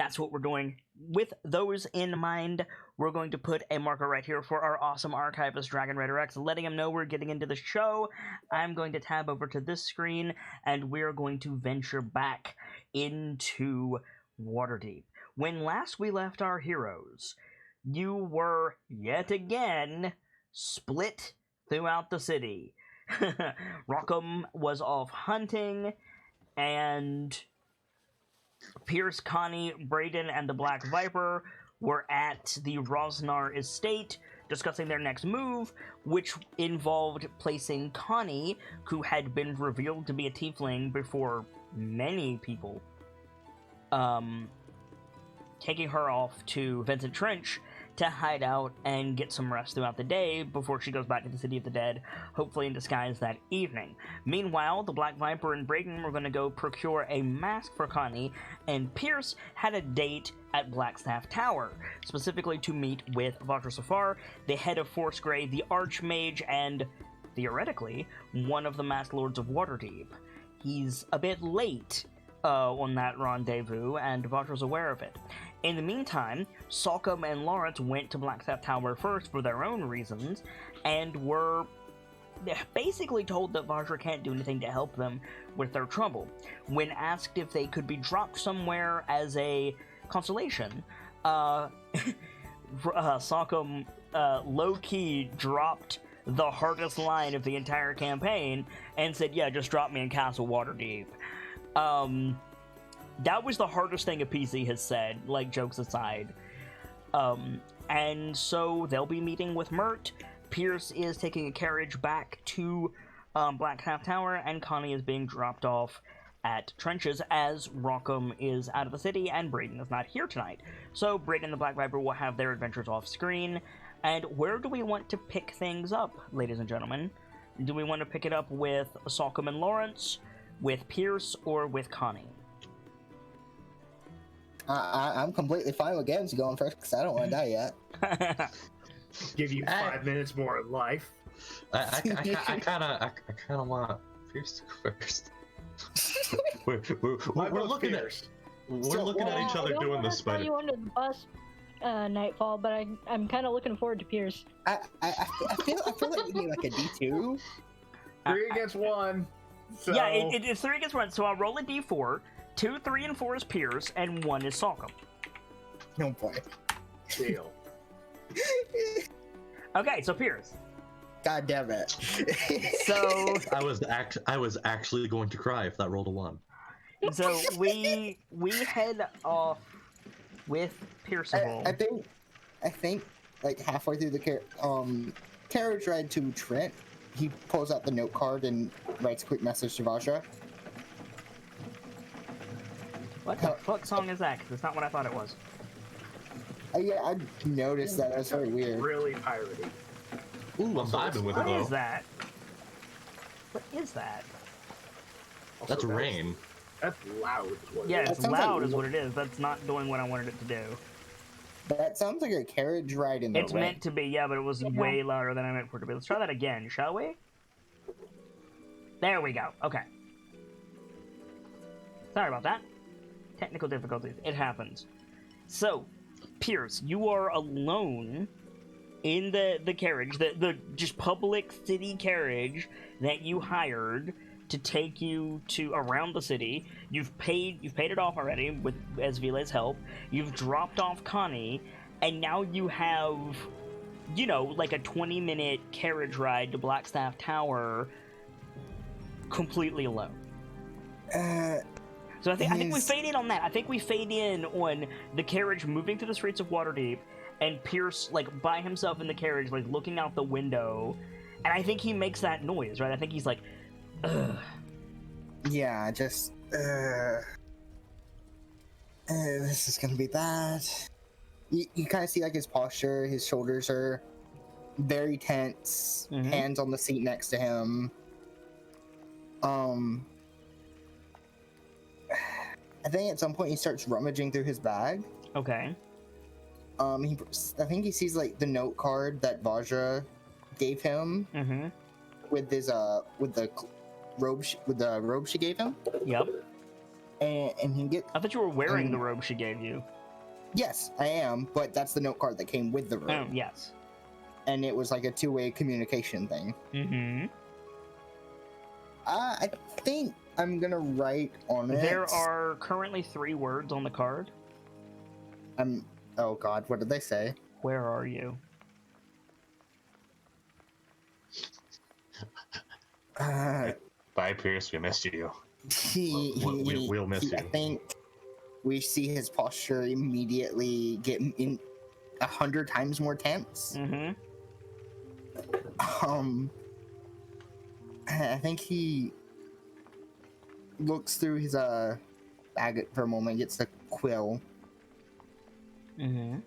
that's what we're doing. With those in mind, we're going to put a marker right here for our awesome archivist, Dragon Raider X, letting him know we're getting into the show. I'm going to tab over to this screen, and we're going to venture back into Waterdeep. When last we left our heroes, you were, yet again, split throughout the city. Rockham was off hunting, and Pierce, Connie, Brayden, and the Black Viper were at the Rosnar estate discussing their next move, which involved placing Connie, who had been revealed to be a tiefling before many people, taking her off to Vincent Trench to hide out and get some rest throughout the day before she goes back to the City of the Dead, hopefully in disguise that evening. Meanwhile, the Black Viper and Brayden were going to go procure a mask for Connie, and Pierce had a date at Blackstaff Tower, specifically to meet with Vajra Safar, the head of Force Grey, the Archmage, and, theoretically, one of the Masked Lords of Waterdeep. He's a bit late on that rendezvous, and Vajra's aware of it. In the meantime, Salcom and Lawrence went to Blackstaff Tower first for their own reasons, and were basically told that Vajra can't do anything to help them with their trouble. When asked if they could be dropped somewhere as a consolation, Salcom low-key dropped the hardest line of the entire campaign and said, yeah, just drop me in Castle Waterdeep. That was the hardest thing a PC has said, like, jokes aside. And so they'll be meeting with Mert. Pierce is taking a carriage back to Blackstaff Tower, and Connie is being dropped off at Trenches as Rockham is out of the city and Brayden is not here tonight. So Brayden and the Black Viper will have their adventures off screen. And where do we want to pick things up, ladies and gentlemen? Do we want to pick it up with Salcom and Lawrence, with Pierce, or with Connie? I'm completely fine with Gams going first because I don't want to die yet. Give you 5 minutes more of life. I kind of want Pierce to go first. we're looking at each other doing this spider. You under the bus, Nightfall, but I'm kind of looking forward to Pierce. I feel like we need like a D2. 3 against 1. So... Yeah, it's 3 against 1. So I'll roll a D4. 2, 3, and 4 is Pierce, and 1 is Salcom. No boy. Deal. Okay, so Pierce. God damn it. So I was actually going to cry if that rolled a 1. So we head off with Pierceable. I think like halfway through the carriage ride to Trent, he pulls out the note card and writes a quick message to Vajra. What the fuck song is that? Because it's not what I thought it was. Yeah, I noticed that. That's very weird. Really piratey. Ooh, I'm vibing with it. What is that? What is that? Also, that's rain. That's loud. Yeah, it's loud is what it is. That's not doing what I wanted it to do. That sounds like a carriage ride in the rain. It's meant to be, yeah, but it was way louder than I meant for it to be. Let's try that again, shall we? There we go. Okay. Sorry about that. Technical difficulties. It happens. So, Pierce, you are alone in the carriage, the just public city carriage that you hired to take you to around the city. You've paid it off already with Esvile's help. You've dropped off Connie, and now you have, you know, like a 20-minute carriage ride to Blackstaff Tower completely alone. So I think we fade in on that. I think we fade in on the carriage moving through the streets of Waterdeep, and Pierce, like, by himself in the carriage, like, looking out the window. And I think he makes that noise, right? I think he's like, ugh. Yeah, just, this is gonna be bad. You kind of see, like, his posture, his shoulders are very tense, hands on the seat next to him. I think at some point he starts rummaging through his bag. Okay. I think he sees like the note card that Vajra gave him with his with the robe she gave him. Yep. and he get. I thought you were wearing the robe she gave you. Yes, I am, but that's the note card that came with the robe. Oh, yes. And it was like a two-way communication thing. Mm-hmm. I think I'm gonna write on it. There are currently 3 words on the card. Oh God, what did they say? Where are you? Bye, Pierce. We missed you. We'll miss you. I think we see his posture immediately get in 100 times more tense. Mm-hmm. I think he looks through his bag for a moment, gets the quill. Mm-hmm.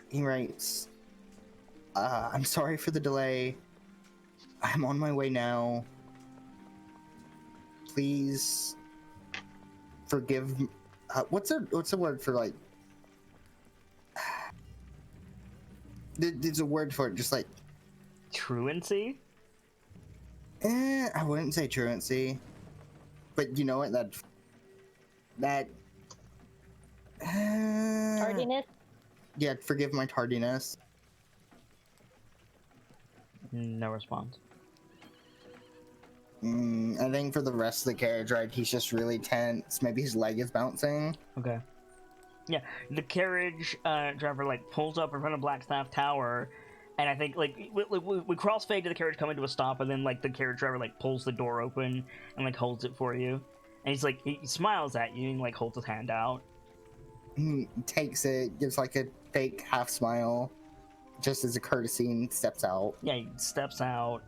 He writes, I'm sorry for the delay. I'm on my way now. Please forgive. What's a word for like? There's a word for it, just like Truancy? I wouldn't say truancy, but you know what? That Tardiness? yeah, forgive my tardiness. No response. I think for the rest of the carriage ride, he's just really tense. Maybe his leg is bouncing. Okay. Yeah, the carriage driver like pulls up in front of Blackstaff Tower, and I think like we crossfade to the carriage coming to a stop, and then like the carriage driver like pulls the door open and like holds it for you, and he's like he smiles at you and like holds his hand out. He takes it, gives like a fake half smile, just as a courtesy, and steps out. Yeah, he steps out,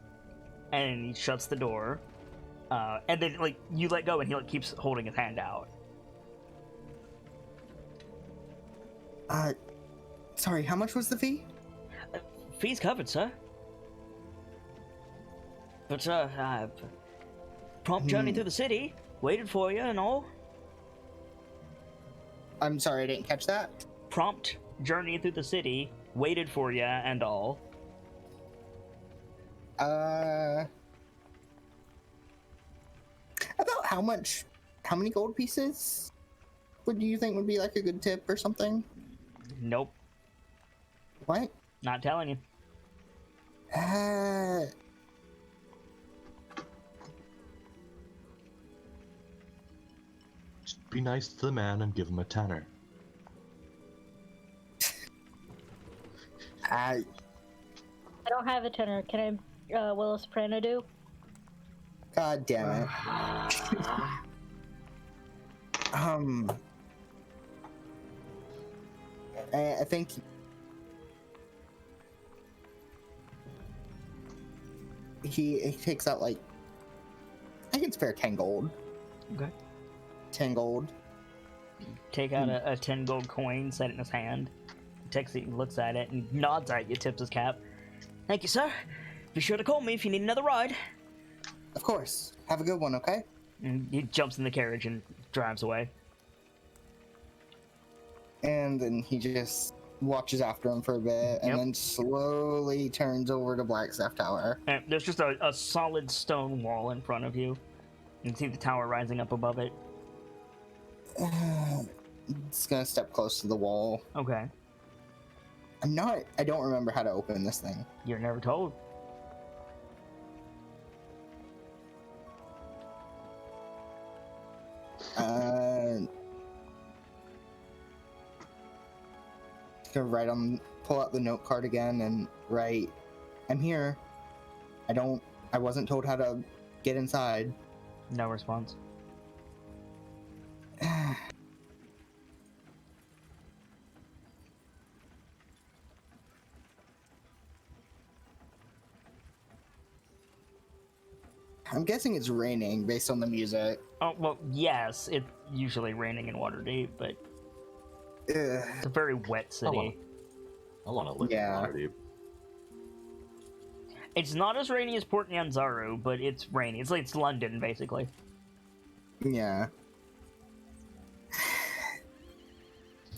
and he shuts the door, and then like you let go, and he like keeps holding his hand out. Sorry, how much was the fee? Fees covered, sir. But prompt journey through the city, waited for you and all. I'm sorry, I didn't catch that. Prompt journey through the city, waited for you and all. About how many gold pieces would you think would be like a good tip or something? Nope, What? not telling you. Just be nice to the man and give him a tenner. I don't have a tenor. Can I will a soprano do? God damn it. I think he takes out like I can spare 10 gold. Okay. 10 gold. Take out a 10 gold coin, set it in his hand. He takes it, looks at it, and nods at you, tips his cap. Thank you, sir. Be sure to call me if you need another ride. Of course. Have a good one, okay? And he jumps in the carriage and drives away. And then he just watches after him for a bit, and then slowly turns over to Blackstaff Tower. And there's just a solid stone wall in front of you. You can see the tower rising up above it. It's gonna step close to the wall. Okay. I don't remember how to open this thing. You're never told. Gonna pull out the note card again and write, I'm here. I wasn't told how to get inside. No response. I'm guessing it's raining based on the music. Oh, well, yes, it's usually raining in Waterdeep, but it's a very wet city. I want to live in Waterdeep. It's not as rainy as Port Nyanzaru, but it's rainy. It's London, basically. Yeah.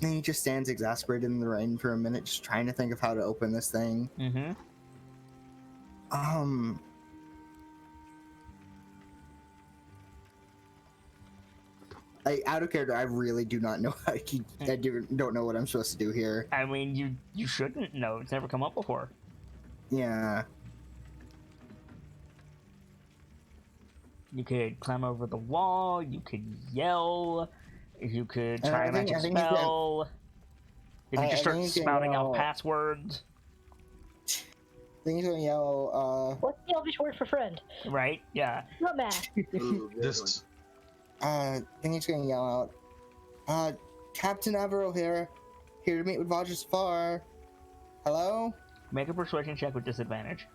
And he just stands exasperated in the rain for a minute, just trying to think of how to open this thing. Mm-hmm. Out of character, I really do not know how to. Don't know what I'm supposed to do here. I mean, you shouldn't know. It's never come up before. Yeah. You could climb over the wall. You could yell. You could try a magic spell. You could just start spouting out passwords. I think he's gonna yell. What's the Elvish word for friend? Right? Yeah. Not mad. Just I think he's gonna yell out. Captain Averill here to meet with Roger Safar. Hello? Make a persuasion check with disadvantage.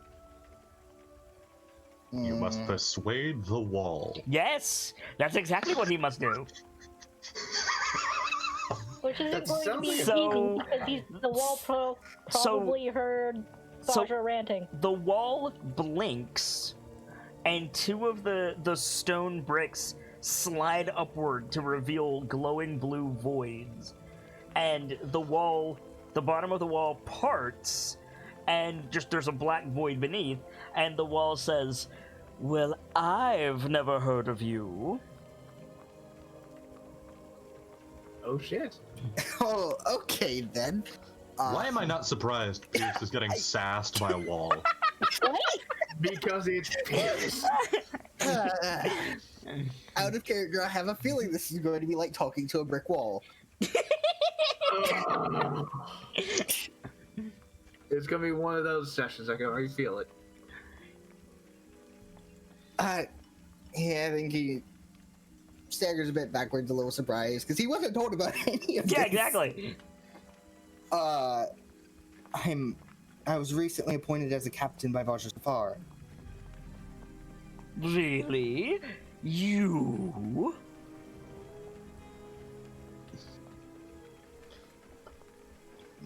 you must persuade the wall. Yes! That's exactly what he must do. Which isn't going to be easy So- because the wall probably heard Sasha ranting. The wall blinks, and two of the stone bricks slide upward to reveal glowing blue voids. And the bottom of the wall parts, and just there's a black void beneath, and the wall says, "Well, I've never heard of you." Oh shit. Oh, okay then. Why am I not surprised Pierce is getting sassed by a wall? What? Because it's Pierce. Out of character, I have a feeling this is going to be like talking to a brick wall. It's gonna be one of those sessions. I can already feel it. Yeah, I think he staggers a bit backwards, a little surprised, because he wasn't told about any of this. Yeah, exactly. I was recently appointed as a captain by Roger Safar. Really? You?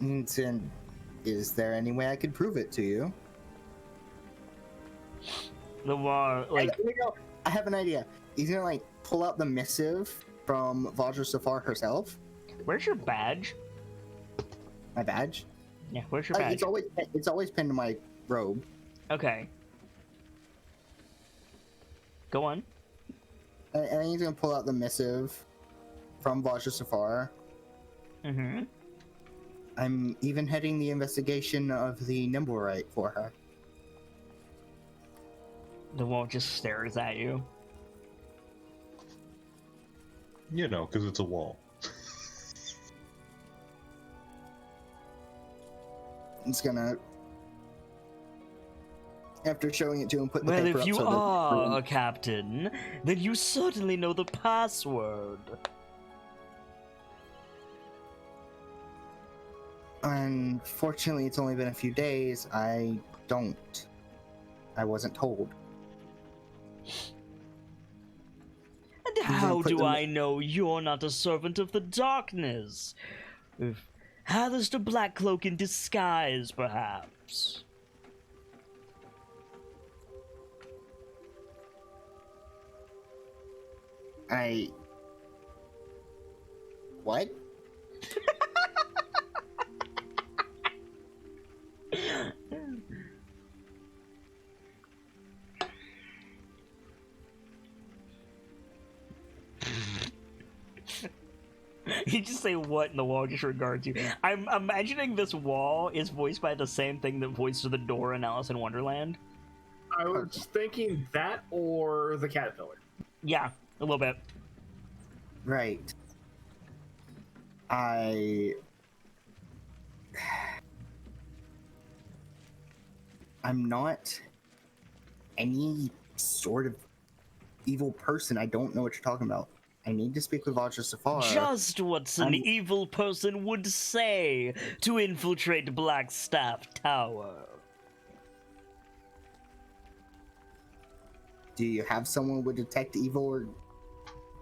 And is there any way I could prove it to you? The wall, like, I have an idea. He's gonna like pull out the missive from Vajra Safar herself. where's your badge? My badge. Yeah, where's your badge? It's always pinned to my robe. Okay. Go on. And then he's gonna pull out the missive from Vajra Safar. Mm-hmm. I'm even heading the investigation of the Nimblewright for her. The wall just stares at you. You know, because it's a wall. It's gonna, after showing it to him, put the Well, paper if up you so that- are a captain, then you certainly know the password. Unfortunately, it's only been a few days. I wasn't told. And how do I know you're not a servant of the darkness? Alistair Blackcloak in disguise, perhaps? What? You just say what and the wall just regards you. I'm imagining this wall is voiced by the same thing that voiced the door in Alice in Wonderland. I was thinking that or the caterpillar. Yeah, a little bit. Right. I'm not any sort of evil person. I don't know what you're talking about. I need to speak with Vajra Safar. Just what an evil person would say to infiltrate Blackstaff Tower. Do you have someone with detect evil or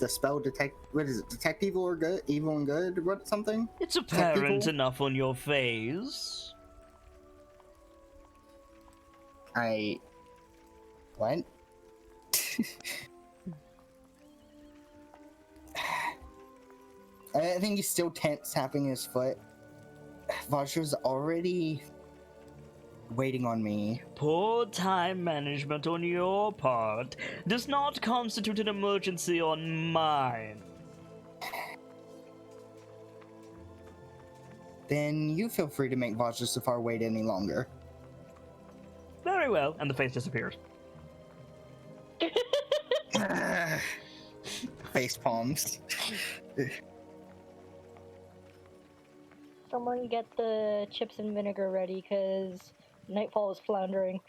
the spell detect? What is it? Detect evil or good? Evil and good? What something? It's apparent enough on your face. What? I think he's still tense, tapping his foot. Vajra's already waiting on me. Poor time management on your part does not constitute an emergency on mine. Then you feel free to make Vajra Safar wait any longer. Very well. And the face disappears. Face palms. Someone get the chips and vinegar ready, because Nightfall is floundering.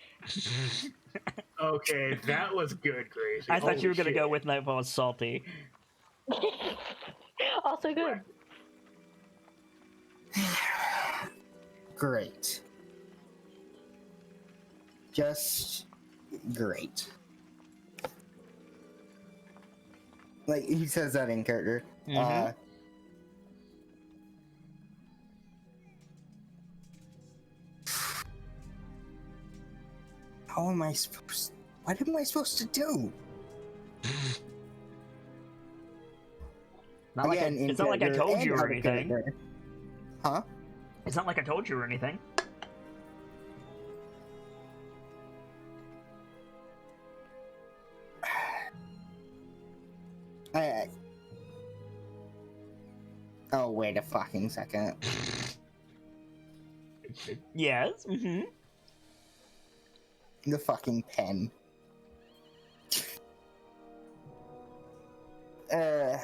Okay, that was good, Gracie. I thought you were Holy going to go shit. with Nightfall as salty. Also good. Great. Just great. Like, he says that in character. Mhm. How am I supposed... What am I supposed to do? Not like Again, in it's not like I character told and you or out of anything. character. Huh? It's not like I told you or anything. Oh, wait a fucking second. Yes. Mm-hmm. The fucking pen. I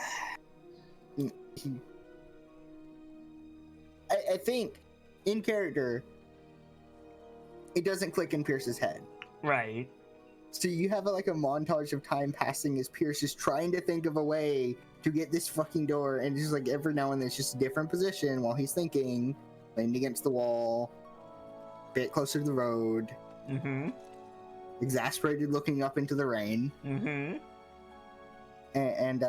think in character, it doesn't click in Pierce's head. Right. So you have like a montage of time passing as Pierce is trying to think of a way to get this fucking door, and just like every now and then it's just a different position while he's thinking, leaning against the wall, a bit closer to the road, Mm-hmm. exasperated looking up into the rain, Mm-hmm. and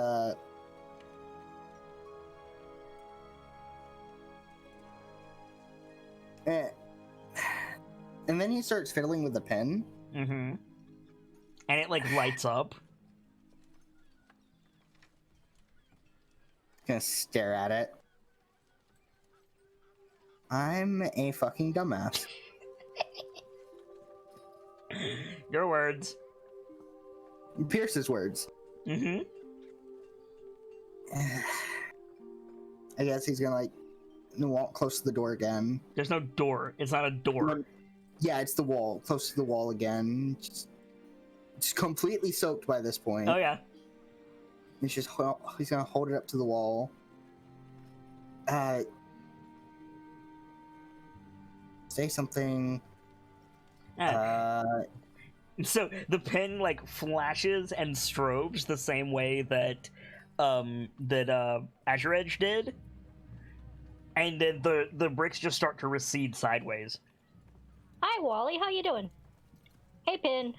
and then he starts fiddling with the pen. Mm-hmm. And it like lights up. Gonna stare at it. I'm a fucking dumbass. Your words. Pierce's words. Mm-hmm. I guess he's gonna like walk close to the door again. There's no door. It's not a door. Yeah, it's the wall. Close to the wall again. Just completely soaked by this point. Oh yeah. He's gonna hold it up to the wall. Say something. So the pen like flashes and strobes the same way that Azure Edge did, and then the bricks just start to recede sideways. Hi, Wally. How you doing? Hey, Pin.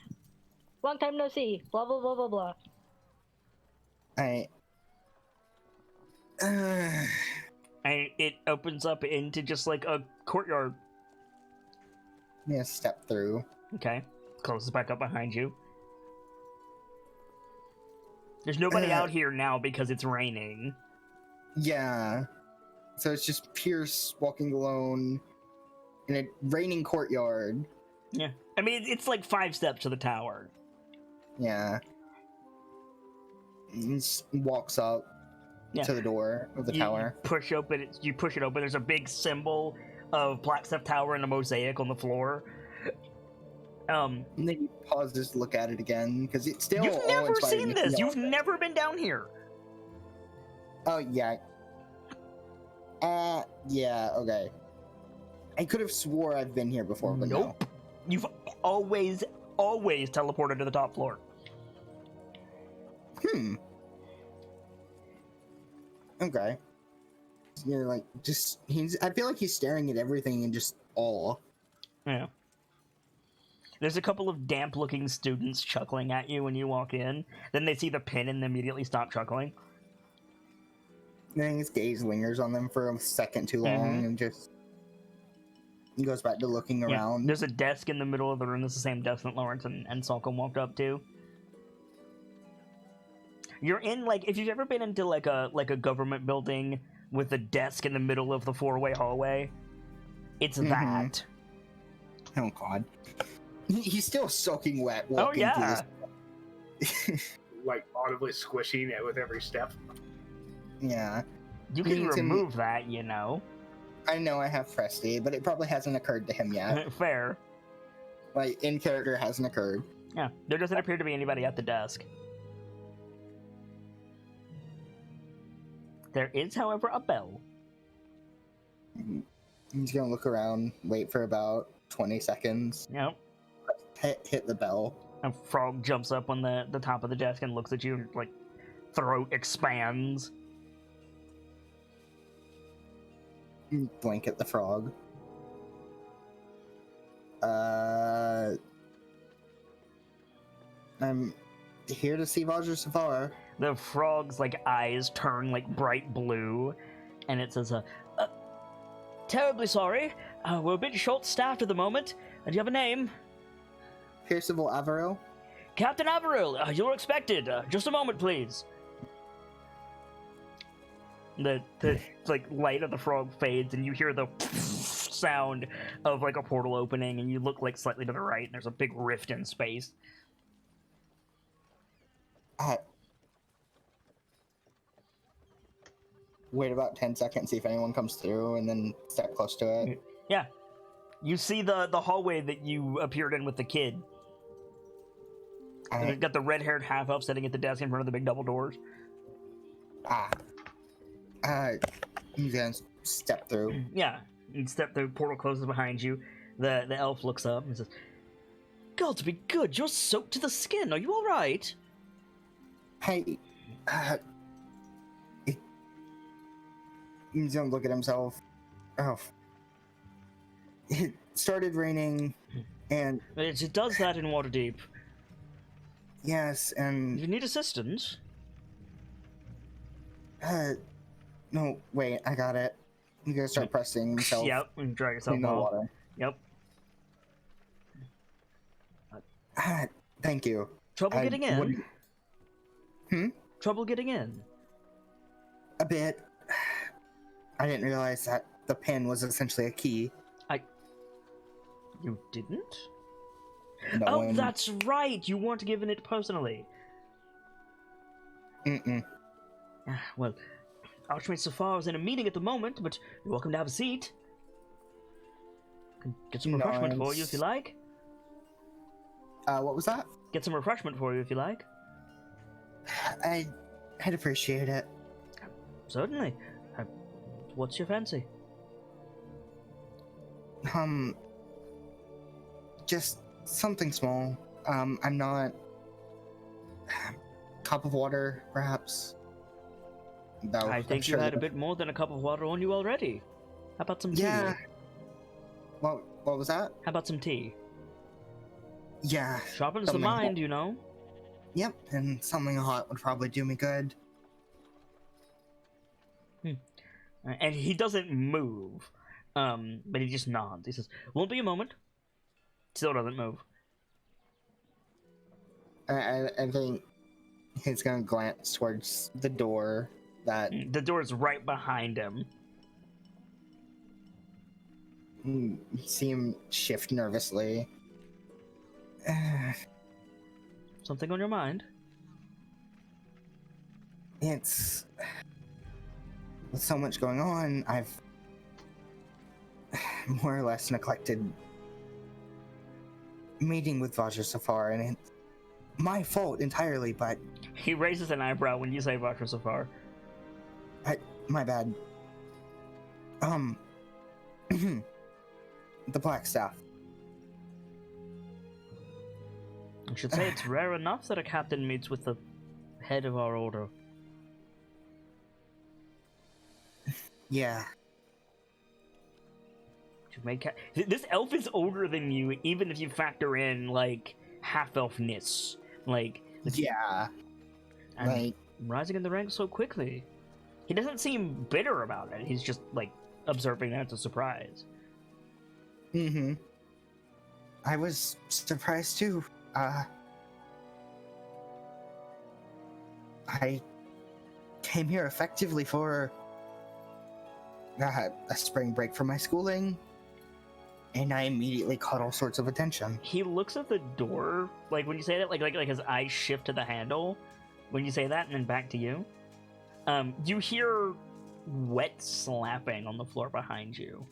Long time no see. Blah, blah, blah, blah, blah. And it opens up into just like a courtyard. I'm gonna step through. Okay, closes back up behind you. There's nobody out here now because it's raining. Yeah. So it's just Pierce walking alone in a raining courtyard. Yeah, I mean it's like 5 steps to the tower. Yeah. He walks up to the door of the tower. You push it open. There's a big symbol of Blackstuff Tower and a mosaic on the floor. And then he pauses to look at it again because it's still. You've never seen this. You've never been down here. Oh yeah. Yeah. Okay. I could have swore I've been here before, but nope. No. You've always teleported to the top floor. Okay. You're like I feel like he's staring at everything in just awe. Yeah. There's a couple of damp-looking students chuckling at you when you walk in. Then they see the pin and immediately stop chuckling. Then his gaze lingers on them for a second too long, and just he goes back to looking around. There's a desk in the middle of the room. That's the same desk that Lawrence and Salcom walked up to. You're in if you've ever been into like a government building with a desk in the middle of the 4-way hallway, it's that. Oh god. He's still soaking wet Oh walking yeah. Like audibly squishing it with every step. Yeah. You can remove that, you know. I know I have Presty, but it probably hasn't occurred to him yet. Fair. Like, in character, hasn't occurred. Yeah, there doesn't appear to be anybody at the desk. There is, however, a bell. He's gonna look around, wait for about 20 seconds, Yep. hit the bell. A frog jumps up on the top of the desk and looks at you, and, like, throat expands. Blink at the frog. I'm here to see Roger Safar. The frog's, like, eyes turn, like, bright blue, and it says, terribly sorry. We're a bit short-staffed at the moment. Do you have a name? Percival Averill. Captain Averill, you're expected. Just a moment, please. The like light of the frog fades, and you hear the sound of like a portal opening, and you look like slightly to the right, and there's a big rift in space. Wait about 10 seconds, see if anyone comes through, and then step close to it. Yeah, you see the hallway that you appeared in with the kid. They've got the red-haired half-elf sitting at the desk in front of the big double doors. You guys step through. Yeah, you step through, portal closes behind you. The elf looks up and says, God to be good, you're soaked to the skin. Are you alright? Hey, he's gonna look at himself. Oh. It started raining, and... It does that in Waterdeep. Yes, and... You need assistance? No, wait, I got it. You gotta start pressing yourself. Yep, and drag yourself in the off. water. Yep. Thank you. Trouble getting in? Hmm? Trouble getting in? A bit. I didn't realize that the pin was essentially a key. You didn't? No Oh, one... that's right! You weren't given it personally. Mm-mm. Well, Archmage Safar is in a meeting at the moment, but you're welcome to have a seat. Can get some refreshment for you if you like. What was that? Get some refreshment for you if you like. I'd appreciate it. Certainly. What's your fancy? Just something small. I'm not... Cup of water, perhaps? Though, I think you had a bit more than a cup of water on you already. How about some tea? Yeah. What was that? How about some tea? Yeah. Sharpens the mind, you know. Yep, and something hot would probably do me good. And he doesn't move, but he just nods. He says, "Won't be a moment." Still doesn't move. I think he's gonna glance towards the door. The door's right behind him. See him shift nervously. Something on your mind? It's... With so much going on, I've more or less neglected meeting with Vajra Safar, and it's my fault entirely, but... He raises an eyebrow when you say Vajra Safar. My bad. The Black Staff. I should say it's rare enough that a captain meets with the head of our order. Yeah. This elf is older than you, even if you factor in, like, half-elfness. Like... Yeah. And Like... rising in the ranks so quickly. He doesn't seem bitter about it. He's just, like, observing that as a surprise. Mm-hmm. I was surprised, too. I came here effectively for a spring break from my schooling, and I immediately caught all sorts of attention. He looks at the door, like when you say that, like his eyes shift to the handle when you say that, and then back to you. You hear wet slapping on the floor behind you.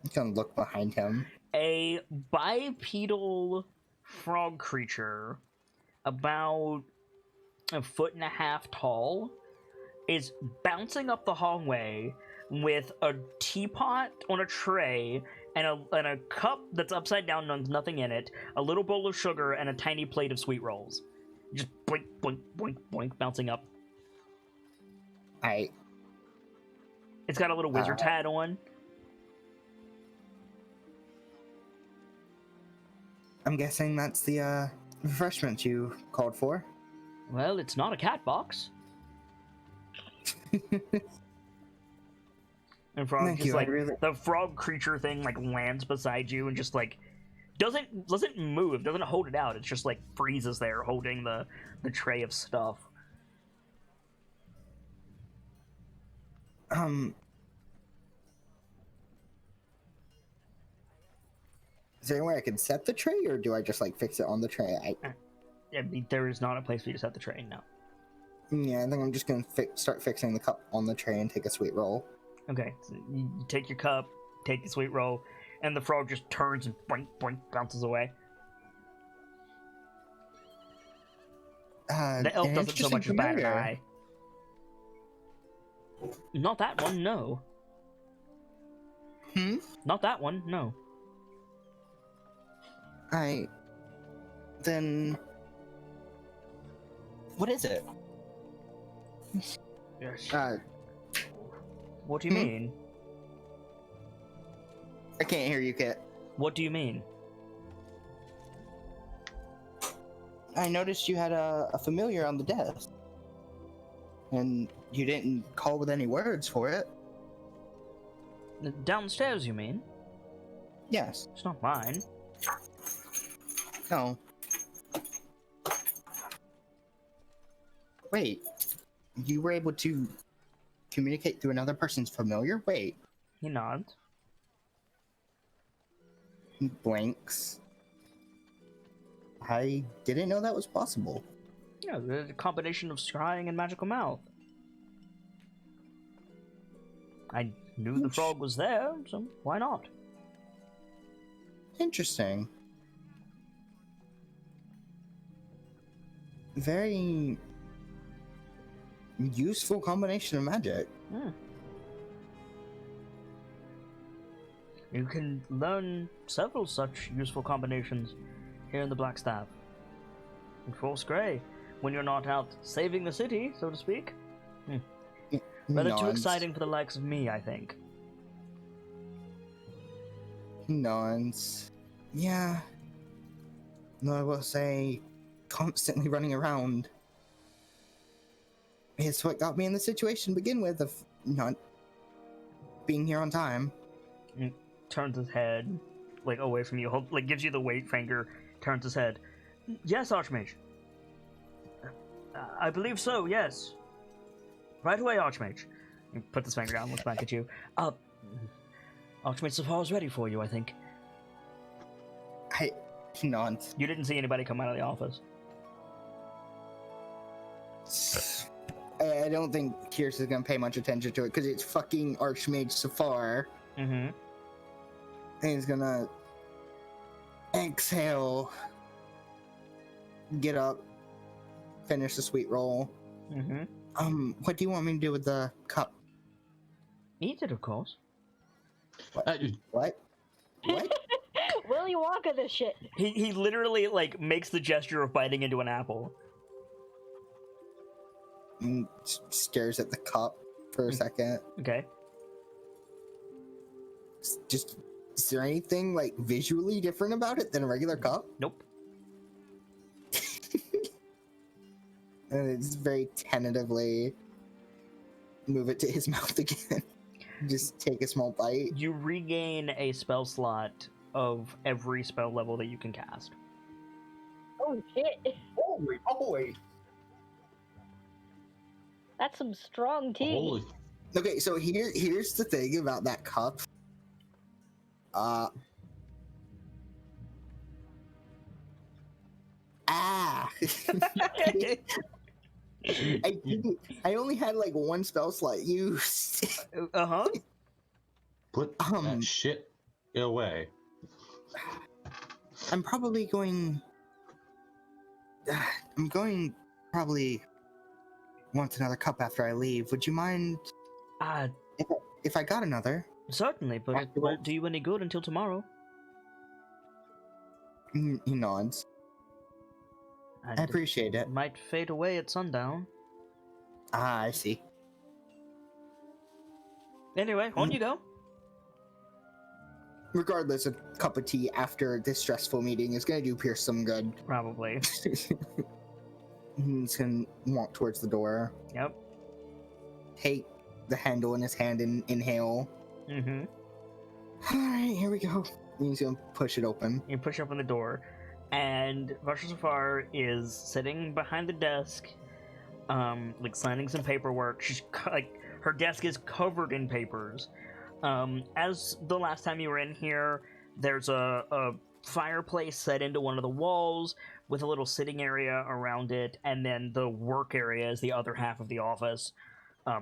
I'm gonna look behind him. A bipedal frog creature, about 1.5 feet tall, is bouncing up the hallway with a teapot on a tray and a cup that's upside down and nothing in it, a little bowl of sugar, and a tiny plate of sweet rolls. Just boink, boink, boink, boink, bouncing up. It's got a little wizard's hat on. I'm guessing that's the refreshment you called for. Well, it's not a cat box. And frog Thank just you, like really... the frog creature thing like lands beside you and just like doesn't move, doesn't hold it out. It's just like freezes there holding the tray of stuff. Is there any way I can set the tray, or do I just like fix it on the tray? There is not a place for you to set the tray, no. Yeah, I think I'm just gonna start fixing the cup on the tray and take a sweet roll. Okay, so you take your cup, take the sweet roll, and the frog just turns and boink, boink, bounces away. The elf doesn't so much as bat an eye. Not that one, no. Not that one, no. Then... What is it? Yes. What do you mean? I can't hear you, Kit. What do you mean? I noticed you had a familiar on the desk. And you didn't call with any words for it. Downstairs, you mean? Yes. It's not mine. No. Wait. You were able to communicate through another person's familiar? Wait. He nods. He blinks. I didn't know that was possible. Yeah, the combination of scrying and magical mouth. I knew the frog was there, so why not? Interesting. Very useful combination of magic. You can learn several such useful combinations here in the Black Staff. In False Grey, when you're not out saving the city, so to speak. Rather too exciting for the likes of me, I think. Nods. Yeah. No, I will say, constantly running around. It's what got me in the situation to begin with, of not being here on time. He turns his head, like, away from you, like, gives you the wait finger, turns his head. Yes, Archmage. I believe so, yes. Right away, Archmage. He puts his finger down, looks back at you. Archmage Safar is ready for you, I think. He nods. You didn't see anybody come out of the office. I don't think Kierce is gonna pay much attention to it, because it's fucking Archmage Safar. Mm-hmm. And he's gonna exhale, get up, finish the sweet roll. Mm-hmm. What do you want me to do with the cup? Eat it, of course. What? What? Willy Wonka this shit. He literally, like, makes the gesture of biting into an apple. And stares at the cup for a second. Okay. Just, is there anything, like, visually different about it than a regular cup? Nope. And it's very tentatively move it to his mouth again. Just take a small bite. You regain a spell slot of every spell level that you can cast. Oh shit. Holy moly! That's some strong tea. Holy. Okay, so here's the thing about that cup. I only had like one spell slot used. Uh-huh. Put that shit away. I'm probably going. I'm going probably want another cup after I leave. Would you mind if I got another? Certainly, but it won't do you any good until tomorrow. He nods. And I appreciate it. Might fade away at sundown. Ah, I see. Anyway, on you go. Regardless, a cup of tea after this stressful meeting is going to do Pierce some good. Probably. He's going to walk towards the door. Yep. Take the handle in his hand and inhale. Mm-hmm. Alright, here we go. And he's going to push it open. You push open the door, and Varsha Safar is sitting behind the desk, like signing some paperwork. She's like, her desk is covered in papers. As the last time you were in here, there's a fireplace set into one of the walls with a little sitting area around it, and then the work area is the other half of the office.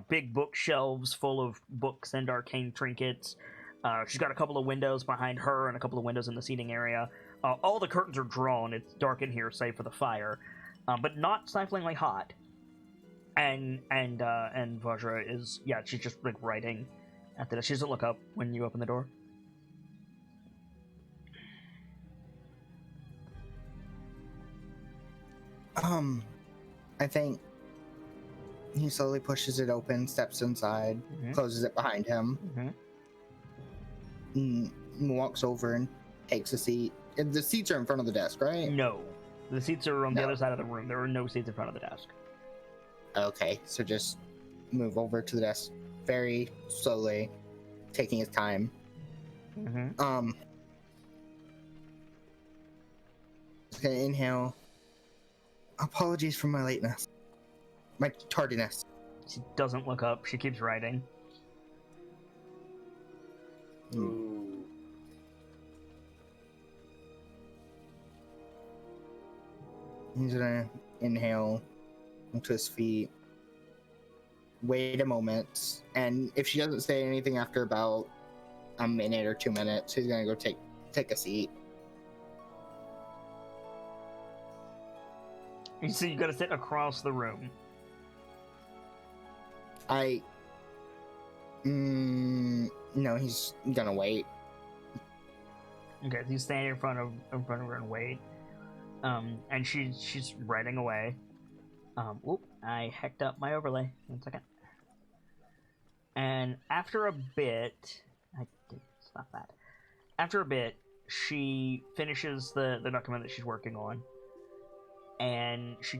Big bookshelves full of books and arcane trinkets. She's got a couple of windows behind her and a couple of windows in the seating area. All the curtains are drawn. It's dark in here, save for the fire, but not stiflingly hot. And Vajra is, she's just like writing at the desk. She doesn't look up when you open the door. I think he slowly pushes it open, steps inside, closes it behind him, and walks over and takes a seat. The seats are in front of the desk, right? No. The seats are on the other side of the room. There are no seats in front of the desk. Okay, so just move over to the desk very slowly, taking his time. Just gonna inhale. Apologies for my lateness. My tardiness. She doesn't look up. She keeps writing. He's gonna inhale onto his feet. Wait a moment, and if she doesn't say anything after about a minute or 2 minutes, he's gonna go take a seat. So you gotta sit across the room. No, he's gonna wait. Okay, so you stand in front of her and wait. And she's writing away. I hacked up my overlay. 1 second. And after a bit, I did stop that. After a bit, she finishes the document that she's working on, and she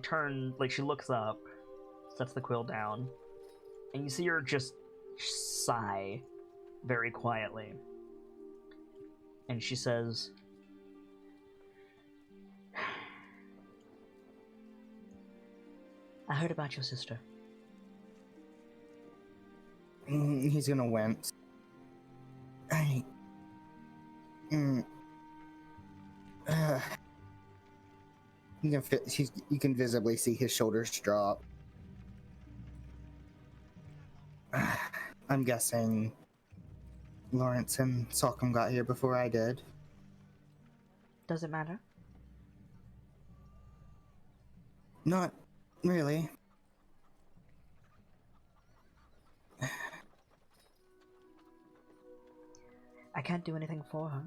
looks up, sets the quill down, and you see her just sigh very quietly. And she says, I heard about your sister. He's gonna wince. You can visibly see his shoulders drop. I'm guessing Lawrence and Salcom got here before I did. Does it matter? Not really. I can't do anything for her.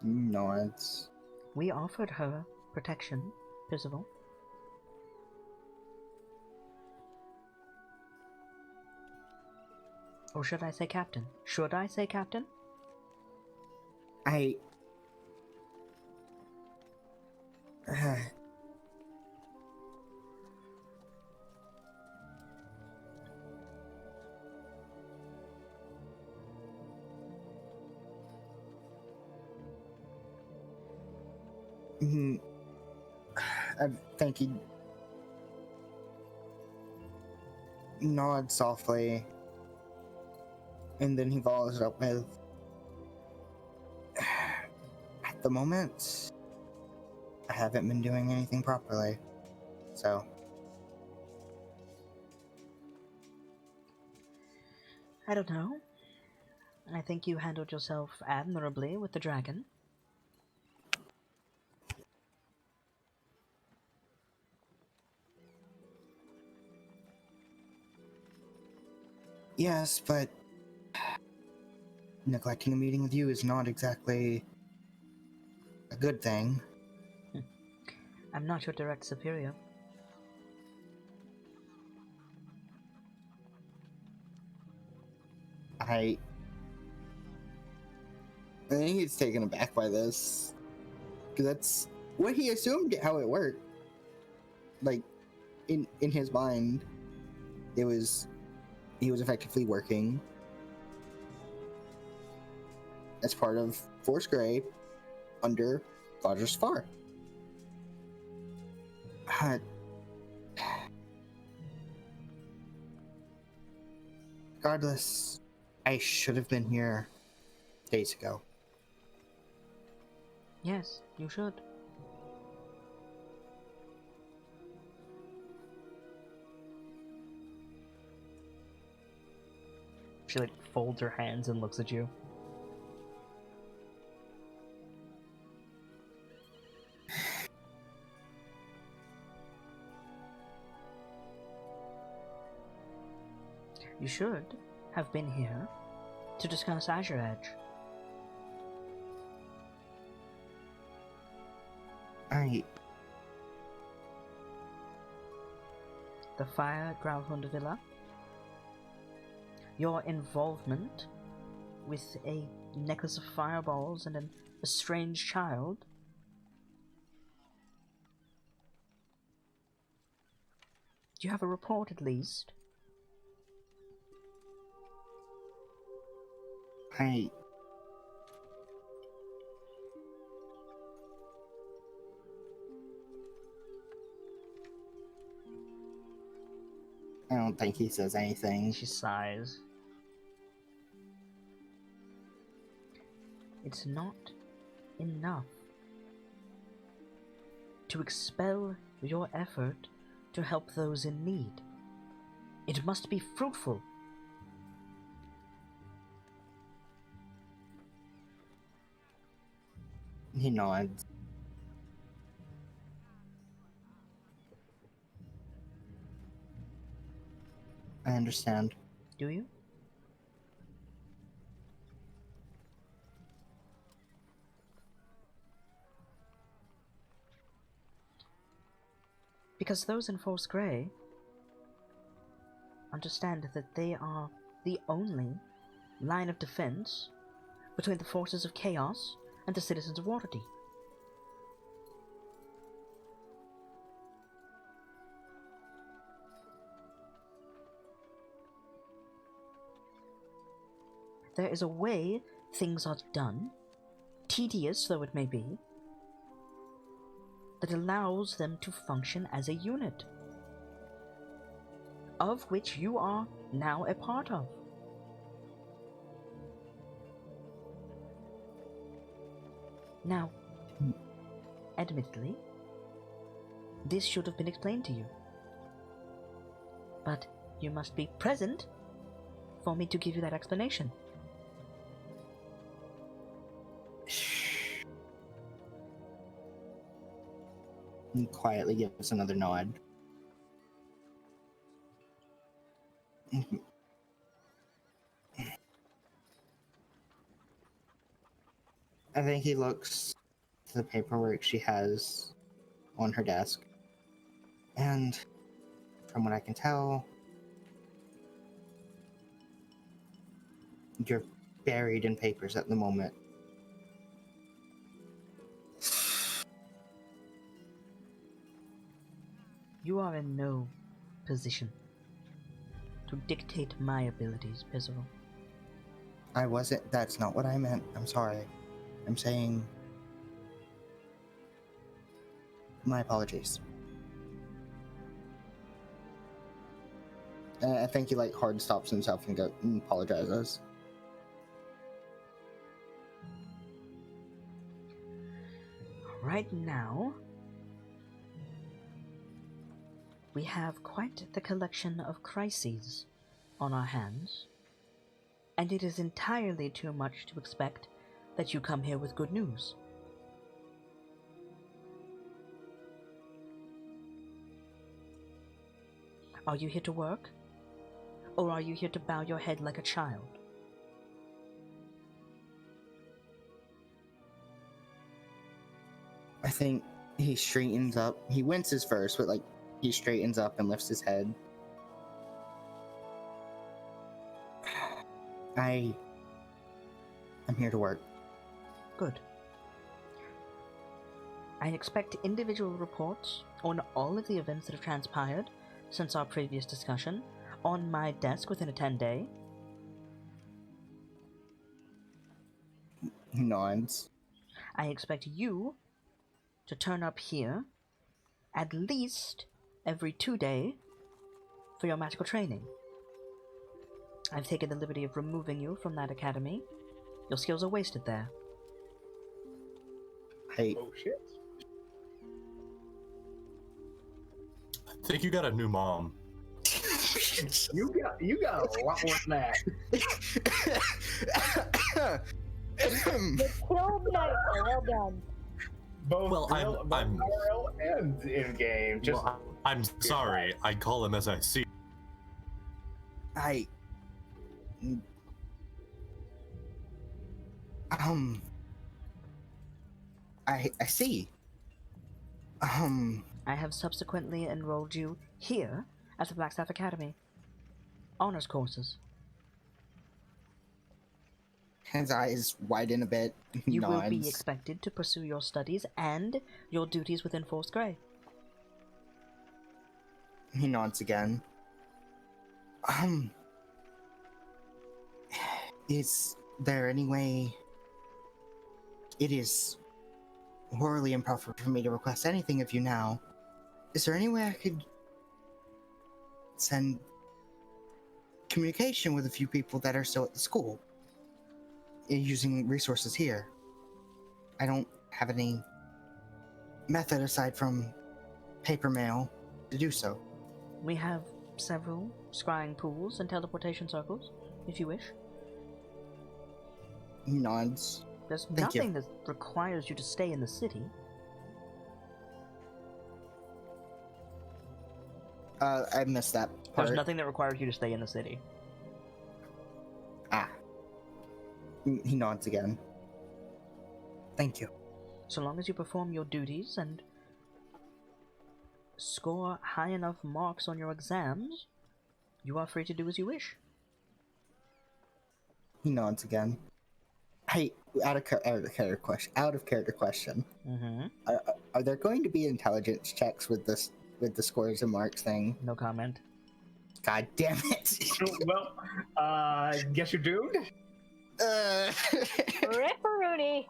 Nods. We offered her protection, Percival. Or should I say captain? Should I say captain? I think he nods softly, and then he follows up with, at the moment, I haven't been doing anything properly. So, I don't know. I think you handled yourself admirably with the dragon. yes, but neglecting a meeting with you is not exactly a good thing. I'm not your direct superior. I think he's taken aback by this. Because that's what he assumed how it worked. Like, in his mind, he was effectively working as part of Force Grey under Roger's Far. Regardless, I should have been here days ago. Yes, you should. She like folds her hands and looks at you. You should have been here to discuss Azure Edge. The fire at Growlhund Villa. Your involvement with a necklace of fireballs and a strange child. Do you have a report at least? I don't think he says anything. She sighs. It's not enough to expel your effort to help those in need. It must be fruitful. He nods. I understand. Do you? Because those in Force Grey understand that they are the only line of defense between the forces of chaos and the citizens of Waterdeep. There is a way things are done, tedious though it may be, that allows them to function as a unit, of which you are now a part of. Now, admittedly, this should have been explained to you, but you must be present for me to give you that explanation. He quietly gives another nod. I think he looks to the paperwork she has on her desk. And from what I can tell, you're buried in papers at the moment. You are in no position to dictate my abilities, Percival. I wasn't. That's not what I meant. I'm sorry. I'm saying. My apologies. I think he hard stops himself and apologizes. Right now, We have quite the collection of crises on our hands, and it is entirely too much to expect that you come here with good news. Are you here to work? Or are you here to bow your head like a child? I think he straightens up. He winces first, but like he straightens up and lifts his head. I'm here to work. Good. I expect individual reports on all of the events that have transpired since our previous discussion on my desk within a 10-day. He nods. I expect you to turn up here at least every 2 day for your magical training. I've taken the liberty of removing you from that academy. Your skills are wasted there. I Oh shit. I think you got a new mom. You got a lot more than that. Killed Knight. Well done. Both Well, both I'm- IRL and in game. Just Well, I'm sorry. I call him as I see. I see. I have subsequently enrolled you here at the Blackstaff Academy. Honors courses. His eyes widen a bit. He You will be nods. expected to pursue your studies and your duties within Force Grey. He nods again. Is there any way... It is horribly improper for me to request anything of you now. Is there any way I could send communication with a few people that are still at the school? Using resources here. I don't have any method aside from paper mail to do so. We have several scrying pools and teleportation circles, if you wish. He nods. There's Thank you. nothing that requires you to stay in the city. I missed that part. There's nothing that requires you to stay in the city. Ah. He nods again. Thank you. So long as you perform your duties and score high enough marks on your exams, you are free to do as you wish. He nods again. Hey, out of character question. Mm-hmm. Are there going to be intelligence checks with this, with the scores and marks thing? No comment. God damn it! well, guess you're doomed. Ripperoonie.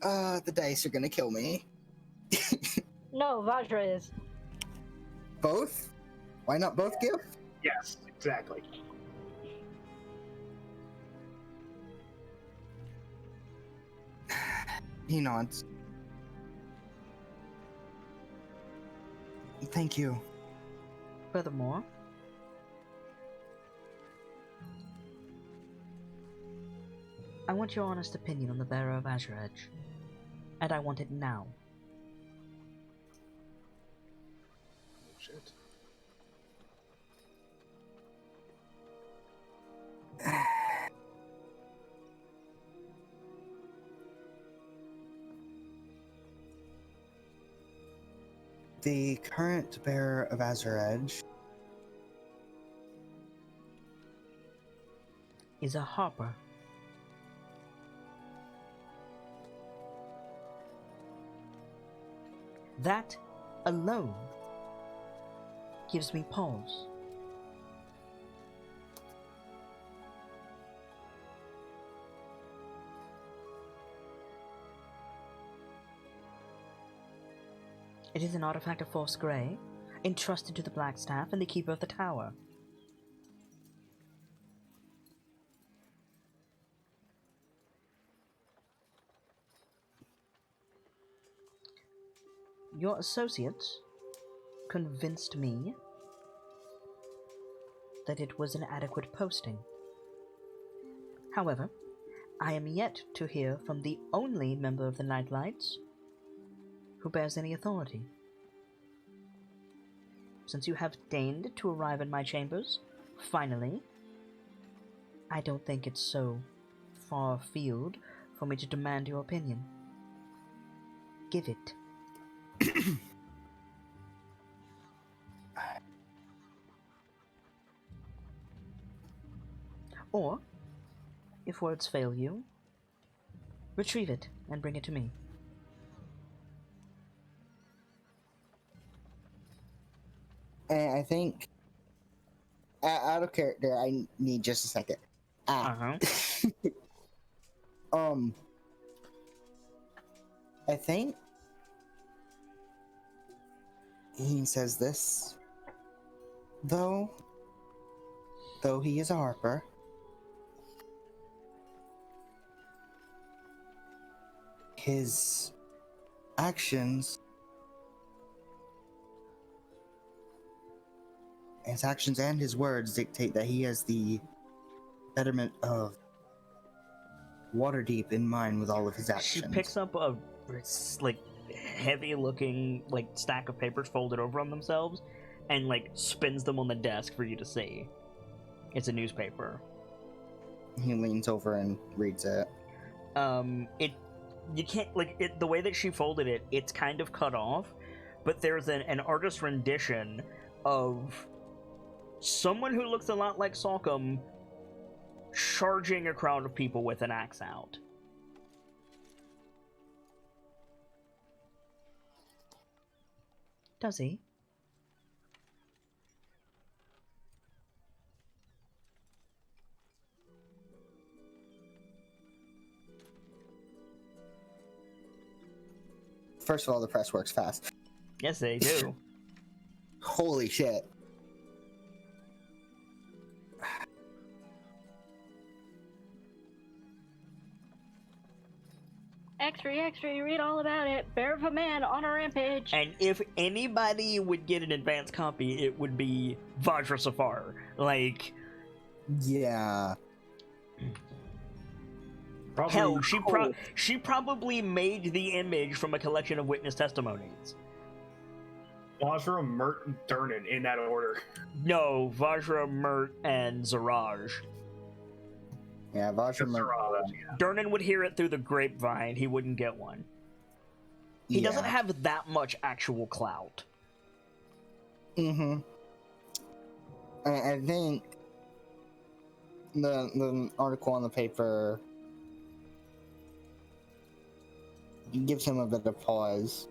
The dice are gonna kill me. No, Vajra is. Both? Why not both give? Yes, exactly. He nods. Thank you. Furthermore, I want your honest opinion on the bearer of Azure Edge, and I want it now. Shit. The current bearer of Azure Edge Is a Harper. That alone gives me pause. It is an artifact of Force Grey, entrusted to the Blackstaff and the Keeper of the Tower. Your associates convinced me that it was an adequate posting. However, I am yet to hear from the only member of the KnightLites who bears any authority. Since you have deigned to arrive in my chambers, finally, I don't think it's so far afield for me to demand your opinion. Give it. Or, if words fail you, retrieve it and bring it to me. And I think, out of character, I need just a second. I think he says this, though he is a Harper, his actions and his words dictate that he has the betterment of Waterdeep in mind with all of his actions. She picks up a heavy-looking stack of papers folded over on themselves, and spins them on the desk for you to see. It's a newspaper. He leans over and reads it. You can't the way that she folded it. It's kind of cut off, but there's an artist rendition of someone who looks a lot like Salcom charging a crowd of people with an axe out. Does he? First of all, the press works fast. Yes, they do. Holy shit. X-ray, read all about it. Bear of a man on a rampage. And if anybody would get an advanced copy, it would be Vajra Safar. Yeah. Probably Hell, she probably made the image from a collection of witness testimonies. Vajra, Mert, and Durnan in that order. No, Vajra, Mert, and Zaraj. Yeah, Vajra. Durnan would hear it through the grapevine. He wouldn't get one. He doesn't have that much actual clout. Mm-hmm. I think the article on the paper gives him a bit of pause.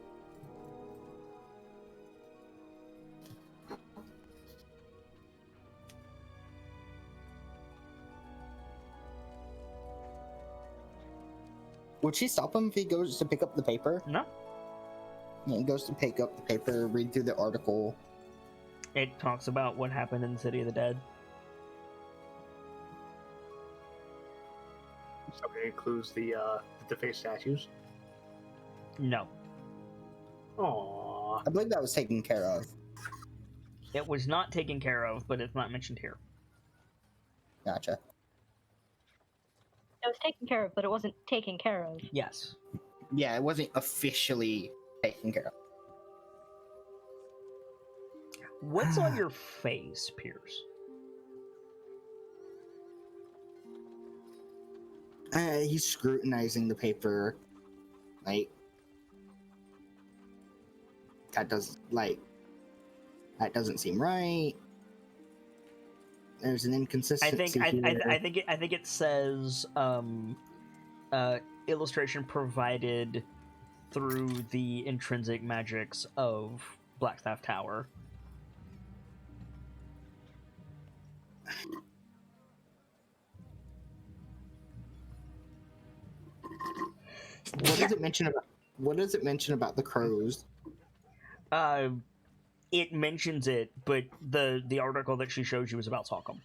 Would she stop him if he goes to pick up the paper? No. Yeah, he goes to pick up the paper, read through the article. It talks about what happened in the City of the Dead. So it includes the defaced statues. No. Aww. I believe that was taken care of. It was not taken care of, but it's not mentioned here. Gotcha. It was taken care of, but it wasn't taken care of. Yes. Yeah, it wasn't officially taken care of. What's on your face, Pierce? He's scrutinizing the paper. That doesn't seem right. There's an inconsistency here. I think it says illustration provided through the intrinsic magics of Blackstaff Tower. What does it mention about the crows? It mentions it, but the article that she shows you is about Salcom.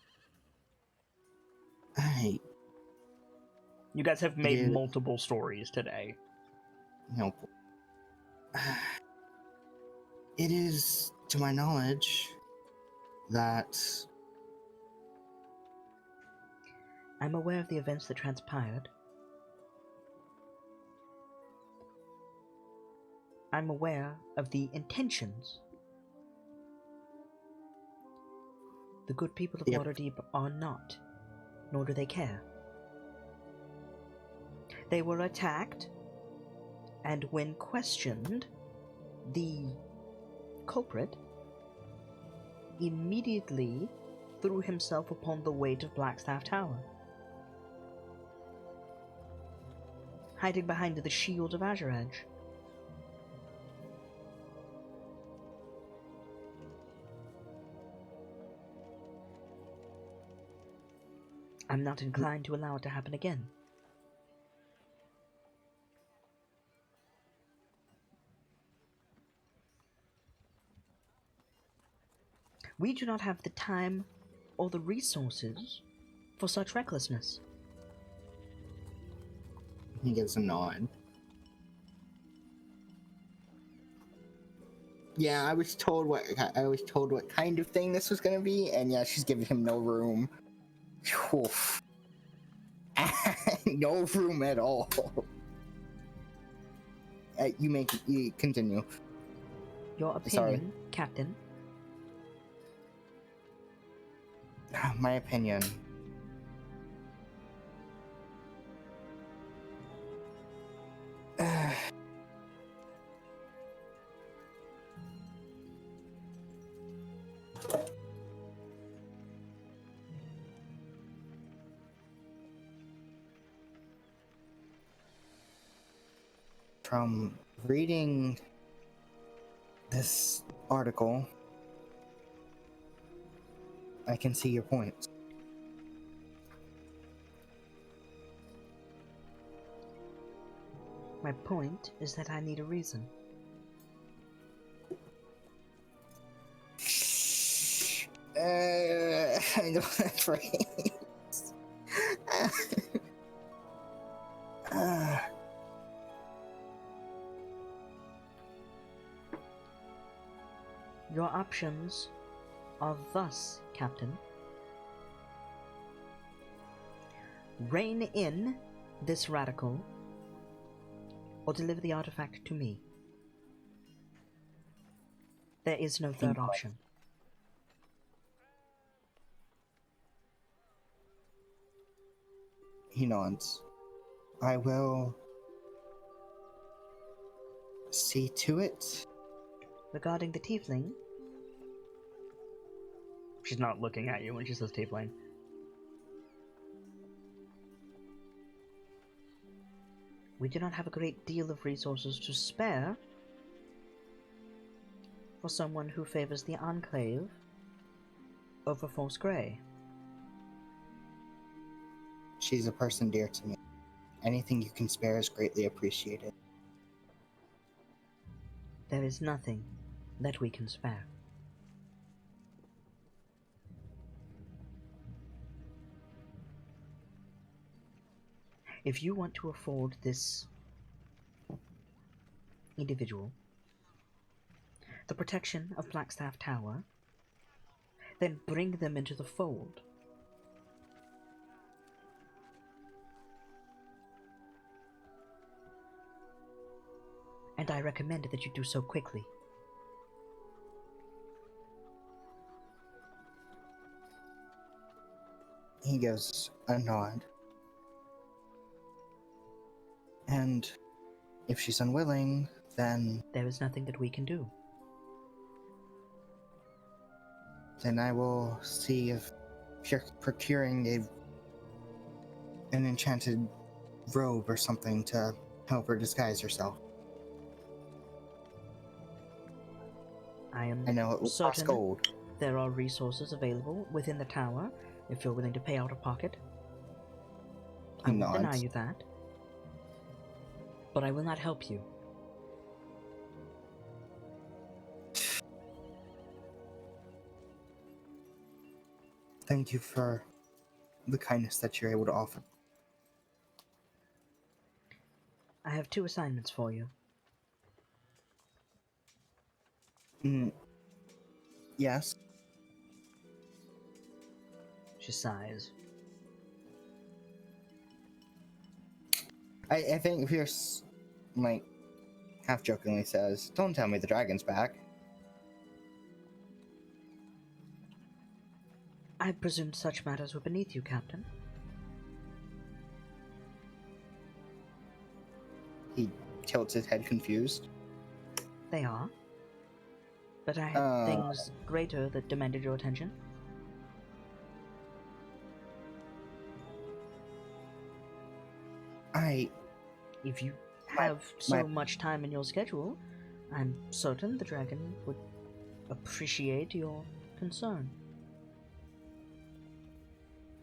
You guys have made multiple stories today. Nope. It is to my knowledge, that I'm aware of the events that transpired. I'm aware of the intentions. The good people of Yep. Waterdeep are not, nor do they care. They were attacked, and when questioned, the culprit immediately threw himself upon the weight of Blackstaff Tower, hiding behind the shield of Azure Edge. I'm not inclined to allow it to happen again. We do not have the time or the resources for such recklessness. he gives a nod. Yeah, I was told what kind of thing this was gonna be, and yeah, she's giving him no room. Oof. No room at all. You continue. Your opinion, Sorry. Captain? My opinion. From reading this article, I can see your points. My point is that I need a reason. I know that phrase. Your options are thus, Captain. Rein in this radical, or deliver the artifact to me. There is no third option. He nods. I will see to it. Regarding the tiefling... She's not looking at you when she says tiefling. We do not have a great deal of resources to spare for someone who favors the Enclave over Force Grey. She's a person dear to me. Anything you can spare is greatly appreciated. There is nothing that we can spare. If you want to afford this individual the protection of Blackstaff Tower, then bring them into the fold. And I recommend that you do so quickly. He gives a nod. And if she's unwilling, then There is nothing that we can do. I will see if procuring an enchanted robe or something to help her disguise herself. I I know it will cost certain gold. there are resources available within the tower if you're willing to pay out of pocket. I He won't deny nods. you that. But I will not help you. Thank you for the kindness that you're able to offer. I have 2 assignments for you. Yes. She sighs. I think Pierce, like, half jokingly says, "Don't tell me the dragon's back." I presumed such matters were beneath you, Captain. He tilts his head confused. They are. But I had things greater that demanded your attention. If you have so much time in your schedule, I'm certain the dragon would appreciate your concern.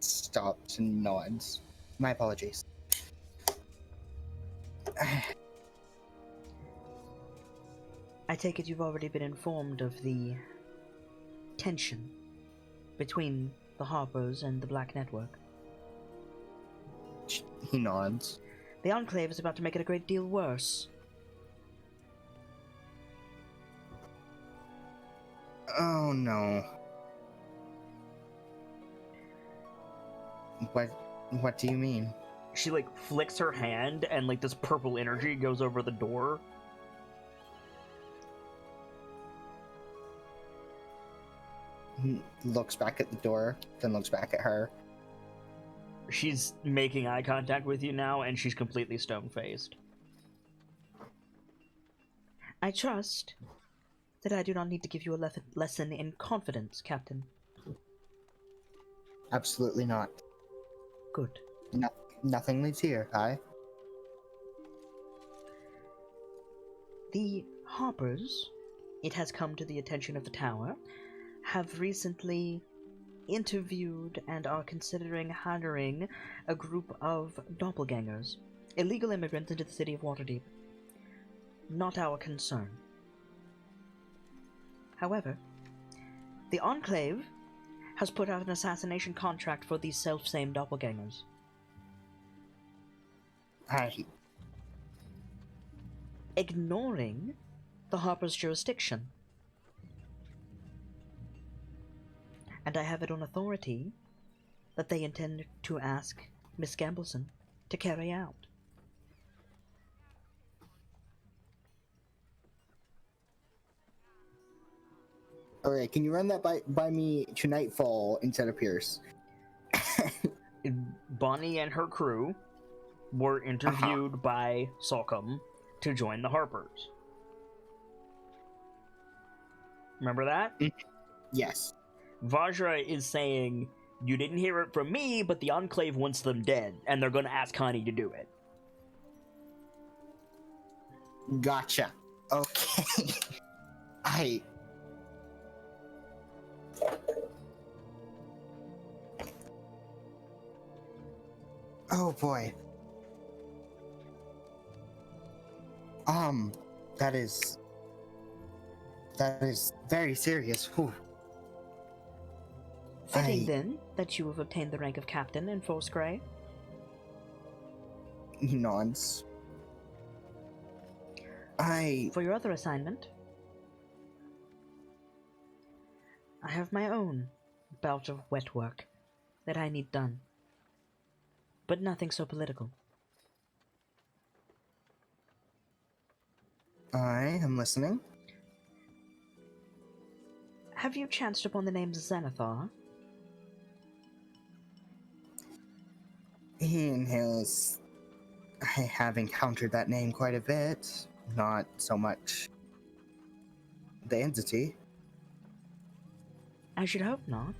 Stops and nods. My apologies. I take it you've already been informed of the tension between the Harpers and the Black Network. He nods. The Enclave is about to make it a great deal worse. Oh no. What do you mean? She, like, flicks her hand, and, like, this purple energy goes over the door. Looks back at the door, then looks back at her. She's making eye contact with you now, and she's completely stone-faced. I trust that I do not need to give you a lesson in confidence, Captain. Absolutely not. Good. Nothing leaves here, aye? The Harpers, it has come to the attention of the Tower, have recently interviewed and are considering hiring a group of doppelgangers, illegal immigrants into the city of Waterdeep. Not our concern. However, the Enclave has put out an assassination contract for these self-same doppelgangers. Aye. Ignoring the Harper's jurisdiction. And I have it on authority that they intend to ask Miss Gambleson to carry out. Alright, can you run that by me to Nightfall instead of Pierce? Bonnie and her crew were interviewed by Salcom to join the Harpers. Remember that? Yes. Vajra is saying, you didn't hear it from me, but the Enclave wants them dead, and they're going to ask Connie to do it. Gotcha. Okay. Oh boy. That is very serious. Whew. Fitting then that you have obtained the rank of captain in Force Grey. He nods. For your other assignment, I have my own bout of wet work that I need done. But nothing so political. I am listening. Have you chanced upon the name Xanathar? I have encountered that name quite a bit. Not so much the entity. I should hope not.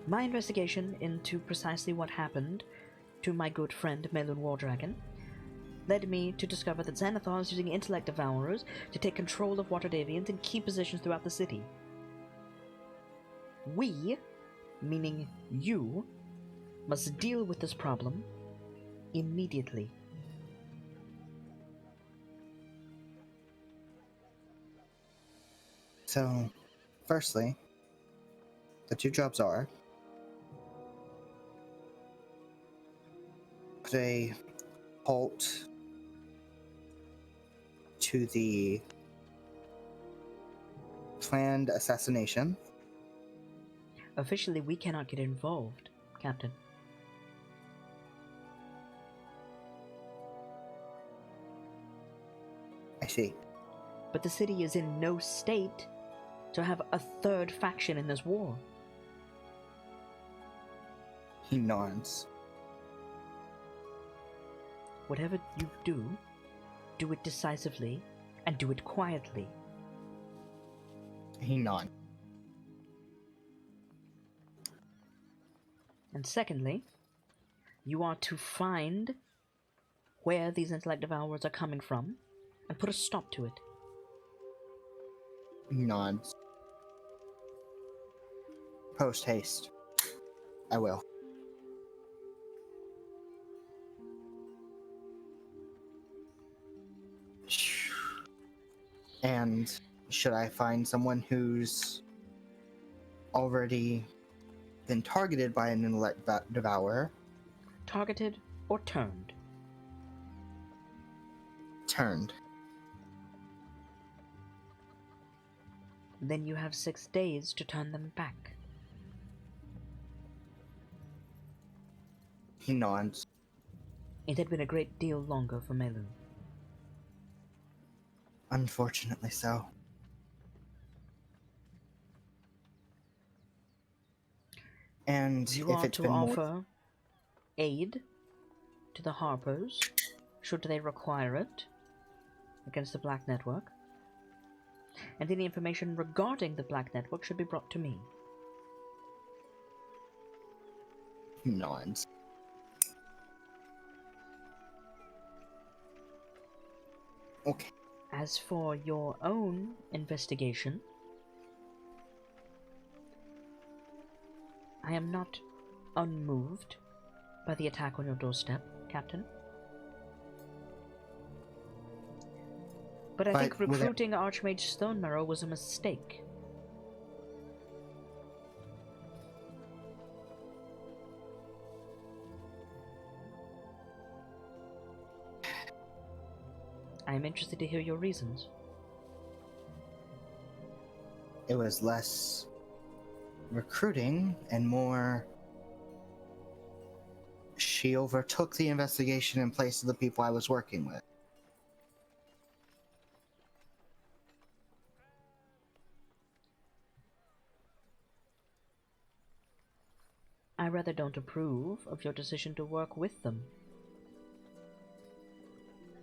My investigation into precisely what happened to my good friend Melun Wardragon led me to discover that Xanathar is using intellect devourers to take control of Waterdevians in key positions throughout the city. We, meaning you, must deal with this problem immediately. So, firstly, the two jobs are put a halt to the planned assassination. Officially, we cannot get involved, Captain. I see. But the city is in no state to have a third faction in this war. He nods. Whatever you do, do it decisively and do it quietly. He nods. And secondly, you are to find where these intellect devourers are coming from and put a stop to it. He nods. Post haste. I will. And should I find someone who's already been targeted by an intellect devourer? Targeted or turned? Turned. Then you have 6 days to turn them back. He nods. It had been a great deal longer for Melu. Unfortunately so. And You if are it's to been offer aid to the Harpers, should they require it, against the Black Network. And any information regarding the Black Network should be brought to me. He nods. Okay. As for your own investigation, I am not unmoved by the attack on your doorstep, Captain. But I think recruiting Archmage Stonemarrow was a mistake. I am interested to hear your reasons. It was less recruiting and more she overtook the investigation in place of the people I was working with. I rather don't approve of your decision to work with them.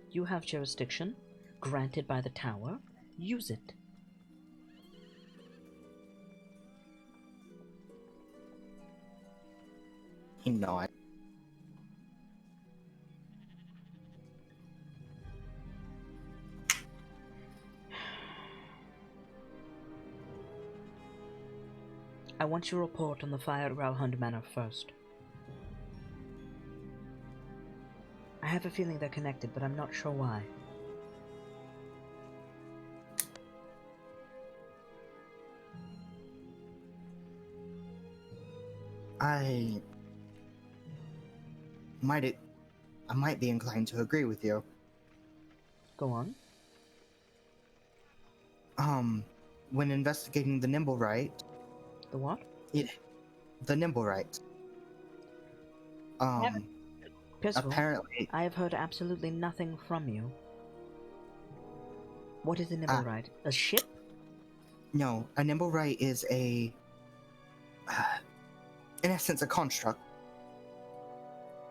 You have jurisdiction, granted by the Tower. Use it. He nods. I want your report on the fire at Growlhund Manor first. I have a feeling they're connected, but I'm not sure why. I might be inclined to agree with you. Go on. When investigating the Nimblewright, The what? the Nimblewright. Percival, Apparently, I have heard absolutely nothing from you. What is a Nimblewright? A ship? no, a Nimblewright is in essence, a construct.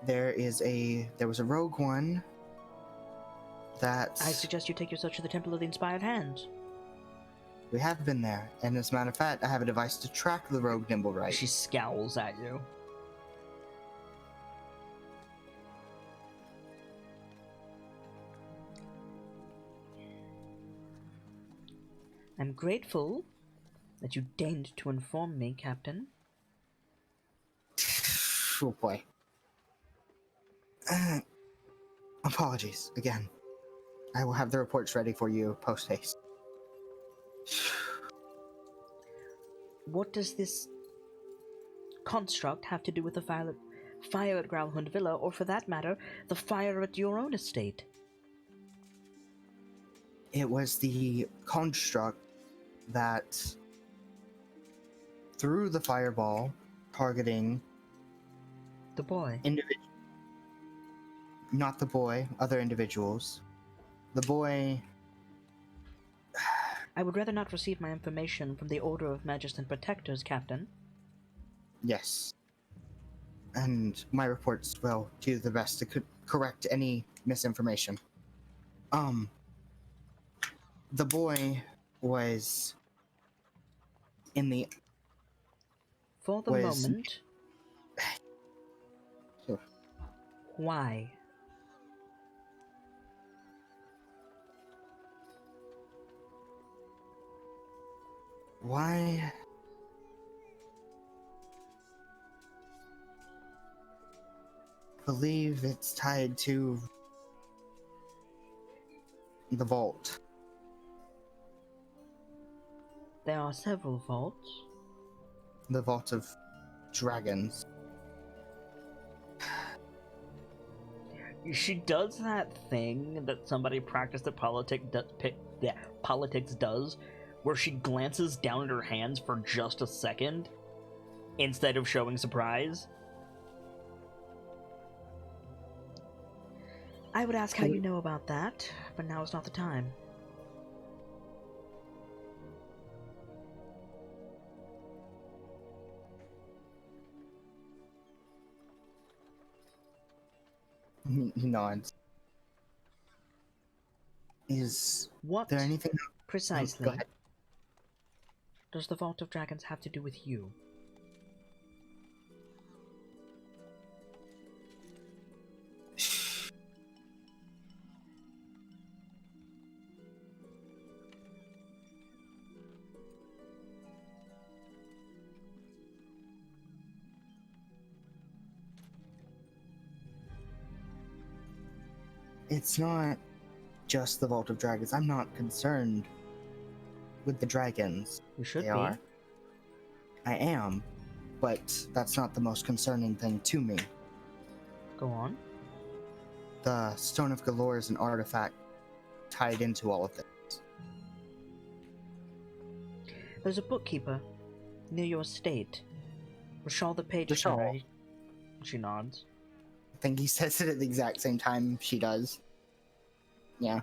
There was a rogue one that I suggest you take your search to the Temple of the Inspired Hands. we have been there, and as a matter of fact, I have a device to track the rogue Nimblewright. She scowls at you. I'm grateful that you deigned to inform me, Captain. Oh boy. Apologies again. I will have the reports ready for you post haste. What does this construct have to do with the fire at Growlhund Villa, or for that matter, the fire at your own estate? It was the construct that threw the fireball, targeting The boy. not the boy, other individuals. The boy, I would rather not receive my information from the Order of Magus and Protectors, Captain. yes. And my reports will do the best to correct any misinformation. The boy was in the... For the was... moment, Sure. why? Why? I believe it's tied to the vault. There are several vaults. The vault of dragons. She does that thing that somebody practiced at politics does, where she glances down at her hands for just a second, instead of showing surprise. I would ask how you know about that, but now is not the time. He nods. Is What there anything... precisely Go ahead. does the Vault of Dragons have to do with you? It's not just the Vault of Dragons. I'm not concerned with the dragons. You should They be. are. I am, but that's not the most concerning thing to me. Go on. The Stone of Galore is an artifact tied into all of this. There's a bookkeeper near your estate. Rashal the Page. Rashal? She nods. I think he says it at the exact same time she does. Yeah.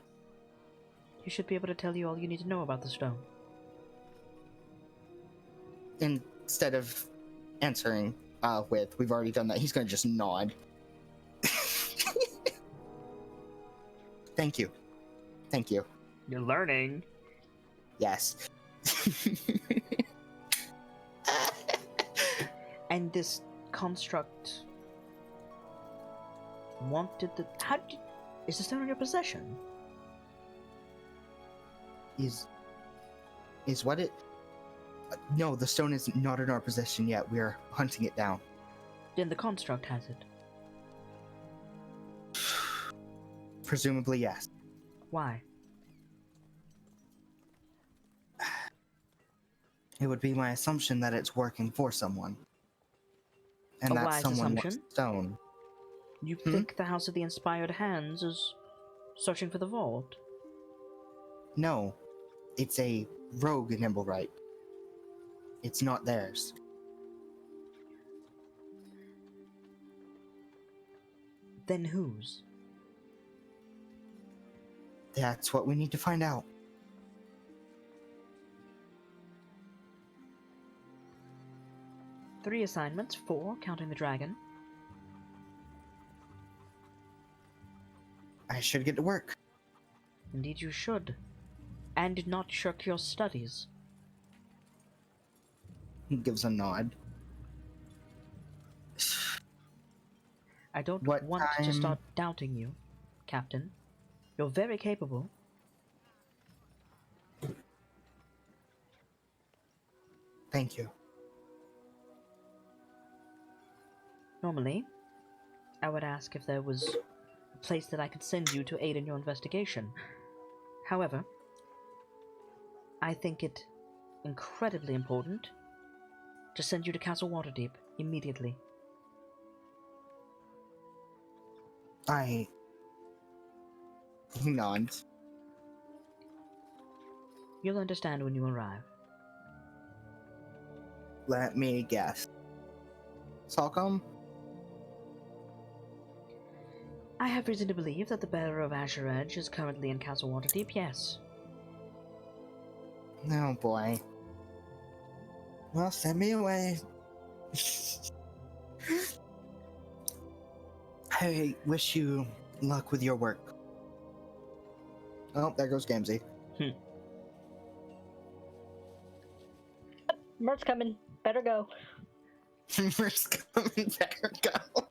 He should be able to tell you all you need to know about the stone. Instead of answering with, we've already done that, he's gonna just nod. Thank you. Thank you. You're learning. Yes. And this construct wanted the... How did... Is the stone in your possession? Is what it... No, the stone is not in our possession yet. We're hunting it down. Then the construct has it. Presumably, yes. Why? It would be my assumption that it's working for someone. And A that wise someone was assumption? stone. You think the House of the Inspired Hands is searching for the vault? No. It's a rogue Nimblewright. It's not theirs. Then whose? That's what we need to find out. Three assignments, 4, counting the dragon. I should get to work. Indeed you should. And not shirk your studies. He gives a nod. I don't What want to time- start doubting you, Captain. You're very capable. Thank you. Normally, I would ask if there was a place that I could send you to aid in your investigation. However, I think it incredibly important to send you to Castle Waterdeep immediately. He nods. You'll understand when you arrive. Let me guess. Salcom? I have reason to believe that the bearer of Azure Edge is currently in Castle Waterdeep, yes. Oh boy. Well, send me away. I wish you luck with your work. Oh, there goes Gamzee. Mert's coming. Better go. Mert's coming. Better go.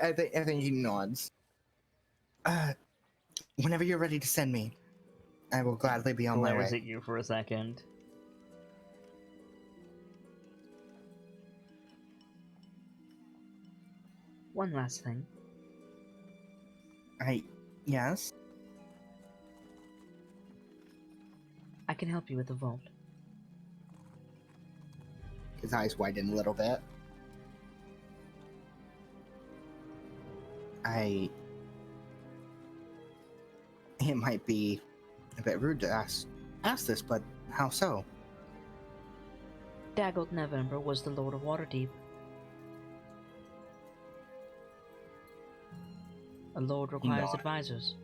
I think he nods. Whenever you're ready to send me, I will gladly be on my Glares way. at you for a second. One last thing. Yes? I can help you with the vault. His eyes widen a little bit. It might be a bit rude to ask this, but how so? Daggled November was the Lord of Waterdeep. A lord requires Nod. advisors.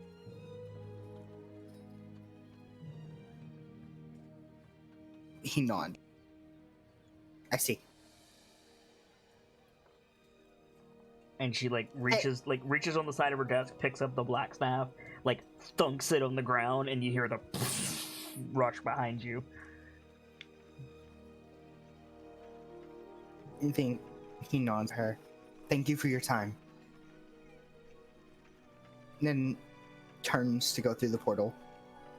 He nods. I see. And she reaches on the side of her desk, picks up the black staff, thunks it on the ground, and you hear the rush behind you. I think he nods her. Thank you for your time. And then turns to go through the portal.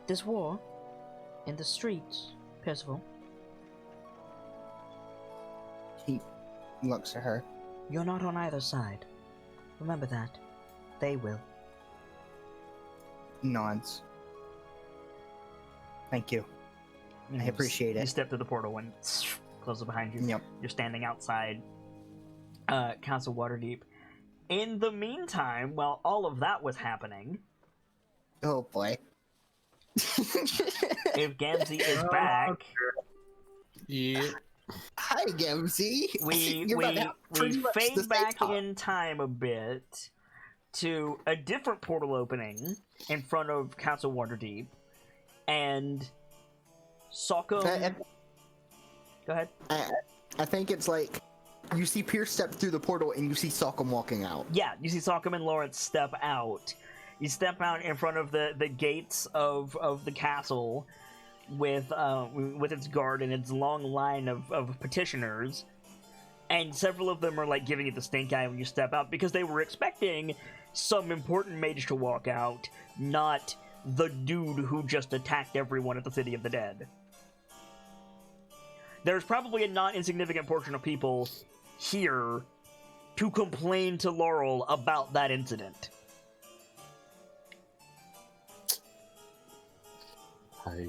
This war, in the streets, Percival, He looks at her. you're not on either side. Remember that. They will. Nods. Thank you. I appreciate it. You step through the portal and close it behind you. Yep. You're standing outside Castle Waterdeep. In the meantime, while all of that was happening, Oh boy. if Gamzee is back, Yeah. Hi, Gamzee. we You're about to have pretty much the fade same back talk. in time a bit to a different portal opening in front of Castle Waterdeep, and Socko. Go ahead. I think it's like you see Pierce step through the portal and you see Salcom walking out. Yeah, you see Sockham and Lawrence step out. You step out in front of the gates of the castle with its guard and its long line of petitioners, and several of them are giving you the stink eye when you step out because they were expecting some important mage to walk out, not the dude who just attacked everyone at the City of the Dead. There's probably a not insignificant portion of people here to complain to Laurel about that incident. I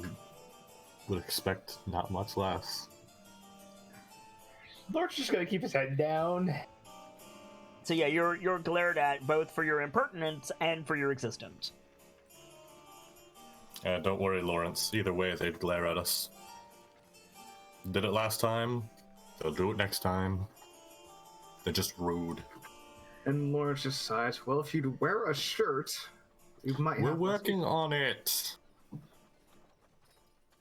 would expect not much less. Lord's just gonna keep his head down. So yeah, you're glared at both for your impertinence and for your existence. Don't worry, Lawrence. Either way, they'd glare at us. Did it last time. They'll do it next time. They're just rude. And Lawrence just sighs. Well, if you'd wear a shirt, you might. We're working on it.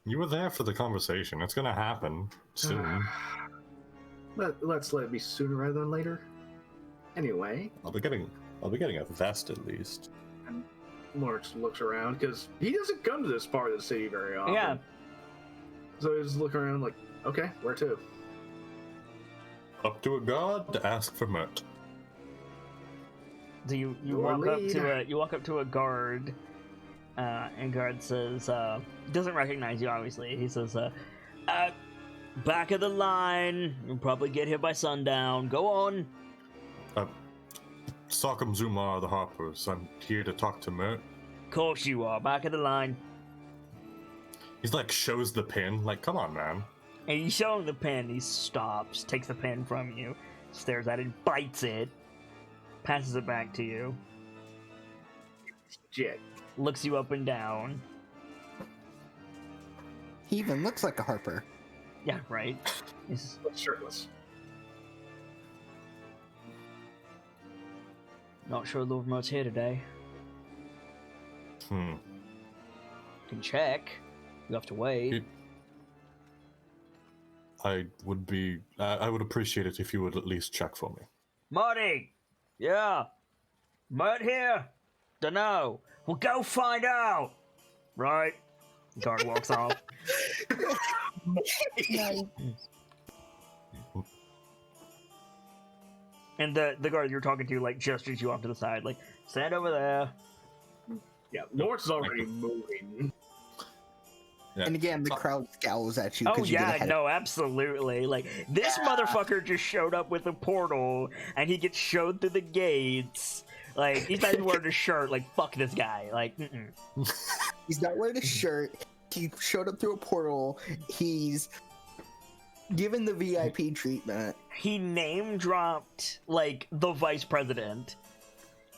You were there for the conversation. It's gonna happen soon. Let's let it be sooner rather than later. Anyway, I'll be getting a vest at least. Lawrence looks around because he doesn't come to this part of the city very often. Yeah. So he's looking around like, okay, where to? Up to a god to ask for Mert. So you Your walk lead. up to a guard, and guard says, doesn't recognize you obviously. He says, back of the line. You'll probably get here by sundown. Go on. Sockham Zumar the Harpers. I'm here to talk to Mert. Of course you are. Back of the line. He's shows the pin. Come on, man. And you show him the pen. He stops, takes the pen from you, stares at it, bites it, passes it back to you. Shit. looks you up and down. He even looks like a harper. Yeah, right. He's Shirtless. not sure Lord Moat's here today. Hmm. Can check. You have to wait. I would appreciate it if you would at least check for me. Marty! Yeah? Moat here? Dunno. Well, go find out! Right? Guard walks off. Nice. And the guard you're talking to, like, gestures you off to the side, like, stand over there. Yeah, Lawrence is already moving. Yeah. And again, the crowd scowls at you. Oh, 'cause you get yeah, ahead. no, absolutely. Like, this motherfucker just showed up with a portal, and he gets showed through the gates. Like, he's not even wearing a shirt. Like, fuck this guy. Like, He's not wearing a shirt. He showed up through a portal. He's given the VIP treatment. He name-dropped, like, the vice president.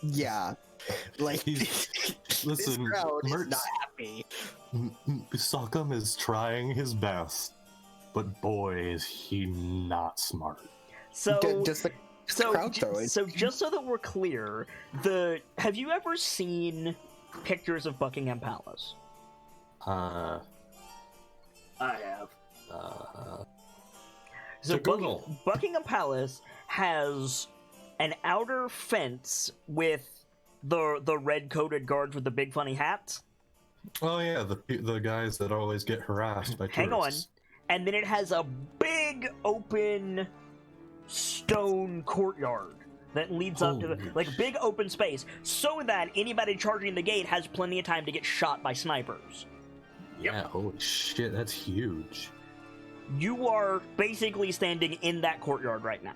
Yeah. Like, Listen, this crowd is Mertz, not happy. Sockham is trying his best, but boy, is he not smart. So, Just the crowd throwing. so just so that we're clear, have you ever seen pictures of Buckingham Palace? I have. So Google. Buckingham Palace has an outer fence with the red-coated guards with the big funny hats. Oh yeah, the guys that always get harassed by Hang on. tourists. And then it has a big open stone courtyard that leads up to the, Holy like, big open space, so that anybody charging the gate has plenty of time to get shot by snipers. Yeah, holy shit, that's huge. You are basically standing in that courtyard right now.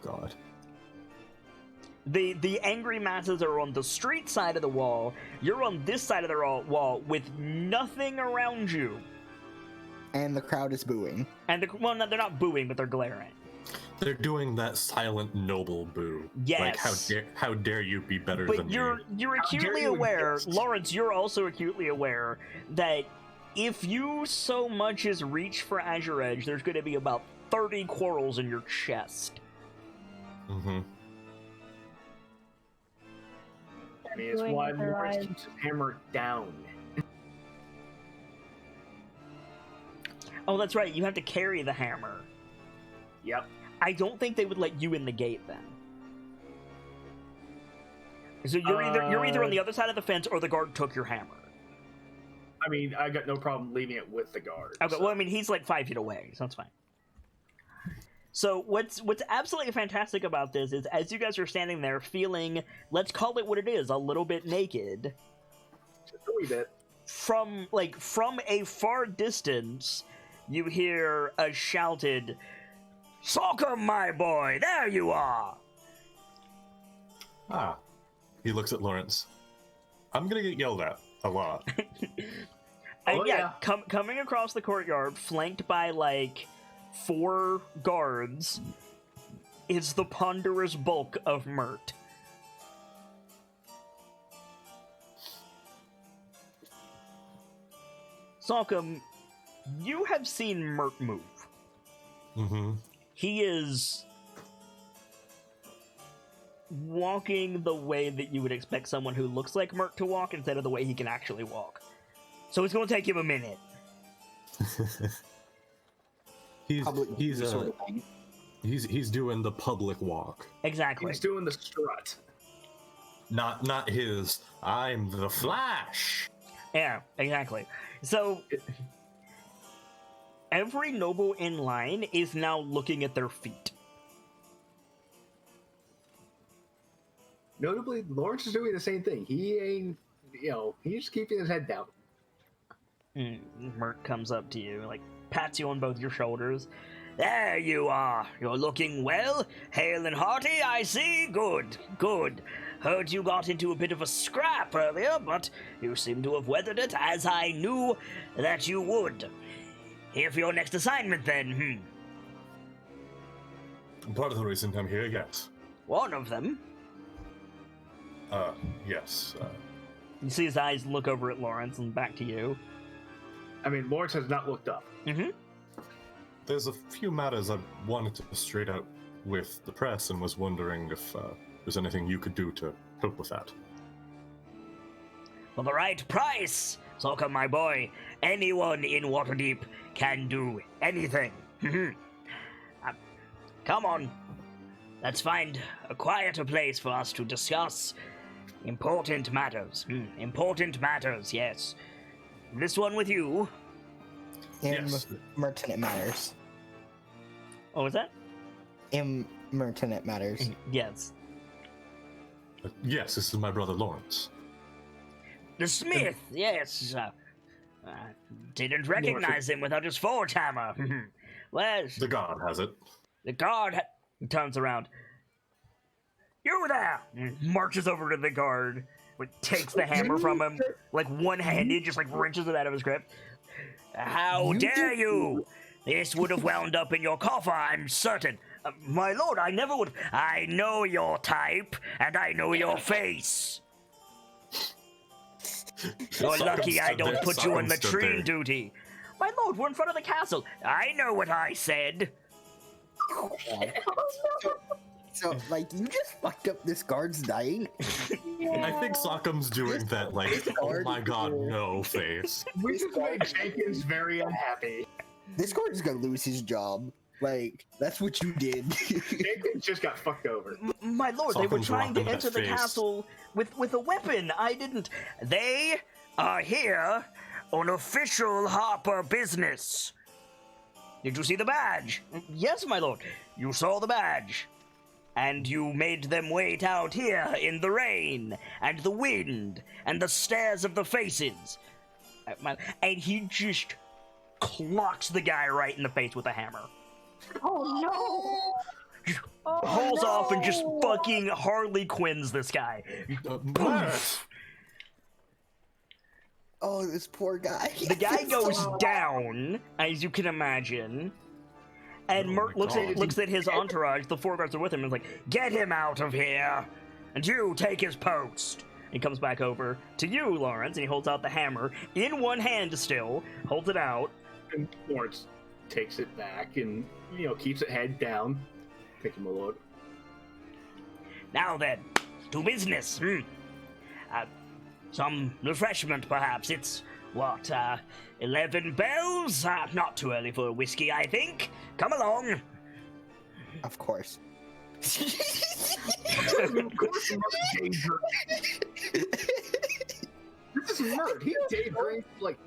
God. The angry masses are on the street side of the wall. You're on this side of the wall with nothing around you. And the crowd is booing. And well, no, they're not booing, but they're glaring. They're doing that silent noble boo. Yes. Like, how dare you be better But than you're me? acutely you aware, exist? Lawrence, you're also acutely aware that if you so much as reach for Azure Edge, there's going to be about 30 quarrels in your chest. Mm-hmm. I mean, it's Doing why with their Lawrence eyes. keeps his hammer down. Oh, that's right, you have to carry the hammer. Yep. I don't think they would let you in the gate then. So you're either on the other side of the fence or the guard took your hammer. I mean, I got no problem leaving it with the guard. Okay, so- well, I mean, he's like 5 feet away, so that's fine. So what's absolutely fantastic about this is, as you guys are standing there feeling, let's call it what it is, a little bit naked, Just a wee bit. from a far distance, you hear a shouted, "Sockham, my boy, there you are!" Ah. He looks at Lawrence. I'm gonna get yelled at a lot. And Oh, yeah. coming across the courtyard, flanked by, like, 4 guards, is the ponderous bulk of Mert. Sockham, you have seen Mert move. Mm-hmm. He is walking the way that you would expect someone who looks like Mert to walk instead of the way he can actually walk. So it's going to take him a minute. He's doing the public walk. Exactly. He's doing the strut. Not his. I'm the Flash. Yeah, exactly. So every noble in line is now looking at their feet. Notably, Lawrence is doing the same thing. He ain't, he's just keeping his head down. Mert comes up to you, like, pats you on both your shoulders. There you are. You're looking well. Hale and hearty, I see. Good, good. Heard you got into a bit of a scrap earlier, but you seem to have weathered it, as I knew that you would. Here for your next assignment, then, Part of the reason I'm here, yes. One of them. Yes. You see his eyes look over at Lawrence and back to you. I mean, Lawrence has not looked up. Mm-hmm. There's a few matters I wanted to straight out with the press and was wondering if there's anything you could do to help with that. For the right price, Sokka, my boy, anyone in Waterdeep can do anything. Come on. Let's find a quieter place for us to discuss important matters. Important matters, yes. This one with you. Yes. Merton, it matters. What was that? Merton, it matters. Yes. Yes, this is my brother Lawrence. The smith, yes. Didn't recognize him without his forge hammer. Where's... The guard has it. The guard turns around. You there! Marches over to the guard, takes the hammer from him, like one-handed, just like wrenches it out of his grip. How dare you! This would have wound up in your coffer, I'm certain. My lord, I never would. I know your type, and I know your face. You're lucky I don't put you on latrine duty. My lord, we're in front of the castle. I know what I said. So, like, you just fucked up this guard's night? I think Sockham's doing that, like, oh my god, no face. We just made Jenkins very unhappy. This guard's gonna lose his job. Like, that's what you did. Jenkins just got fucked over. My lord, they were Sockham's trying to rocking enter that the face. castle with a weapon. I didn't. They are here on official Harper business. Did you see the badge? Yes, my lord. You saw the badge. And you made them wait out here in the rain, and the wind, and the stares of the faces. And he just clocks the guy right in the face with a hammer. Oh no! Just hauls off and just fucking Harley Quinns this guy. Oh, this poor guy. The guy goes down, as you can imagine. And Oh Mert my looks God. at his entourage, the four guards are with him, and is like, get him out of here! And you take his post! He comes back over to you, Lawrence, and he holds out the hammer, in one hand still, holds it out. And Lawrence takes it back and, keeps it head down. Thank you, my lord. Now then, to business. Some refreshment, perhaps. It's, 11 bells? Not too early for a whiskey, I think. Come along. Of course. Of course, Mert day drinks. This is Mert. He day drinks like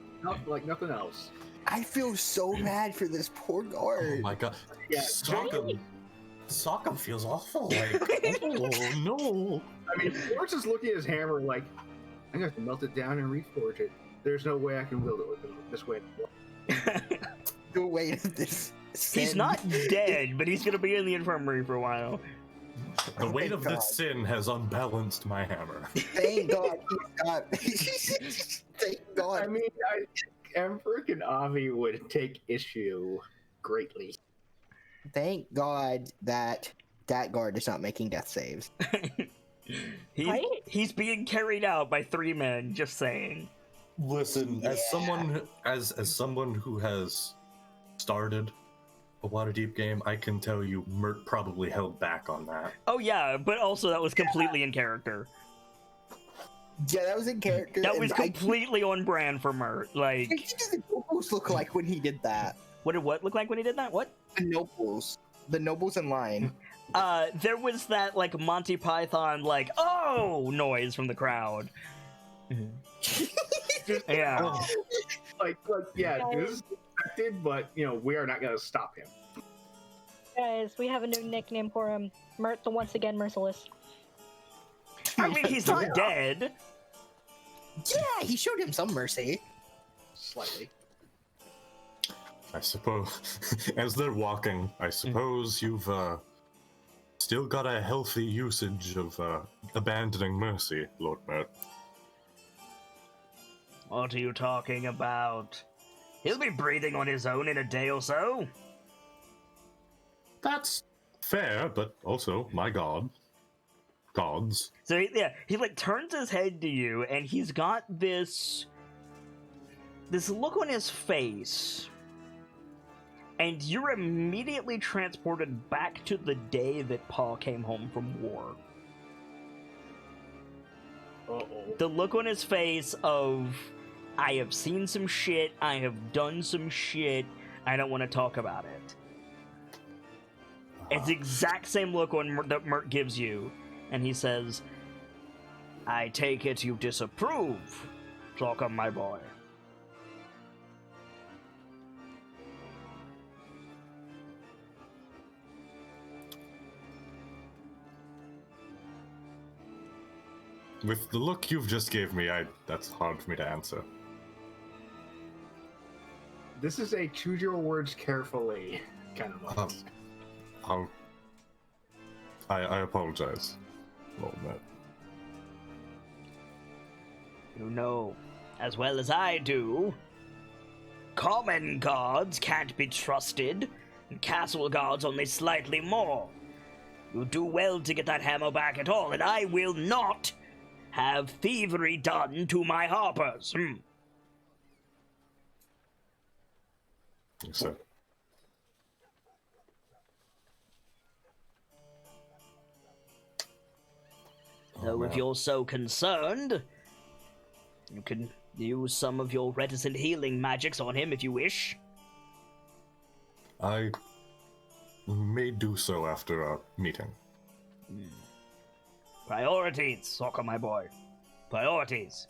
nothing else. I feel so bad for this poor Oh guard. my god. Yeah, Sockham feels awful. Like, oh no. I mean, Lawrence is looking at his hammer like, I'm going to melt it down and reforge it. There's no way I can wield it with this way. The weight of this. He's sin. not dead, but he's gonna be in the infirmary for a while. The weight of God. this sin has unbalanced my hammer. Thank God he's not. Thank God. I mean, I think Emperor and Avi would take issue greatly. Thank God that guard is not making death saves. Right? He's being carried out by 3 men, just saying. Listen, Yeah. as someone who has started a Waterdeep game, I can tell you Mert probably held back on that. Oh yeah, but also that was completely in character. Yeah, that was in character. That and was I- completely on brand for Mert. Like, What did the nobles look like when he did that? what did what look like when he did that? What? The nobles in line. There was that, like, Monty Python, like, oh noise from the crowd. Yeah. Yeah, this is expected, but we are not going to stop him. Guys, we have a new nickname for him. Mert the once again merciless. I mean, he's not dead. Yeah, he showed him some mercy. Slightly. I suppose, as they're walking, I suppose you've still got a healthy usage of abandoning mercy, Lord Mert. What are you talking about? He'll be breathing on his own in a day or so. That's fair, but also, my god. gods. So he like turns his head to you, and he's got this look on his face, and you're immediately transported back to the day that Paul came home from war. Uh-oh. The look on his face of, I have seen some shit, I have done some shit, I don't want to talk about it. It's the exact same look that Mert gives you, and he says, I take it you disapprove, Welcome, my boy. With the look you've just gave me, that's hard for me to answer. This is a choose your words carefully kind of moment. I apologize. Lord Matt. You know, as well as I do, common gods can't be trusted, and castle gods only slightly more. You do well to get that hammer back at all, and I will not have thievery done to my harpers. Yes, sir. So if you're so concerned, you can use some of your reticent healing magics on him if you wish. I may do so after our meeting. Priorities, Sokka, my boy. Priorities.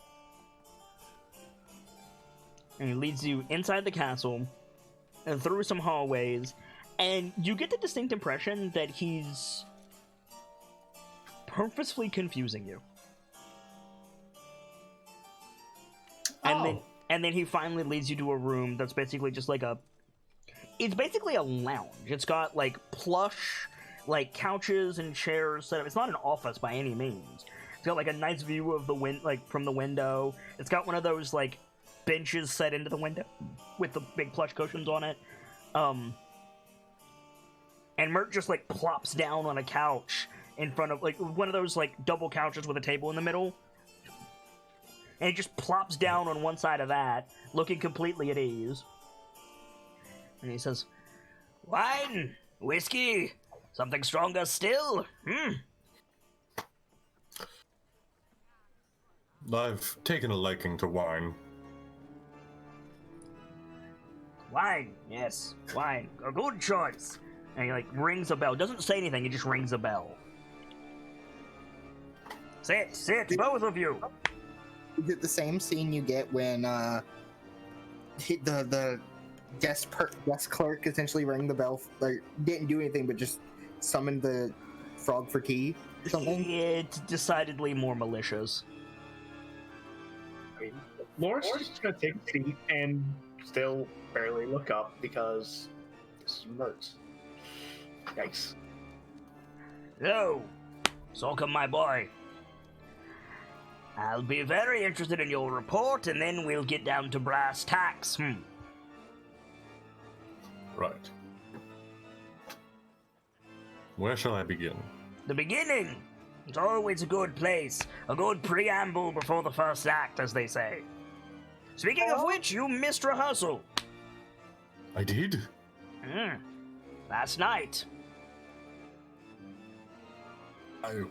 And he leads you inside the castle and through some hallways, and you get the distinct impression that he's purposefully confusing you. And then he finally leads you to a room that's basically just like it's basically a lounge. It's got like plush, like couches and chairs set up. It's not an office by any means. It's got like a nice view of the from the window. It's got one of those like benches set into the window with the big plush cushions on it. And Mert just like plops down on a couch in front of like one of those like double couches with a table in the middle. And he just plops down on one side of that, looking completely at ease. And he says, "Wine, whiskey, something stronger still? I've taken a liking to wine. Wine, yes, wine. A good choice." And he like rings a bell. Doesn't say anything, he just rings a bell. Sit, both of you. Is it the same scene you get when the desk clerk essentially rang the bell, like didn't do anything but just summoned the frog for tea or something? It's decidedly more malicious. I mean, Lawrence is just gonna take a seat and still barely look up because this is Mert. Yikes. So, Sokka, my boy. I'll be very interested in your report, and then we'll get down to brass tacks. Right. Where shall I begin? The beginning. It's always a good place. A good preamble before the first act, as they say. Speaking of which, you missed rehearsal. I did? Last night. I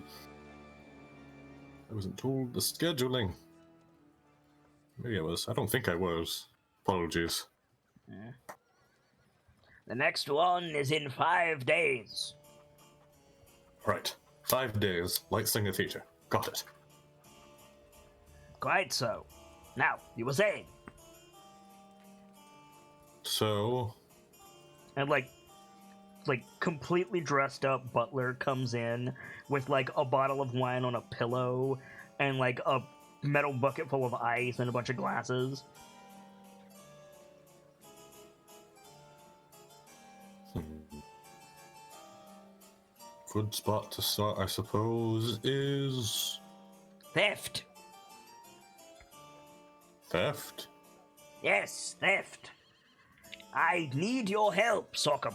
wasn't told the scheduling. Maybe I was. I don't think I was. Apologies. The next one is in 5 days. Right. 5 days. Light Singer Theater. Got it. Quite so. Now, you were saying. So... And like completely dressed up butler comes in with like a bottle of wine on a pillow and like a metal bucket full of ice and a bunch of glasses. Good spot to start, I suppose, is... Theft. Theft? Yes, theft. I need your help, Sokka.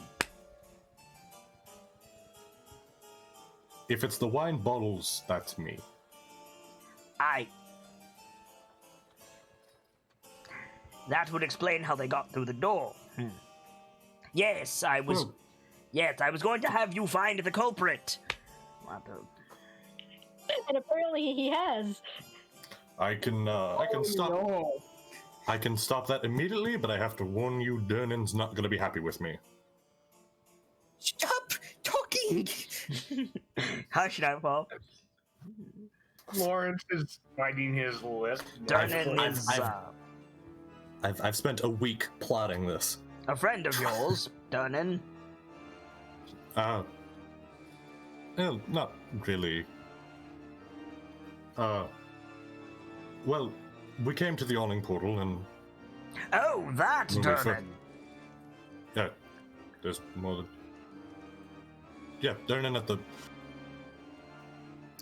If it's the wine bottles, that's me. That would explain how they got through the door. Yes, I was... Oh. Yes, I was going to have you find the culprit. What the... And apparently he has. I can stop. No. I can stop that immediately, but I have to warn you, Durnan's not going to be happy with me. Stop talking! Hush, Nightfall. Lawrence is biting his lip. Durnan is I've spent a week plotting this. a friend of yours, Durnan. Well, not really. Well, we came to the awning portal and... Oh, that When we fir- Durnan. Yeah, there's more than... Yeah, Durnan at the...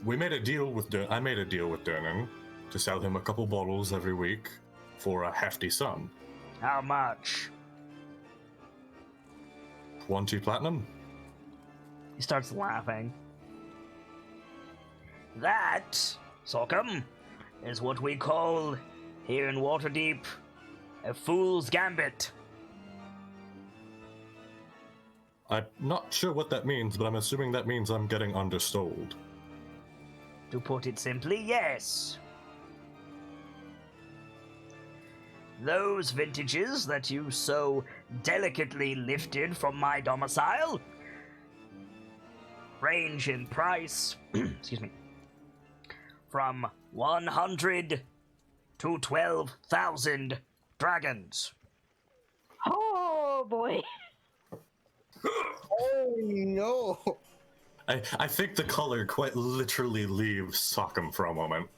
We made a deal with I made a deal with Durnan to sell him a couple bottles every week for a hefty sum. How much? 20 platinum? He starts laughing. That, Sorghum, is what we call, here in Waterdeep, a fool's gambit. I'm not sure what that means, but I'm assuming that means I'm getting undersold. To put it simply, yes. Those vintages that you so delicately lifted from my domicile range in price, excuse me, from 100 to 12,000 dragons. Oh boy. Oh no! I think the color quite literally leaves Sockham for a moment.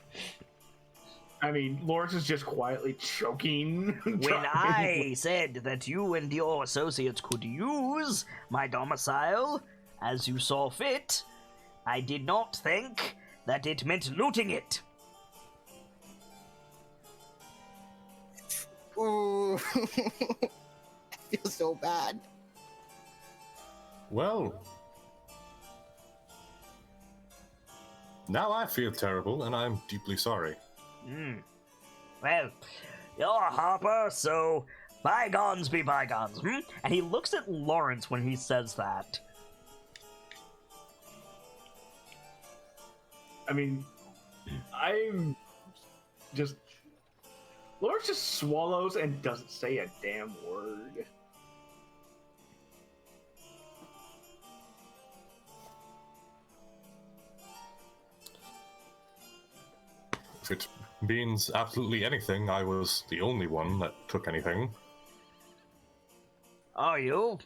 I mean, Lawrence is just quietly choking. When I said that you and your associates could use my domicile as you saw fit, I did not think that it meant looting it. Ooh. I feel so bad. Well, now I feel terrible, and I'm deeply sorry. Well, you're a Harper, so bygones be bygones, And he looks at Lawrence when he says that. I mean, I'm just... Lawrence just swallows and doesn't say a damn word. If it means absolutely anything, I was the only one that took anything. Are you?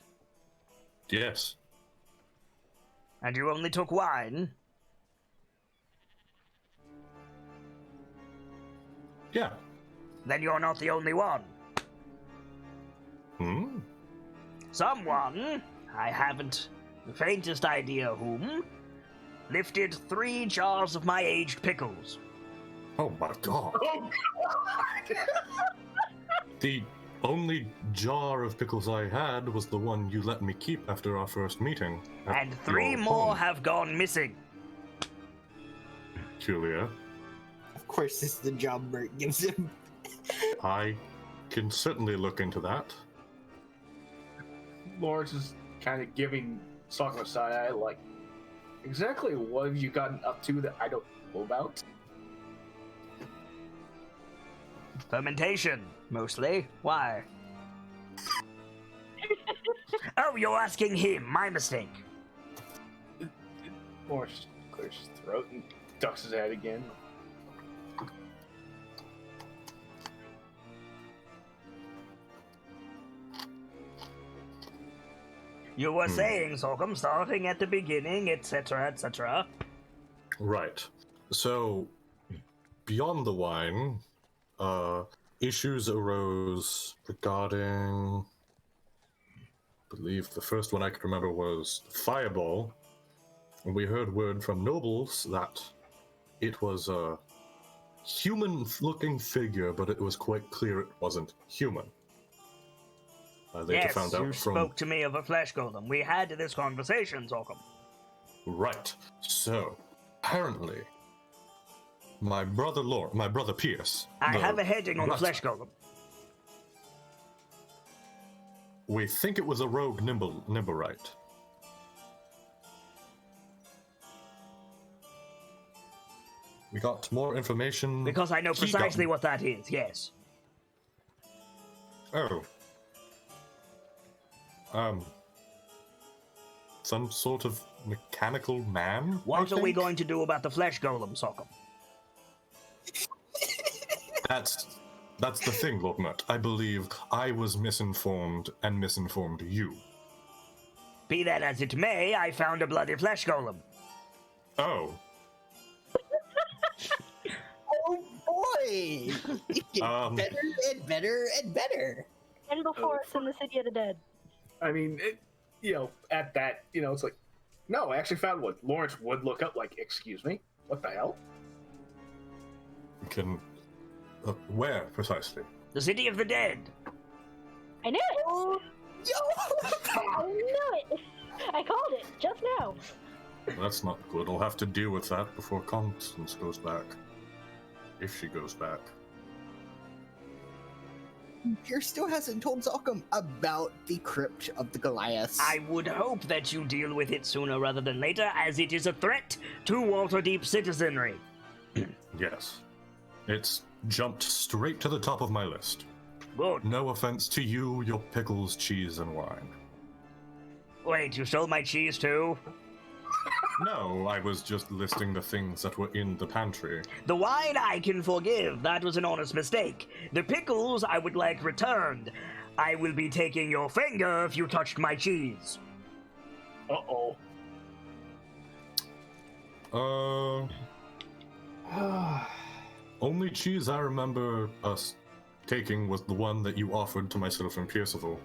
Yes. And you only took wine? Yeah. Then you're not the only one. Someone, I haven't the faintest idea whom, lifted 3 jars of my aged pickles. Oh my god. Oh, God! The only jar of pickles I had was the one you let me keep after our first meeting. at And 3 your more home, have gone missing. Julia. Of course, this is the job Bert gives him. I can certainly look into that. Lawrence is kind of giving Sokka a side eye, like, exactly what have you gotten up to that I don't know about? Fermentation, mostly. Why? Oh, you're asking him. My mistake. Lawrence clears his throat and ducks his head again. You were saying, Sorghum, starting at the beginning, etc., etc. Right. So, beyond the wine, issues arose regarding... I believe the first one I could remember was Fireball. And we heard word from nobles that it was a human-looking figure, but it was quite clear it wasn't human. Later Yes, found you out from... spoke to me of a flesh golem. We had this conversation, Sorghum. Right. So, apparently, my brother Pierce. I have a heading on the rat- flesh golem. We think it was a rogue Nimberite. We got more information. Because I know precisely what that is, yes. Oh. Some sort of mechanical man? What are we going to do about the flesh golem, Sockham? That's the thing, Lord Mert. I believe I was misinformed and misinformed you. Be that as it may, I found a bloody flesh golem. Oh. Oh boy! It gets better and better and better. And before it's in the City of the Dead. I mean, at that, it's like, no, I actually found one. Lawrence would look up, like, excuse me, what the hell? Where precisely? The City of the Dead. I knew it! Oh, yo! I knew it! I called it just now. That's not good. I'll have to deal with that before Constance goes back. If she goes back. Pierce still hasn't told Zalcom about the crypt of the Goliaths. I would hope that you deal with it sooner rather than later, as it is a threat to Waterdeep citizenry. Yes. It's jumped straight to the top of my list. Good. No offense to you, your pickles, cheese, and wine. Wait, you stole my cheese too? No, I was just listing the things that were in the pantry. The wine I can forgive, that was an honest mistake. The pickles I would like returned. I will be taking your finger if you touched my cheese. Uh-oh. Only cheese I remember us taking was the one that you offered to myself and Pierceville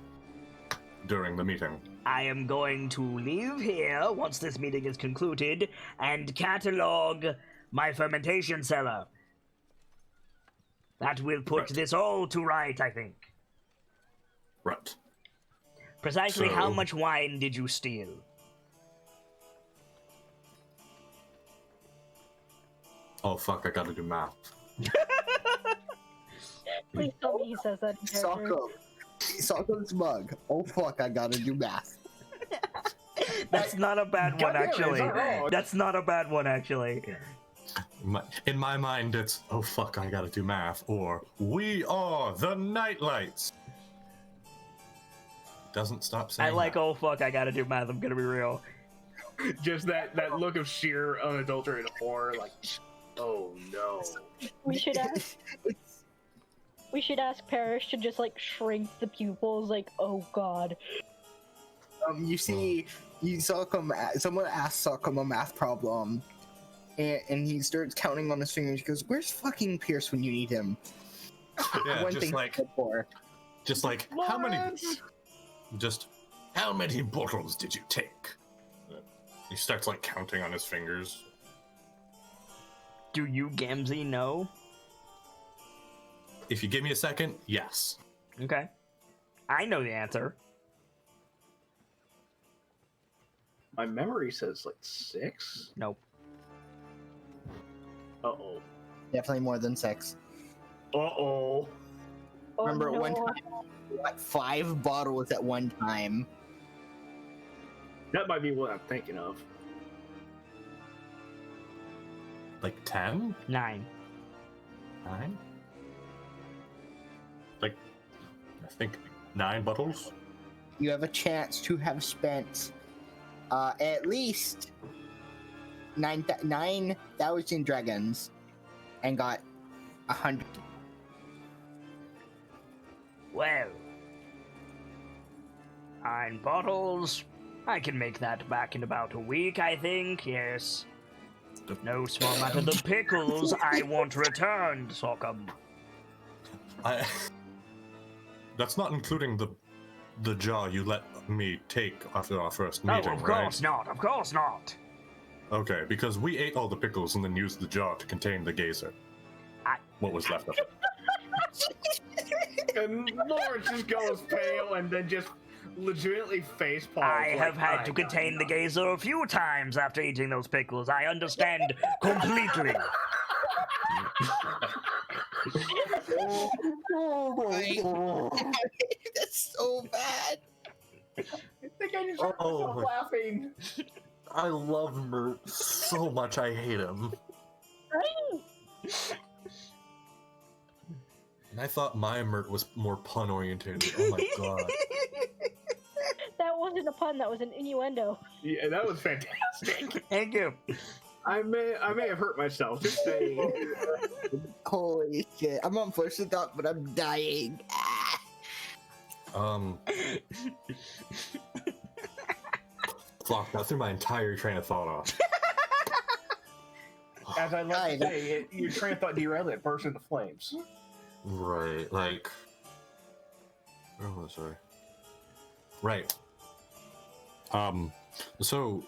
during the meeting. I am going to leave here once this meeting is concluded and catalog my fermentation cellar. That will put this all to right, I think. Right. Precisely So- how much wine did you steal? Oh fuck, I gotta do math. Please tell me he says that in character. Sockom's mug. Oh fuck, I gotta do math. That's not a bad one, Goddamn it, actually. is that wrong? That's not a bad one, actually. In my mind, it's, oh fuck, I gotta do math, or, we are the KnightLites. Doesn't stop saying I like, that. oh fuck, I gotta do math, I'm gonna be real. Just that look of sheer unadulterated horror, like, oh no. We should ask Parrish to just like shrink the pupils, like, oh god. You see, someone asks Sockom a math problem, and he starts counting on his fingers. He goes, "Where's fucking Pierce when you need him?" Yeah, One just thing like, for. how many bottles did you take? He starts like counting on his fingers. Do you, Gamzee, know? If you give me a second, yes. Okay. I know the answer. My memory says, like, 6? Nope. Uh-oh. Definitely more than 6. Uh-oh. Oh, Remember no. at one time, like 5 bottles at one time. That might be what I'm thinking of. Like 10? 9. 9? Like, I think 9 bottles? You have a chance to have spent at least 9,000 dragons and got 100. Well. 9 bottles. I can make that back in about a week, I think, yes. No small matter. The pickles I want returned, Sockham. That's not including the jar you let me take after our first meeting, Oh, of right? course not, of course not. Okay, because we ate all the pickles and then used the jar to contain the gazer. What was left of it. And Lawrence just goes pale and then just legitimately face palms. I like, have had "I to got contain the nothing." gazer a few times after eating those pickles. I understand completely. That's so bad. I think I just heard Oh myself my- laughing. I love Mert so much. I hate him. And I thought my Mert was more pun oriented. Oh my god. That wasn't a pun. That was an innuendo. Yeah, that was fantastic. Thank you. I may have hurt myself. Just saying. Holy shit. I'm on first thought, but I'm dying. Fuck, that threw my entire train of thought off. As I like to say, your train of thought derailed, it burst into flames. Right, like... Where was I? Right. So,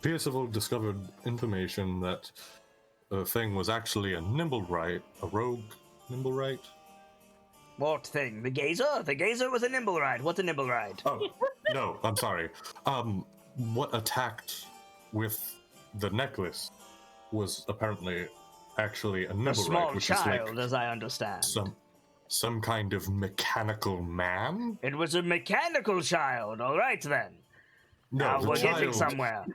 Percival discovered information that the thing was actually a Nimblewright, a rogue Nimblewright. What thing? The gazer? The gazer was a Nimblewright. What's a Nimblewright? Oh, no, I'm sorry. What attacked with the necklace was apparently actually a Nimblewright, A small which child, is like as I understand. some kind of mechanical man? It was a mechanical child. All right, then. No, We're getting somewhere.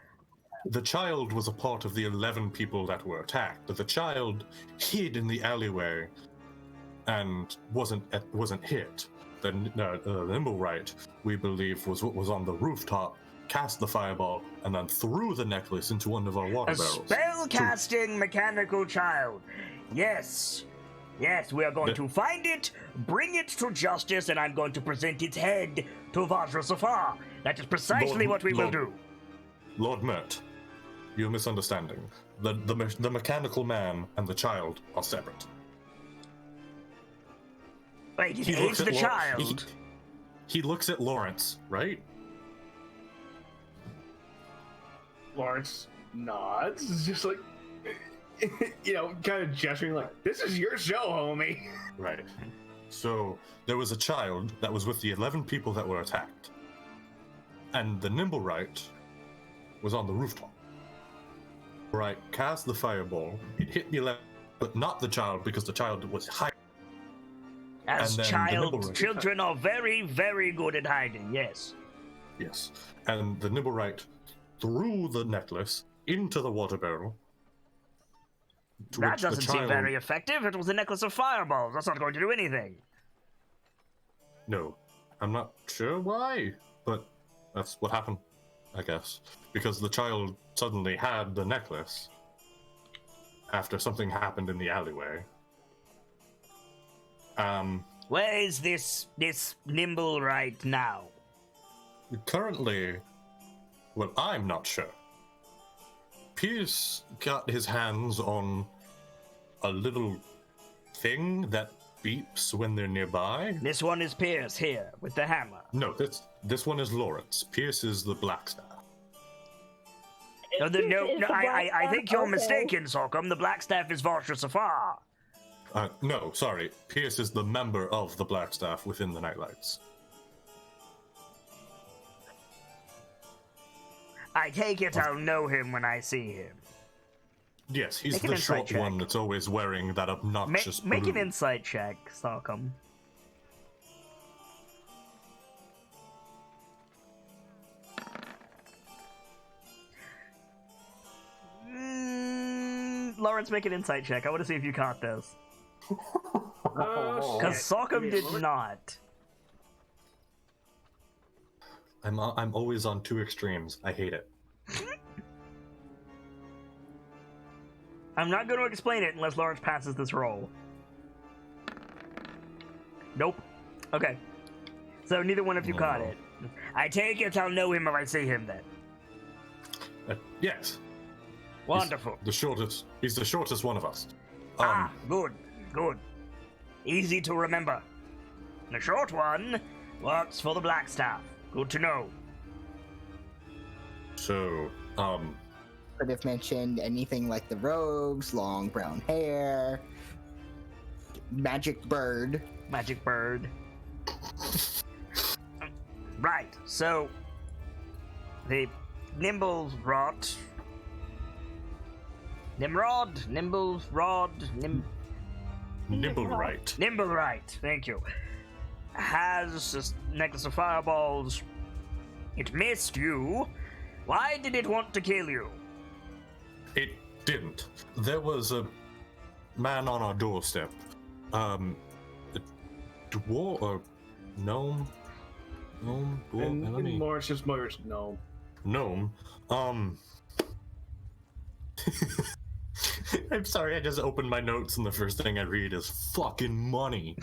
The child was a part of the 11 people that were attacked. The child hid in the alleyway and wasn't hit. The Nimblewright, we believe, was what was on the rooftop, cast the fireball, and then threw the necklace into one of our water A barrels. spell-casting mechanical child. Yes. Yes, we are going to find it, bring it to justice, and I'm going to present its head to Vajra Safar. That is precisely what we will do. Lord Mert, you're misunderstanding. The mechanical man and the child are separate. Wait, He it looks is at the child. He looks at Lawrence, right? Lawrence nods, just like, kind of gesturing like, "This is your show, homie." Right. So there was a child that was with the 11 people that were attacked, and the Nimblewright was on the rooftop. Right, cast the fireball. It hit the 11, but not the child because the child was hiding. As and then the Nimblewright- children are very, very good at hiding, yes. Yes, and the Nimblewright threw the necklace into the water barrel. to That which the doesn't seem child- very effective. It was a necklace of fireballs. That's not going to do anything. No, I'm not sure why, but that's what happened, I guess. Because the child suddenly had the necklace after something happened in the alleyway. Where is this nimble right now? Currently, well, I'm not sure. Pierce got his hands on a little thing that beeps when they're nearby. This one is Pierce here with the hammer. No, this one is Lawrence. Pierce is the Blackstaff. No, It's the I Blackstaff, think you're okay. mistaken, Sorghum. The Blackstaff is Vajra Safar. No, sorry. Pierce is the member of the Blackstaff within the KnightLites. I take it I'll know him when I see him. Yes, he's Make an the insight short check. one that's always wearing that obnoxious Make an blue. insight check, Sorghum. Lawrence, make an insight check. I want to see if you caught this. Because Sorghum did not. I'm always on two extremes. I hate it. I'm not going to explain it unless Lawrence passes this roll. Nope. Okay. So neither one of you caught No. it. I take it I'll know him if I see him then. Yes. Wonderful. He's the shortest one of us. Good. Easy to remember. The short one works for the Blackstaff. Good to know. So, Could have mentioned anything like the robes, long brown hair, magic bird. Magic bird. Right, so the Nimblewrot. Nimblewright, thank you. Has this necklace of fireballs. It missed you. Why did it want to kill you? It didn't. There was a man on our doorstep. A dwarf or gnome? Dwarf? And Let me... Lawrence just mutters, no. Gnome. I'm sorry, I just opened my notes and the first thing I read is fucking money.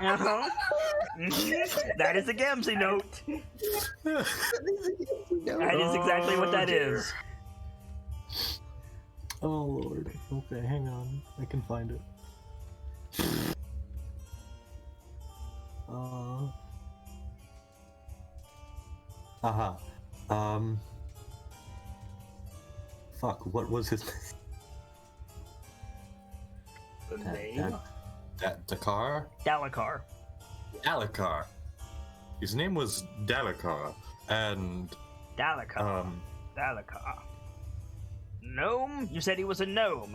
Uh-huh. That is a Gamzee note. That is exactly what that is. Oh lord. Okay, hang on. I can find it. Fuck, what was his The name? Dakar? Dalakar. Dalakar. His name was Dalakar, and Dalakar. Dalakar. Gnome? You said he was a gnome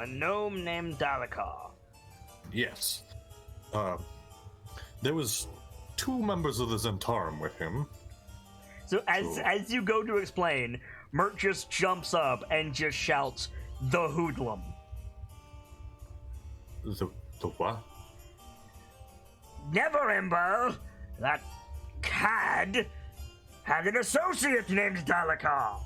named Dalakar. yes. There was 2 members of the Zentarum with him. So as you go to explain, Mert just jumps up and just shouts, "The hoodlum." The what? Never, that cad had an associate named Dalakar.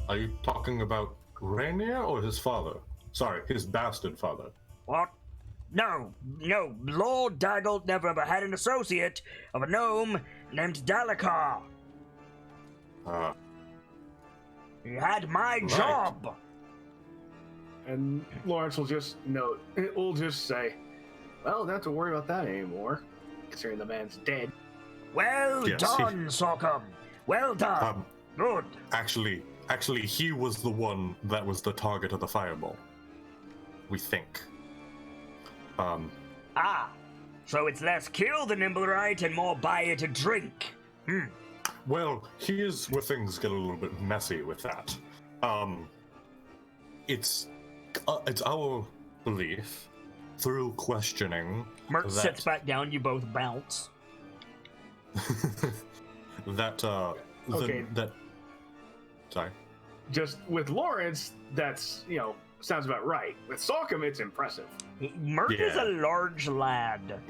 Are you talking about Rainier or his father? Sorry, his bastard father. What? No. Lord Daggle never had an associate of a gnome named Dalakar. He had my job. And Lawrence will just note, we'll just say, well, don't have to worry about that anymore, considering the man's dead. Well Yes, done, Sockham. Well done. Good. Actually, he was the one that was the target of the fireball. We think. So it's less kill the Nimblewright and more buy it a drink. Well, here's where things get a little bit messy with that. It's our belief, through questioning, Mert sits back down, you both bounce. Okay. Sorry. Just with Lawrence, that's, sounds about right. With Salcom, it's impressive. Mert is a large lad.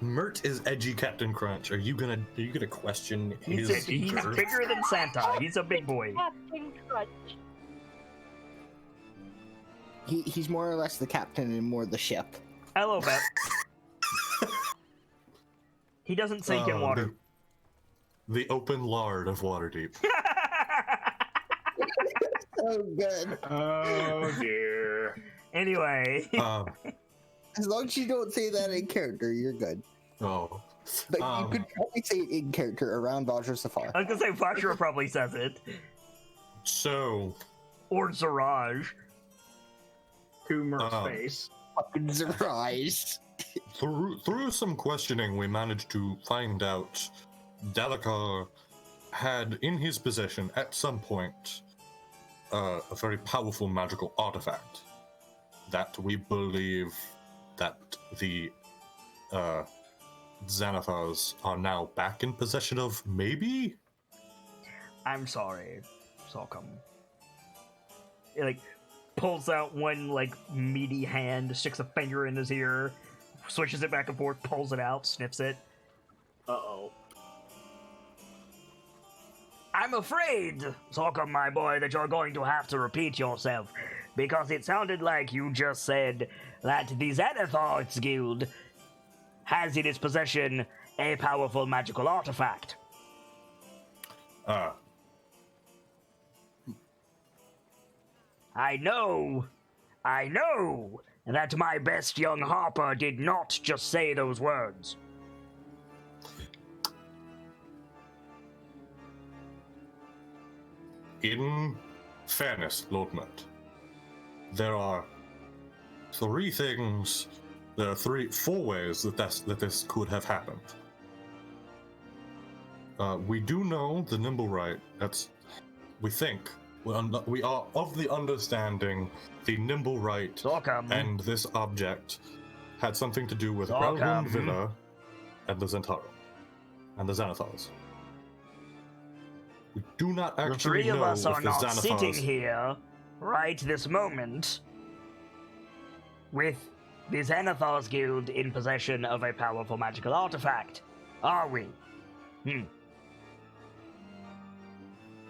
Mert is edgy Captain Crunch. Are you gonna question He's his bigger than Santa. He's a big boy. Captain Crunch. He's more or less the captain and more the ship. A little bit. He doesn't sink in water. The open lard of Waterdeep. So good. Oh, dear. Anyway. As long as you don't say that in character, you're good. Oh. But you could probably say it in character around Vajra Safar. I was gonna say Vajra probably says it. So. Or Zaraj. To Merc's face. Fucking Zaraj. Through some questioning, we managed to find out Dalakar had in his possession at some point a very powerful magical artifact that we believe that the Xanathars are now back in possession of, maybe? I'm sorry, Salcom. He, pulls out one, meaty hand, sticks a finger in his ear, switches it back and forth, pulls it out, sniffs it. Uh-oh. I'm afraid, Salcom, my boy, that you're going to have to repeat yourself, because it sounded like you just said that the Xanathars Guild has in its possession a powerful magical artifact. I know that my best young harper did not just say those words. In fairness, Lord Mert, there are three things. There are four ways that this could have happened. We do know the Nimblewright. We think. We are of the understanding the Nimblewright and this object had something to do with Growlhund Villa and the Zentarum and the Xanathars. We do not actually know the three of us if are the not Xanathars... sitting here right this moment with the Xanathars Guild in possession of a powerful magical artifact, are we?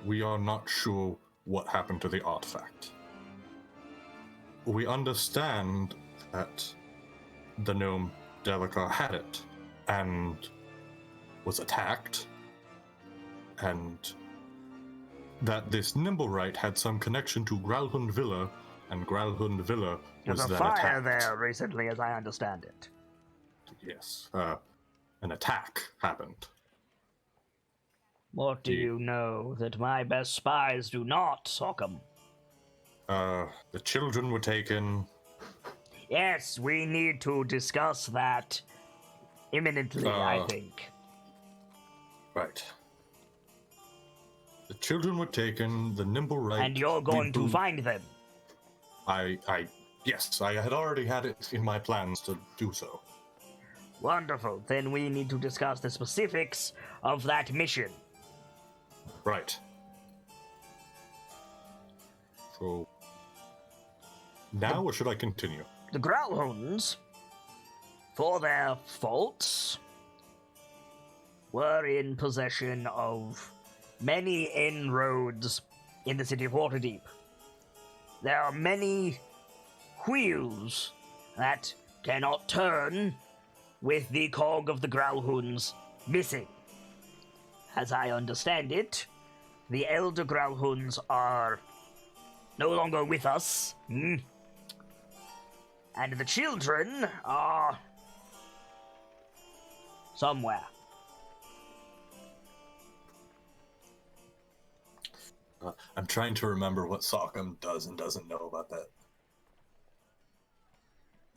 We are not sure what happened to the artifact. We understand that the gnome Delica had it and was attacked, and that this Nimblewright had some connection to Growlhund Villa, and Growlhund Villa was There's a then fire attacked. there recently, as I understand it. Yes, an attack happened. What do you know that my best spies do not, Sockham? The children were taken. Yes, we need to discuss that imminently, I think. Right. The children were taken, the Nimblewright... And you're going to find them. Yes, I had already had it in my plans to do so. Wonderful. Then we need to discuss the specifics of that mission. Right. So... Now, or should I continue? The Growlhunds, for their faults, were in possession of many inroads in the city of Waterdeep. There are many wheels that cannot turn with the cog of the Growlhunds missing. As I understand it, the elder Growlhunds are no longer with us, and the children are somewhere. I'm trying to remember what Sockham does and doesn't know about that.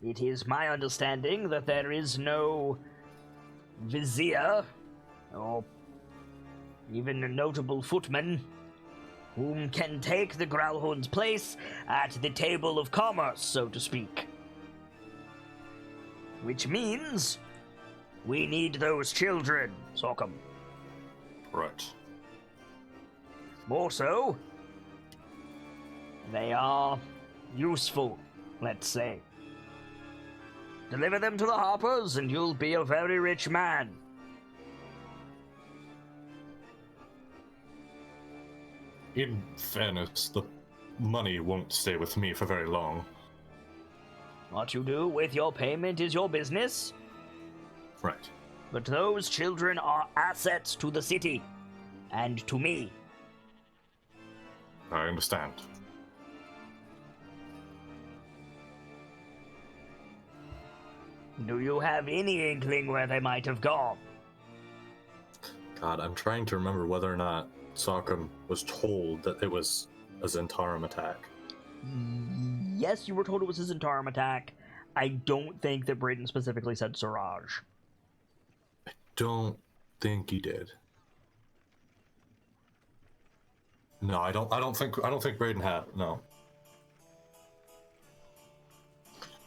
It is my understanding that there is no vizier, or even a notable footman, whom can take the Growlhund's place at the table of commerce, so to speak. Which means we need those children, Sockham. Right. More so, they are useful, let's say. Deliver them to the Harpers and you'll be a very rich man. In fairness, the money won't stay with me for very long. What you do with your payment is your business. Right. But those children are assets to the city, and to me. I understand. Do you have any inkling where they might have gone? God, I'm trying to remember whether or not Sockham was told that it was a Zentarum attack. Yes, you were told it was a Zentarum attack. I don't think that Brayden specifically said Siraj. I don't think he did. No, I don't think Brayden had. No.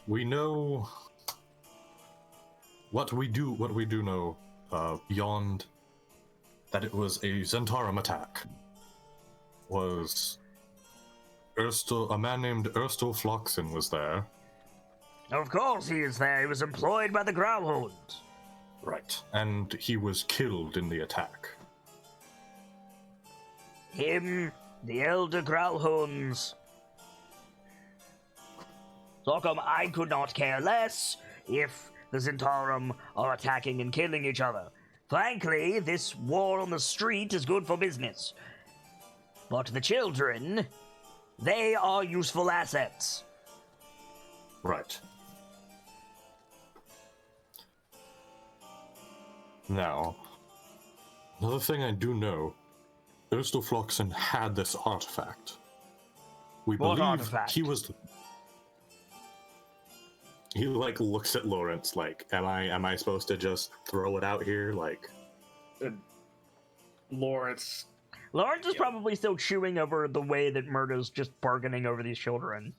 We know what we do know beyond that it was a Zentarum attack was a man named Erstal Floxen was there. Of course he is there. He was employed by the Growlhunds. Right. And he was killed in the attack. Him, the elder Growlhunds. Sockham, I could not care less if the Zentarum are attacking and killing each other. Frankly, this war on the street is good for business. But the children, they are useful assets. Right. Now, another thing I do know, Erstal Floxen had this artifact. We What believe artifact? he was he like looks at Lawrence like, am I supposed to just throw it out here? Like, Lawrence. Lawrence is probably still chewing over the way that Murda's just bargaining over these children.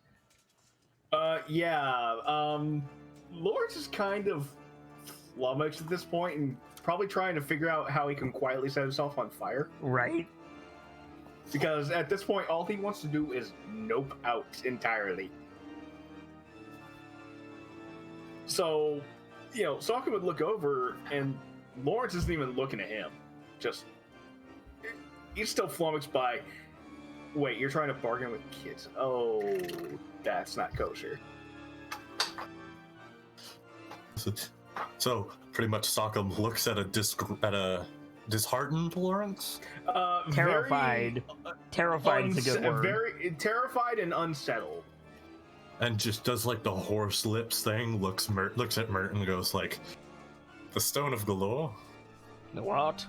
Lawrence is kind of flummoxed at this point and probably trying to figure out how he can quietly set himself on fire. Right? Because at this point, all he wants to do is nope out entirely. So, Sokka would look over, and Lawrence isn't even looking at him. Just, he's still flummoxed by, wait, you're trying to bargain with kids? Oh, that's not kosher. So pretty much Sokka looks at a disheartened Lawrence. Terrified. Terrified is a good word. Very terrified and unsettled. And just does like the horse lips thing, looks at Mert and goes like, the Stone of Galore? The what?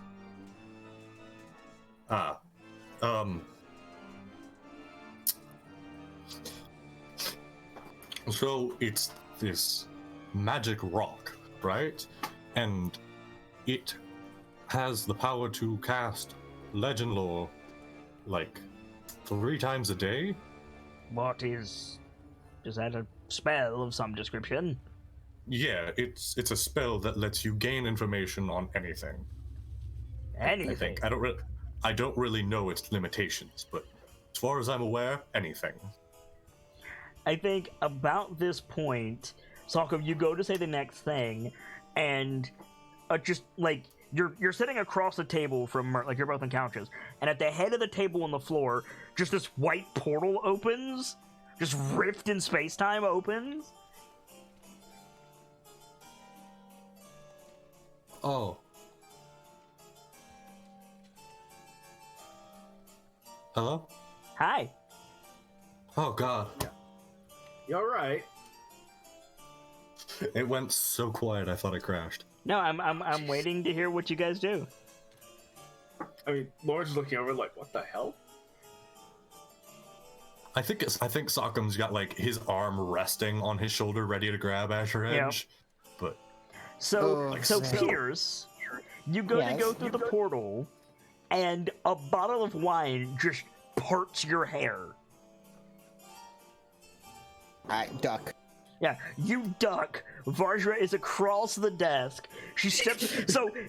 So it's this magic rock, right? And it has the power to cast legend lore like 3 times a day. What is that a spell of some description? Yeah, it's a spell that lets you gain information on anything. Anything? I think. I don't really know its limitations, but as far as I'm aware, anything. I think about this point, Sokka, you go to say the next thing, and just like you're sitting across the table from Mert, like you're both on couches, and at the head of the table on the floor, just this white portal opens, just rift in space-time opens. Oh. Hello? Hi. Oh god. You alright? It went so quiet I thought it crashed. No, I'm waiting to hear what you guys do. I mean, Lawrence is looking over like, what the hell? I think Sokkam's got like his arm resting on his shoulder, ready to grab Azure Edge. But so man. Pierce, you go to go through the portal, and a bottle of wine just parts your hair. I duck. Yeah, you duck. Vajra is across the desk. She steps.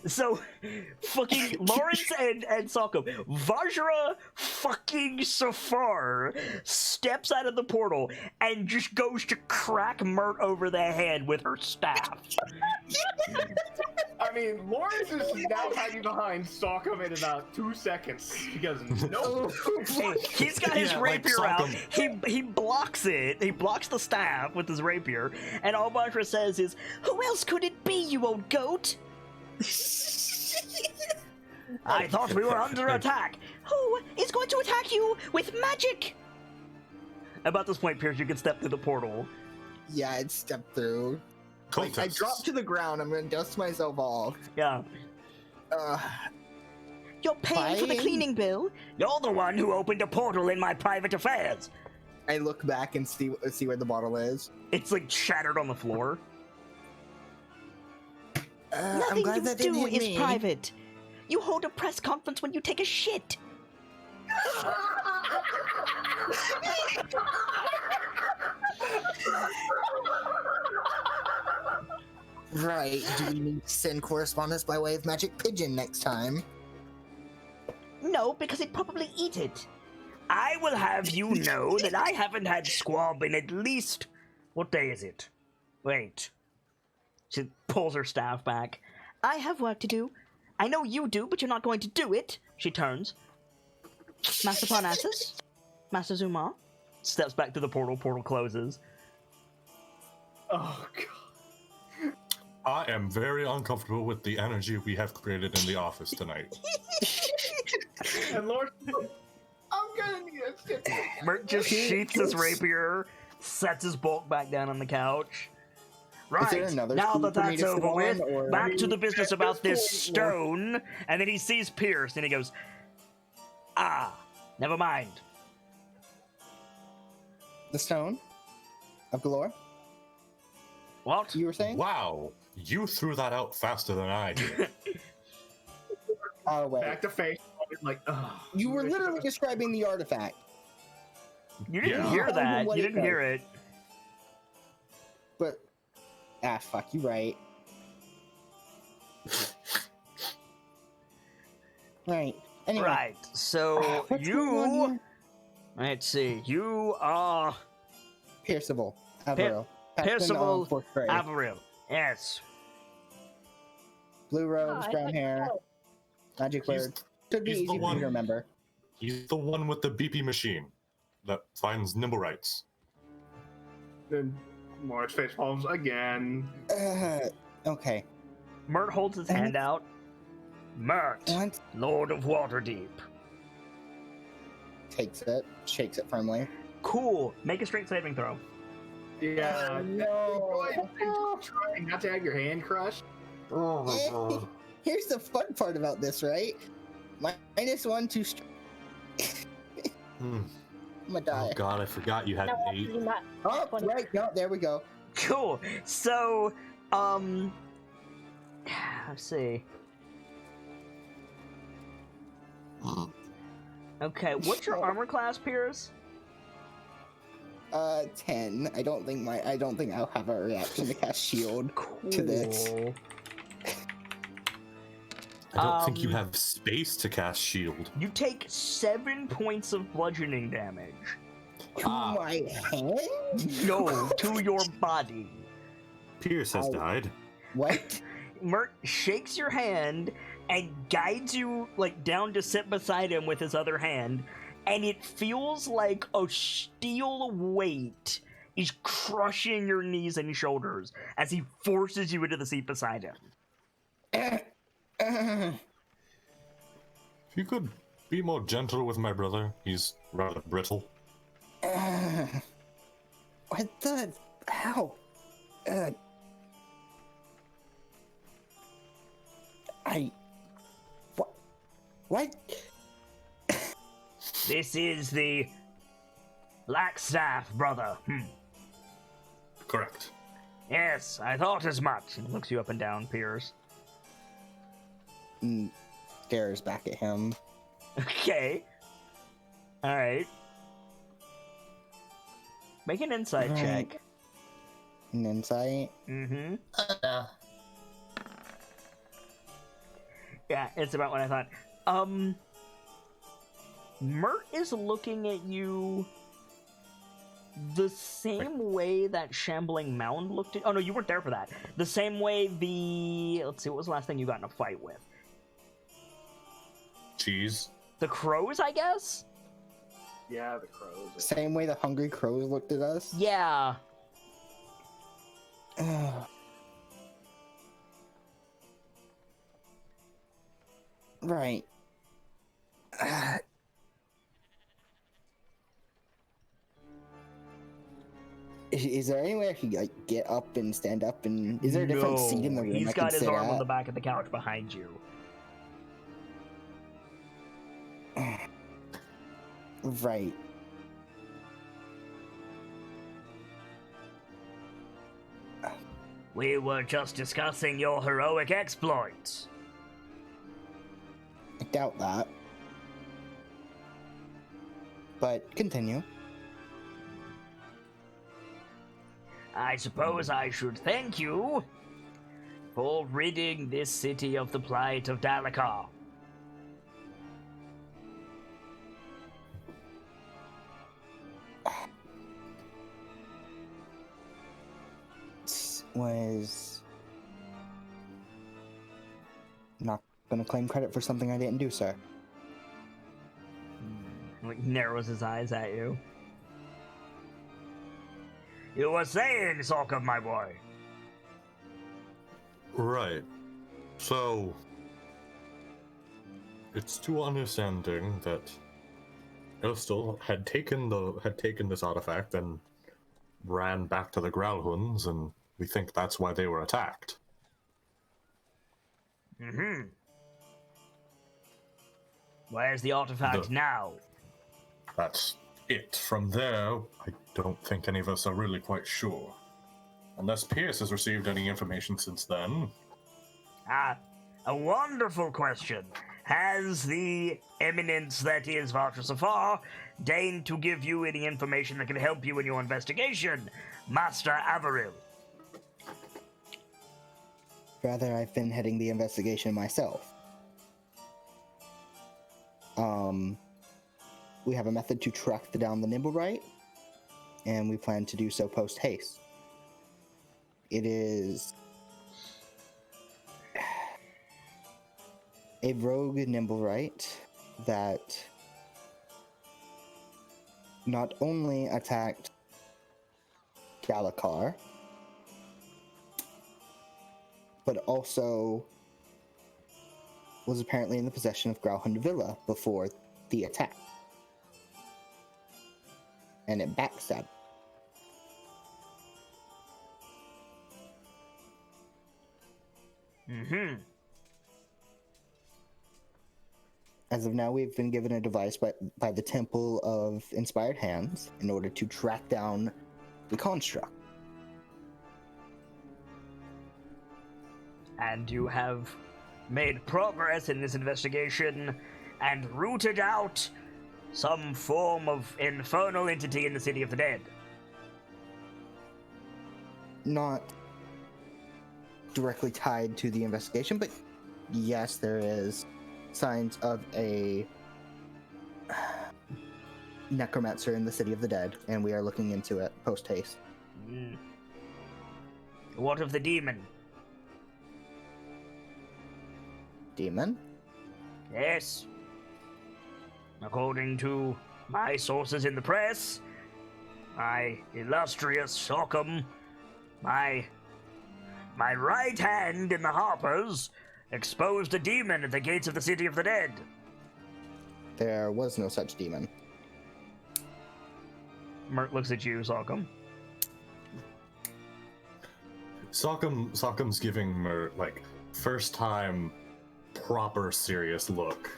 So, fucking Lawrence and Sokka. Vajra fucking Safar steps out of the portal and just goes to crack Mert over the head with her staff. I mean, Lawrence is now hiding behind Sokka in about 2 seconds because no. He's got his rapier like out. He blocks it. He blocks the staff with his rapier, and all Vajra says is, "Who else could it be, you old goat?" I thought we were under attack. Who is going to attack you with magic? About this point, Pierce, you can step through the portal. Yeah, I'd step through. Like, I Cultists. drop to the ground. I'm gonna dust myself off. Yeah. You're paying for the Fine. cleaning bill? You're the one who opened a portal in my private affairs. I look back and see where the bottle is. It's like shattered on the floor. I'm Nothing glad you that didn't do hit is me. private. You hold a press conference when you take a shit. Right. Do we need to send correspondence by way of magic pigeon next time? No, because it'd probably eat it. I will have you know that I haven't had squab in at least... What day is it? Wait. She pulls her staff back. I have work to do. I know you do, but you're not going to do it. She turns, Master Parnassus? Master Zuma? steps back to the portal closes. Oh god. I am very uncomfortable with the energy we have created in the office tonight. And Lawrence, I'm gonna need a sip. Mert just sheaths his rapier, sets his bulk back down on the couch. there Right, another now spoon that for me that's to sit over with, on, or- back to the business about this There's stone. And then he sees Pierce, and he goes, "Ah, never mind." The stone of galore. What? You were saying? Wow, you threw that out faster than I did. Oh, wait. Back to face. Like, ugh. You were literally describing the artifact. You didn't Yeah. hear Tell them that. what You it didn't hear it. But fuck, you right. Right. Anyway, Right. So what's going on you. here? Let's see. You are Pierceable. Averill. Pierceable Fourth grade. Averill. Yes. Blue robes, Oh, I brown like hair, that. magic He's- word. Should be he's the easy for you one- to remember. He's the one with the beepy machine that finds Nimblerites. Then Lawrence face palms again. Okay. Mert holds his hand out. Mert, What? Lord of Waterdeep. Takes it, shakes it firmly. Cool. Make a strength saving throw. Yeah. No. Try not to have your hand crushed. Here's the fun part about this, right? -1 to Hmm. I'm gonna die. Oh god, I forgot you had No, an 8. absolutely not. Oh, 20. right. No, there we go. Cool. So, let's see. Okay, what's your armor class, Piers? 10. I don't think I'll have a reaction to cast shield. Cool. To this. I don't think you Um, have space to cast shield. You take 7 points of bludgeoning damage. To my hand? No, to your body. Pierce has Ow. died. What? Mert shakes your hand and guides you like down to sit beside him with his other hand, and it feels like a steel weight is crushing your knees and shoulders as he forces you into the seat beside him. If you could be more gentle with my brother, he's rather brittle. What the? How? What? This is the Black Staff, brother. Correct. Yes, I thought as much. He looks you up and down, Piers. Stares back at him. Okay. Alright. Make an insight Right. check. An insight. Mm-hmm. Yeah, it's about what I thought. Mert is looking at you the same way that Shambling Mound looked at... Oh, no, you weren't there for that. The same way the... Let's see, what was the last thing you got in a fight with? Cheese. The crows, I guess? Yeah, the crows. Same way the hungry crows looked at us. Yeah. Right. Is there any way I could like get up and stand up and is there a different seat in the room? He's I can got his sit arm on at? the back of the couch behind you. Right. We were just discussing your heroic exploits. I doubt that. But continue. I suppose I should thank you for ridding this city of the plight of Dalekar. Was not gonna claim credit for something I didn't do, sir. Like narrows his eyes at you. You were saying, Sorka, my boy. Right. So, it's to understanding that Erstal had taken this artifact and ran back to the Growlhunds, and we think that's why they were attacked. Mm-hmm. Where's the artifact now? That's it. From there, I don't think any of us are really quite sure. Unless Pierce has received any information since then. Ah, a wonderful question. Has the eminence that is Vatra Safar deigned to give you any information that can help you in your investigation, Master Averil? Rather, I've been heading the investigation myself. We have a method to track down the Nimblewright, and we plan to do so post-haste. It is a rogue Nimblewright that not only attacked Galakar, but also was apparently in the possession of Grauhund Villa before the attack. And it backstabbed. Mm-hmm. As of now, we've been given a device by the Temple of Inspired Hands in order to track down the construct. And you have made progress in this investigation and rooted out some form of infernal entity in the City of the Dead. Not directly tied to the investigation, but yes, there is signs of a necromancer in the City of the Dead, and we are looking into it post-haste. Mm. What of the demon? Demon? Yes. According to my sources in the press, my illustrious Sockham, my right hand in the Harpers, exposed a demon at the gates of the City of the Dead. There was no such demon. Mert looks at you, Sockham. Sockham's giving Mert, like, first time proper serious look.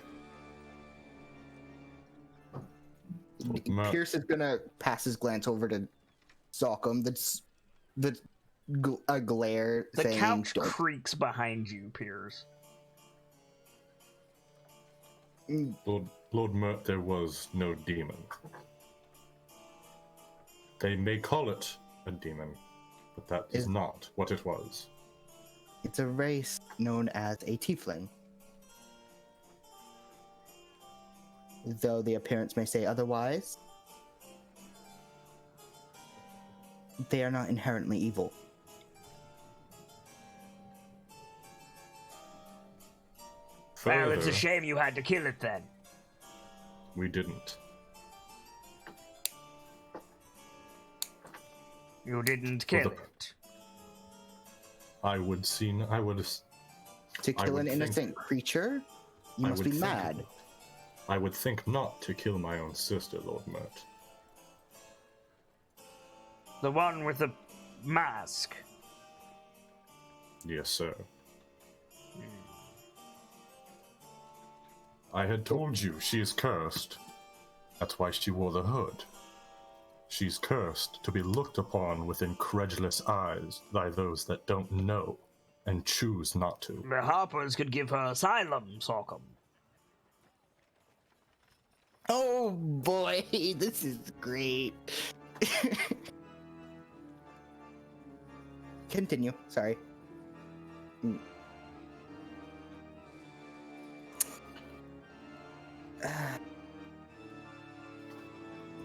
Pierce is gonna pass his glance over to Sockham. A glare The saying, couch "Don't." creaks behind you, Piers. Lord Mert, there was no demon. They may call it a demon, but that is not what it was. It's a race known as a tiefling. Though the appearance may say otherwise, they are not inherently evil. Well, it's a Further, shame you had to kill it then. we didn't. You didn't kill Well, it. I would To kill an would innocent creature, you must be mad. I would think not to kill my own sister, Lord Mert. The one with the mask. Yes, sir. I had told you she is cursed. That's why she wore the hood. She's cursed to be looked upon with incredulous eyes by those that don't know and choose not to. The Harpers could give her asylum, Sockham. Oh boy, this is great. Continue, sorry.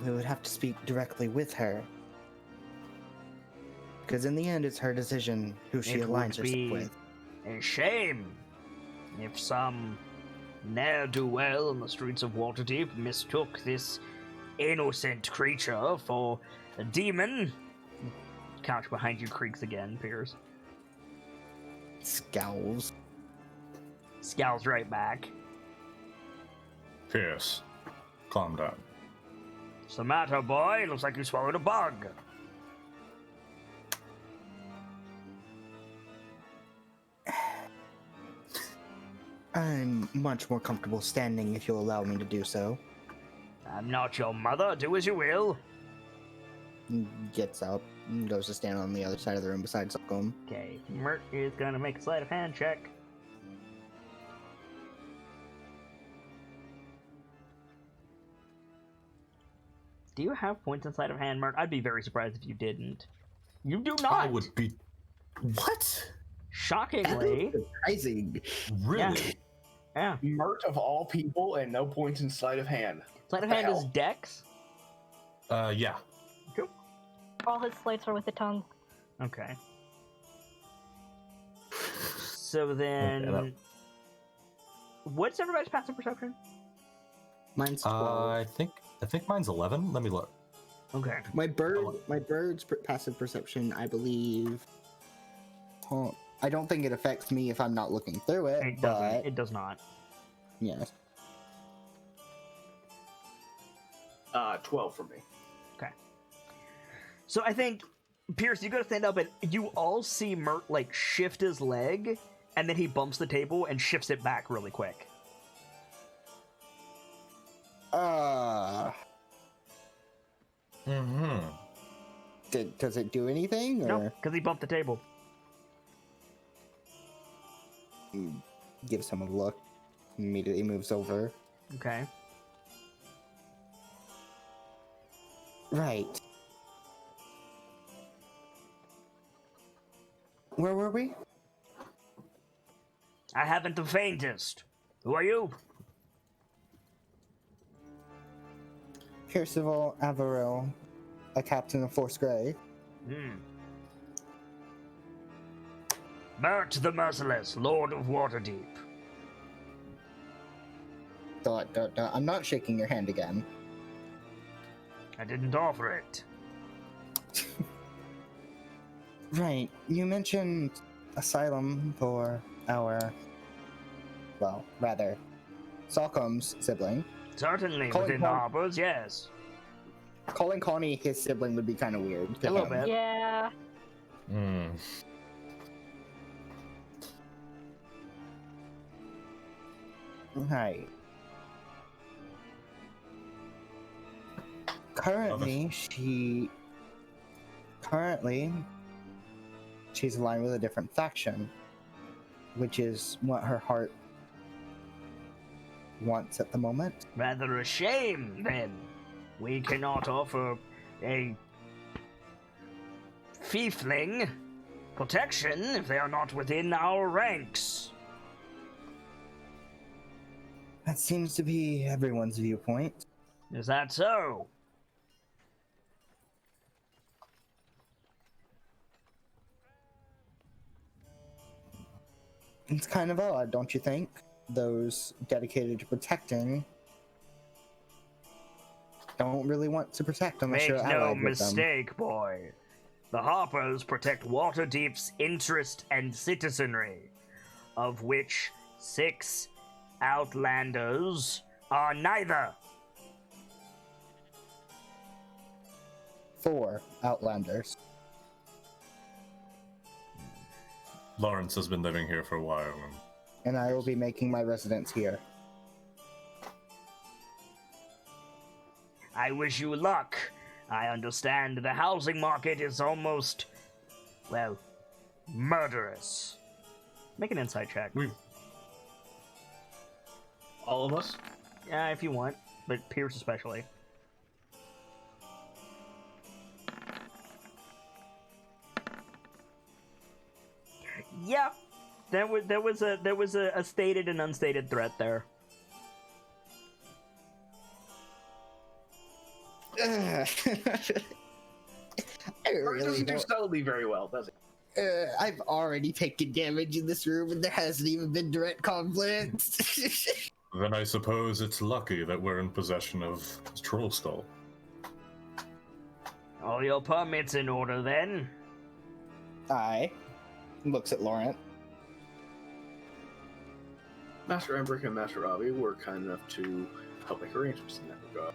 We would have to speak directly with her. Because in the end, it's her decision who she It aligns would herself be with. a shame if some ne'er-do-well on the streets of Waterdeep mistook this innocent creature for a demon. Couch behind you creaks again, Piers. Scowls. Scowls right back. Pierce, calm down. What's the matter, boy? Looks like you swallowed a bug. I'm much more comfortable standing if you'll allow me to do so. I'm not your mother. Do as you will. Gets up and goes to stand on the other side of the room beside Salcombe. Okay, Mert is gonna make a sleight of hand check. Do you have points in sleight of hand, Mert? I'd be very surprised if you didn't. You do not! I would be. What? Shockingly. Surprising. Really? Yeah. Mert of all people and no points in sleight of hand. Sleight of What the hand is hell? dex? Yeah. Cool. All his slates are with the tongue. Okay. So then... Okay, what's everybody's passive perception? Mine's 12. I think mine's 11. Let me look. Okay. My bird's passive perception, I believe. Oh, I don't think it affects me if I'm not looking through it. It but doesn't. It does not. yes. 12 for me. So I think, Pierce, you gotta stand up and you all see Mert, like, shift his leg, and then he bumps the table and shifts it back really quick. Does it do anything? Or No, because he bumped the table. gives him a look. Immediately moves over. Okay. Right. Where were we? I haven't the faintest. Who are you? Percival Averill, a captain of Force Grey. Mert the Merciless, Lord of Waterdeep. I'm not shaking your hand again. I didn't offer it. Right. You mentioned asylum for our, well, rather, Salcombe's sibling. Certainly, Calling within the Con- harbors, yes. Calling Connie his sibling would be kind of weird. to A little him. bit. Yeah. Right. Currently, she's aligned with a different faction, which is what her heart wants at the moment. Rather a shame, then. We cannot offer a fiefling protection if they are not within our ranks. That seems to be everyone's viewpoint. Is that so? It's kind of odd, don't you think? Those dedicated to protecting don't really want to protect unless Make you're no allied with them. mistake, boy. The Harpers protect Waterdeep's interest and citizenry, of which 6 Outlanders are neither. 4 Outlanders. Lawrence has been living here for a while. And I will be making my residence here. I wish you luck. I understand the housing market is almost, well, murderous. Make an insight check. All of us? Yeah, if you want, but Pierce especially. Yeah, there was a stated and unstated threat there. I Or really doesn't do don't. subtlety very well, does it? I've already taken damage in this room, and there hasn't even been direct conflict. Then I suppose it's lucky that we're in possession of Troll Skull. All your permits in order, then? I looks at Laurent. Master Embrick and Master Robbie were kind enough to help make arrangements in that regard.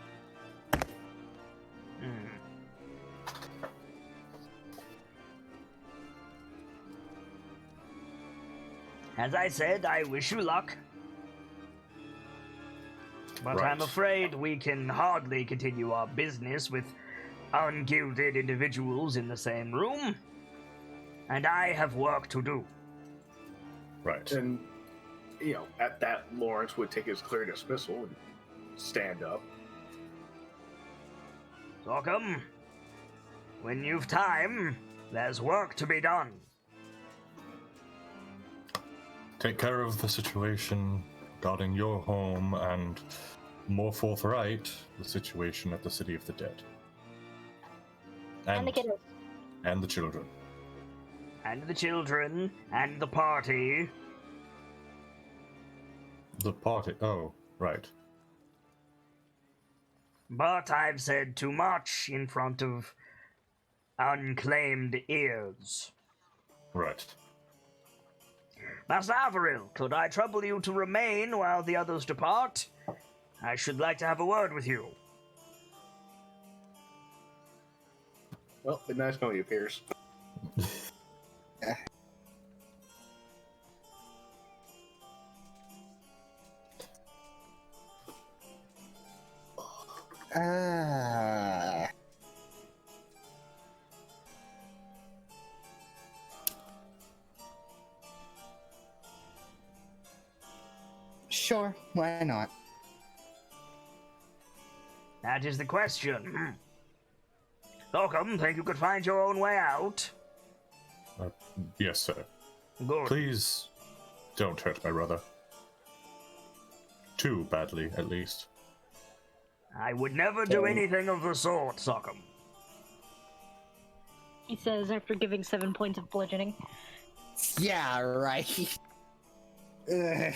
As I said, I wish you luck. But Right. I'm afraid we can hardly continue our business with ungilded individuals in the same room, and I have work to do. Right. And, at that, Lawrence would take his clear dismissal and stand up. Sorghum, when you've time, there's work to be done. Take care of the situation regarding your home and, more forthright, the situation at the City of the Dead. And the kiddos. And the children. And the children, and the party. The party. Oh, right. But I've said too much in front of unclaimed ears. Right. Master Averil, could I trouble you to remain while the others depart? I should like to have a word with you. Well, it's nice knowing you, Pierce. Sure, why not? That is the question. Welcome, think you could find your own way out? Yes, sir. Good. Please don't hurt my brother. Too badly, at least. I would never do Okay. anything of the sort, Sockham. He says after giving 7 points of bludgeoning. Yeah, right. Ugh.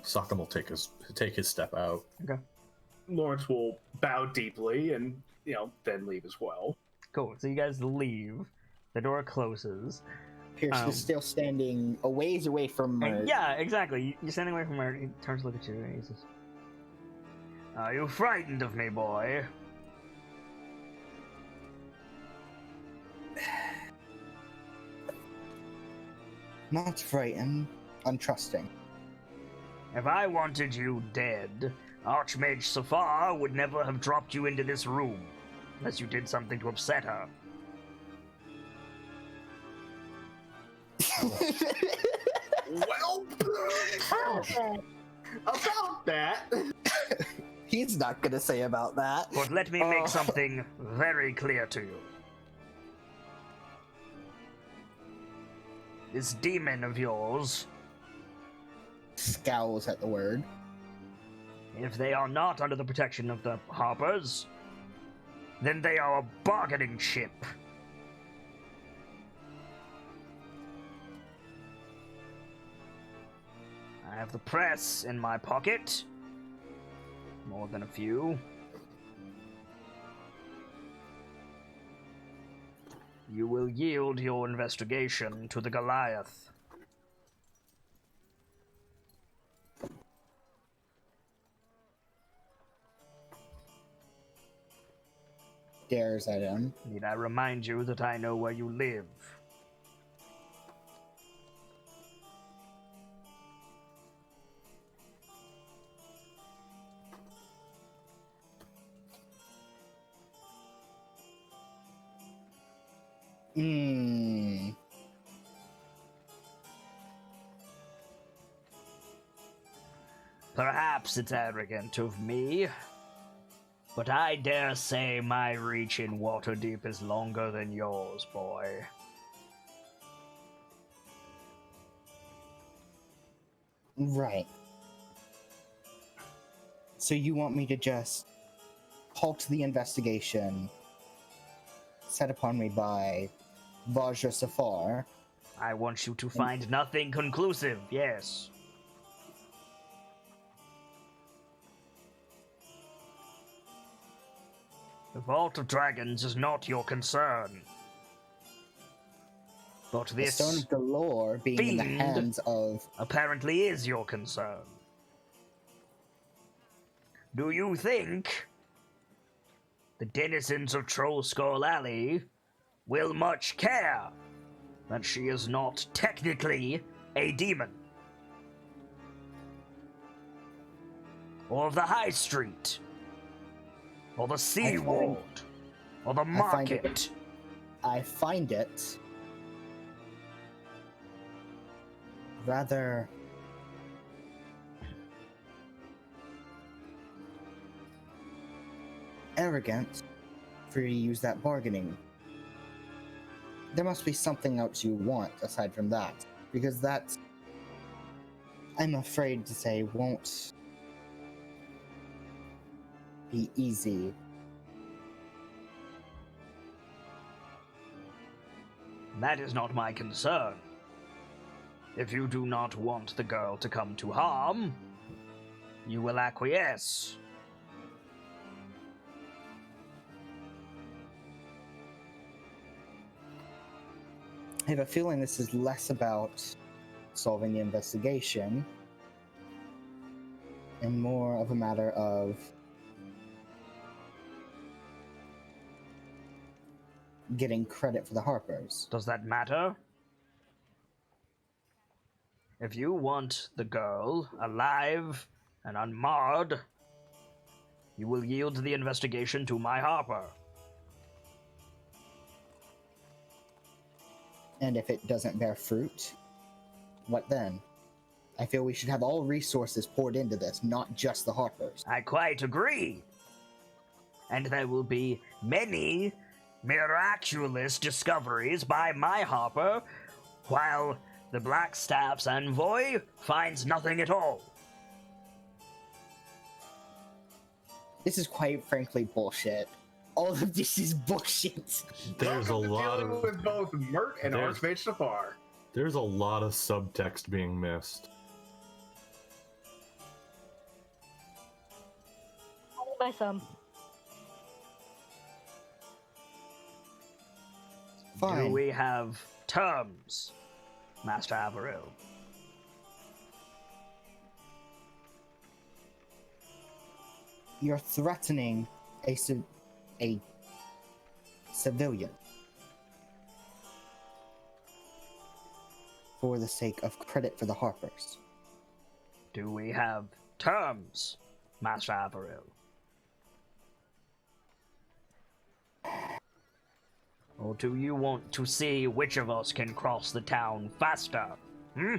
Sokka will take his step out. Okay. Lawrence will bow deeply and, then leave as well. Cool. So you guys leave. The door closes. Pierce is still standing a ways away from And her. yeah, exactly. You're standing away from her. He turns to look at you and he says, "Are you frightened of me, boy?" Not frightened, untrusting. If I wanted you dead, Archmage Safar would never have dropped you into this room, unless you did something to upset her. Well, about that. He's not gonna say about that. But let me make something very clear to you. This demon of yours, Scowls at the word. if they are not under the protection of the Harpers, then they are a bargaining chip. I have the press in my pocket. More than a few. You will yield your investigation to the Goliath. Stares at him. Need I remind you that I know where you live? Perhaps it's arrogant of me, but I dare say my reach in Waterdeep is longer than yours, boy. Right. So you want me to just halt the investigation set upon me by Vajra Safar? I want you to find nothing conclusive, yes. The Vault of Dragons is not your concern. But The this Stone of Galore being in the fiend hands of... apparently is your concern. Do you think the denizens of Troll Skull Alley will much care that she is not technically a demon? or of the high street, or the seaward, or the market? I find it rather arrogant for you to use that bargaining. There must be something else you want aside from that, because that, I'm afraid to say, won't be easy. That is not my concern. If you do not want the girl to come to harm, you will acquiesce. I have a feeling this is less about solving the investigation and more of a matter of getting credit for the Harpers. Does that matter? If you want the girl alive and unmarred, you will yield the investigation to my Harper. And if it doesn't bear fruit, what then? I feel we should have all resources poured into this, not just the Harpers. I quite agree. And there will be many miraculous discoveries by my Harper, while the Blackstaff's envoy finds nothing at all. This is quite frankly bullshit. All of this is bullshit. There's a Welcome to lot dealing of with both Mert and There's- Archmage Safar. there's a lot of subtext being missed. Only by some. Fine. Do we have terms, Master Averil? You're threatening a civilian for the sake of credit for the Harpers. Do we have terms, Master Averil? Or do you want to see which of us can cross the town faster? Hmm?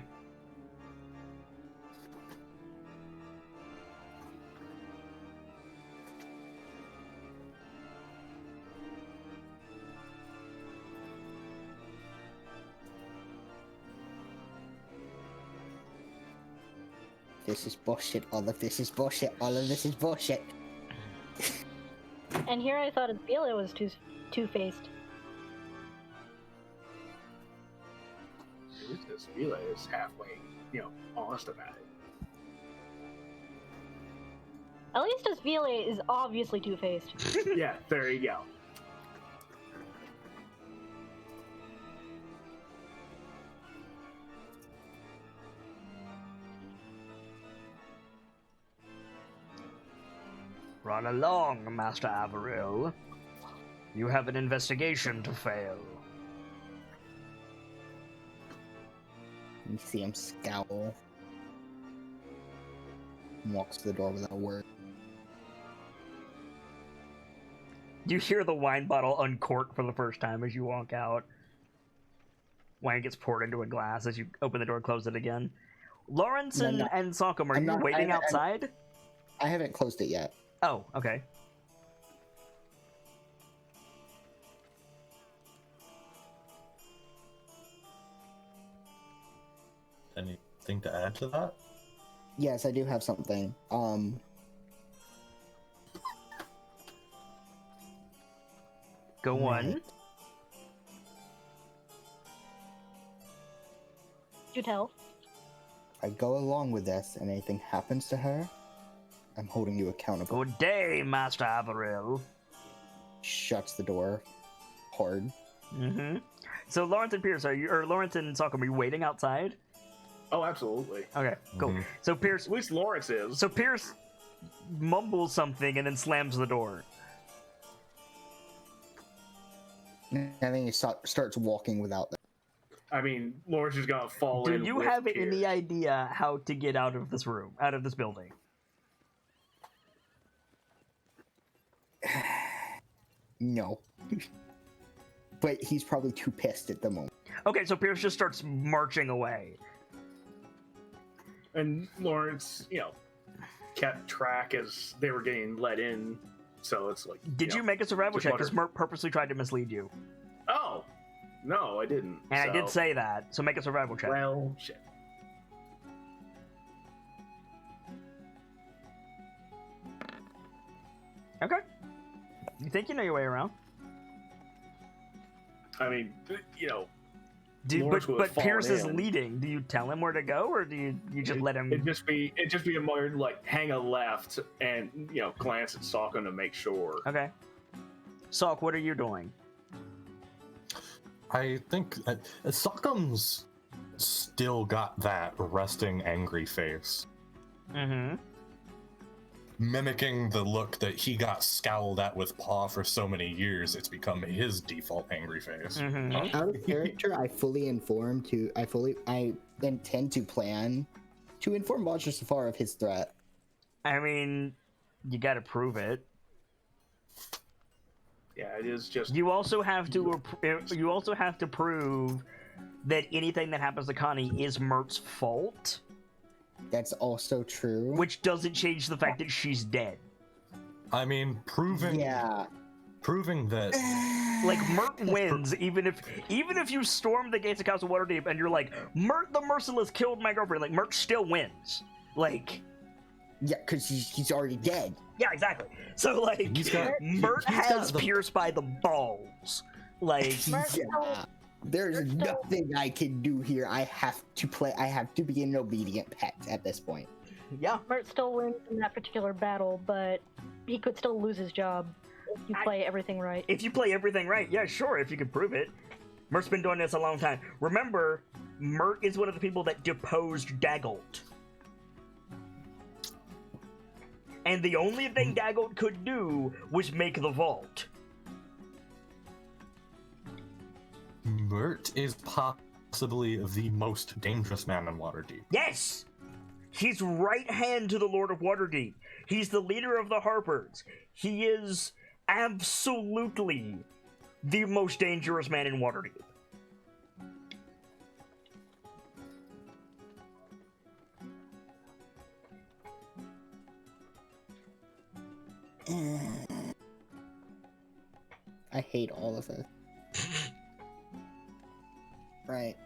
This is bullshit. All of this is bullshit. All of this is bullshit. And here I thought Vila was two-faced. At least this Vila is halfway, honest about it. At least this Vila is obviously two-faced. Yeah, there you go. Run along, Master Averil. You have an investigation to fail. You see him scowl. Walks to the door without a word. You hear the wine bottle uncork for the first time as you walk out. Wine gets poured into a glass as you open the door and close it again. Lawrence and Salcom, are you waiting outside? I haven't closed it yet. Oh, okay. Anything to add to that? Yes, I do have something. Go on. Right. You tell. If I go along with this and anything happens to her, I'm holding you accountable. Good day, Master Averil. Shuts the door hard. Mm-hmm. So Lawrence and Pierce, Lawrence and Salcom, are you waiting outside? Oh, absolutely. Okay, cool. Mhm. So Pierce, At least Lawrence is. so Pierce mumbles something and then slams the door. I think he starts walking without them. I mean, Lawrence is gonna fall Do in. you with have Pierce. any idea how to get out of this room, out of this building? No. But he's probably too pissed at the moment. Okay, so Pierce just starts marching away. And Lawrence, kept track as they were getting let in. So it's like. Did you make a survival just check? Because wonder- Mert purposely tried to mislead you. Oh! No, I didn't. And I did say that, so make a survival check. Well, shit. Okay. You think you know your way around? I mean, But would've Pierce is fallen in. leading. Do you tell him where to go, or do you just let him? It'd just be a more like hang a left and glance at Salkin to make sure. Okay. Salk, what are you doing? I think Sockham's still got that resting angry face, Mm-hmm. mimicking the look that he got scowled at with Paw for so many years. It's become his default angry face. Mm-hmm. Out of character, I intend to plan to inform Roger Safar of his threat. I mean, you got to prove it. Yeah, it is just. You also have to. You also have to prove that anything that happens to Connie is Mert's fault, That's also true. which doesn't change the fact that she's dead. I mean, proving that Like Mert wins, even if you storm the gates of Castle Waterdeep and you're like, Mert the Merciless killed my girlfriend. Like Mert still wins. Like. Yeah, because he's already dead. Yeah, exactly. So like, Mert has Pierce by the balls. Like, Yeah. There's nothing I can do here. I have to be an obedient pet at this point. yeah. Mert still wins in that particular battle, but he could still lose his job if you play everything right. If you play everything right, yeah, sure. If you can prove it. Mert's been doing this a long time. Remember, Mert is one of the people that deposed Daggolt. And the only thing Daggolt could do was make the vault. Mert is possibly the most dangerous man in Waterdeep. Yes! He's right hand to the Lord of Waterdeep. He's the leader of the Harpers. He is absolutely the most dangerous man in Waterdeep. I hate all of it. Right.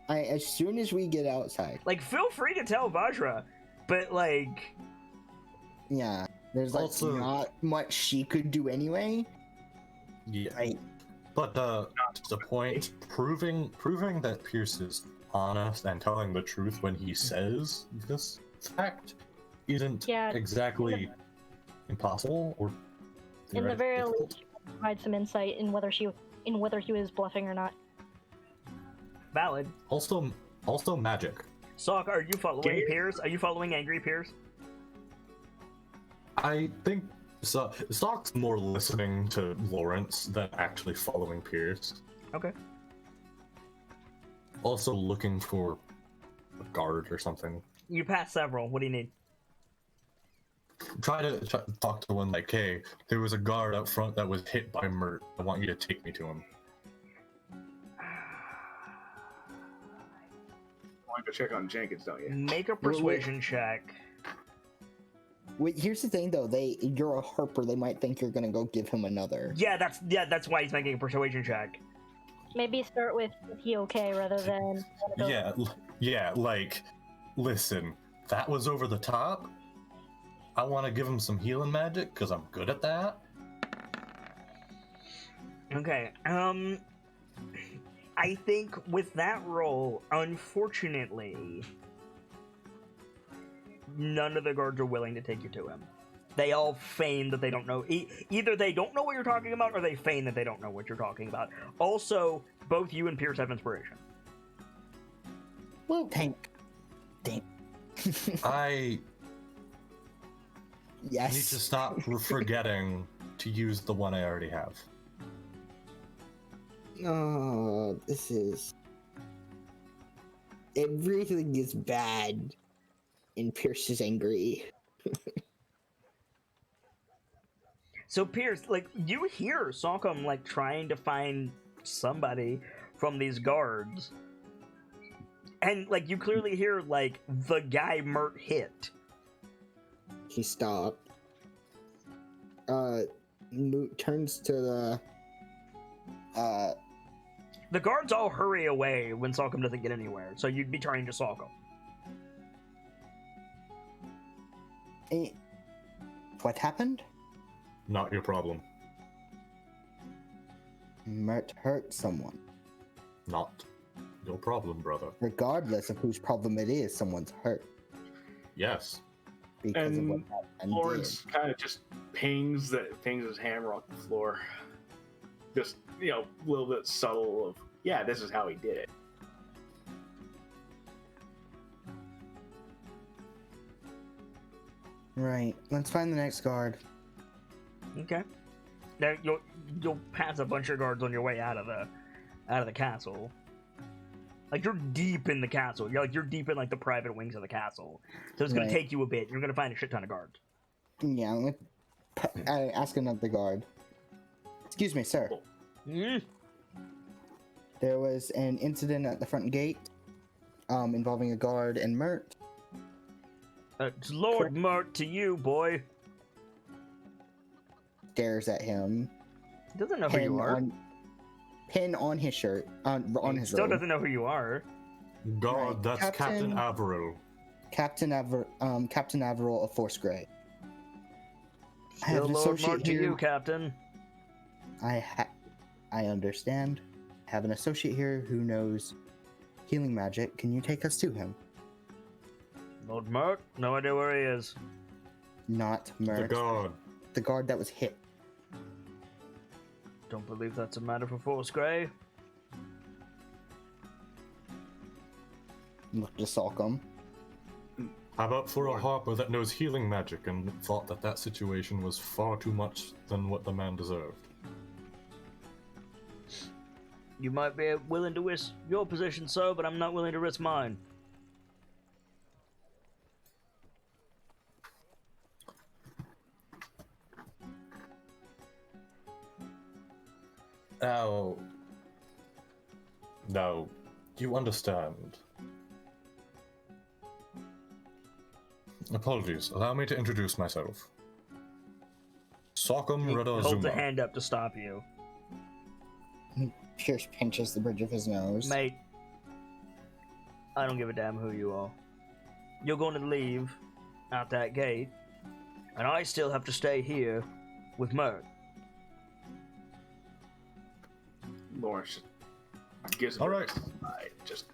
As soon as we get outside, Like, feel free to tell Vajra, but like, yeah, there's like Also- not much she could do anyway. Yeah. Right. But to the point, proving that Pierce is honest and telling the truth when he says this fact isn't Yeah. exactly impossible or In the very difficult. least, provide some insight in whether he was bluffing or not. valid. Also magic. Salk, are you following Yeah. Pierce? Are you following Angry Pierce? I think Stock's more listening to Lawrence than actually following Pierce. Okay. Also looking for a guard or something. You passed several. What do you need? Try to talk to one like, hey, there was a guard out front that was hit by Mert. I want you to take me to him. Want to check on Jenkins, don't you? Make a persuasion check. Wait, here's the thing though. You're a Harper. They might think you're gonna go give him another. Yeah, that's why he's making a persuasion check. Maybe start with "Is he okay?" rather than Yeah, like, listen, that was over the top. I want to give him some healing magic because I'm good at that. Okay. I think with that roll, unfortunately, none of the guards are willing to take you to him. They all feign that they don't know. Either they don't know what you're talking about, or they feign that they don't know what you're talking about. Also, both you and Pierce have inspiration. Well, thank. I Yes. need to stop forgetting to use the one I already have. Oh, this is. Everything is bad. And Pierce is angry. So Pierce, like, you hear Salcom like trying to find somebody from these guards, and like you clearly hear like the guy Mert hit. He stopped. Moot turns to The guards all hurry away when Salcom doesn't get anywhere, so you'd be turning to Salcom. what happened? Not your problem. Mert hurt someone. Not your problem, brother. Regardless of whose problem it is, someone's hurt Yes. because of what And that man Lawrence kind of just pings his hammer on the floor. Just, a little bit subtle of, yeah, this is how he did it. did. Right. Let's find the next guard. Okay. Now you'll pass a bunch of guards on your way out of the castle. Like you're deep in the castle. You're deep in like the private wings of the castle. So it's gonna Right. take you a bit. You're gonna find a shit ton of guards. Yeah. I ask another guard. Excuse me, sir. Mm. There was an incident at the front gate involving a guard and Mert. It's Lord Mert to you, boy. Stares at him. He doesn't know who you are. Pin on his shirt. On He his still robe. doesn't know who you are. God, Right. that's Captain Captain- Averill. Captain Averill of Force Grey. I have Still an Lord Mert associate to here. you, Captain. I understand. I have an associate here who knows healing magic. Can you take us to him? Lord Mert? No idea where he is. Not Mert. The God. The guard that was hit. Don't believe that's a matter for Force Grey. Look to Salcom. How about for a harper that knows healing magic and thought that situation was far too much than what the man deserved? You might be willing to risk your position, sir, but I'm not willing to risk mine. Oh. No. You understand. Apologies. Allow me to introduce myself. Salcom He holds a Radazuma. hand up to stop you. Pierce pinches the bridge of his nose. Mate, I don't give a damn who you are. You're going to leave out that gate, and I still have to stay here with Mert. Lawrence gives him All right. just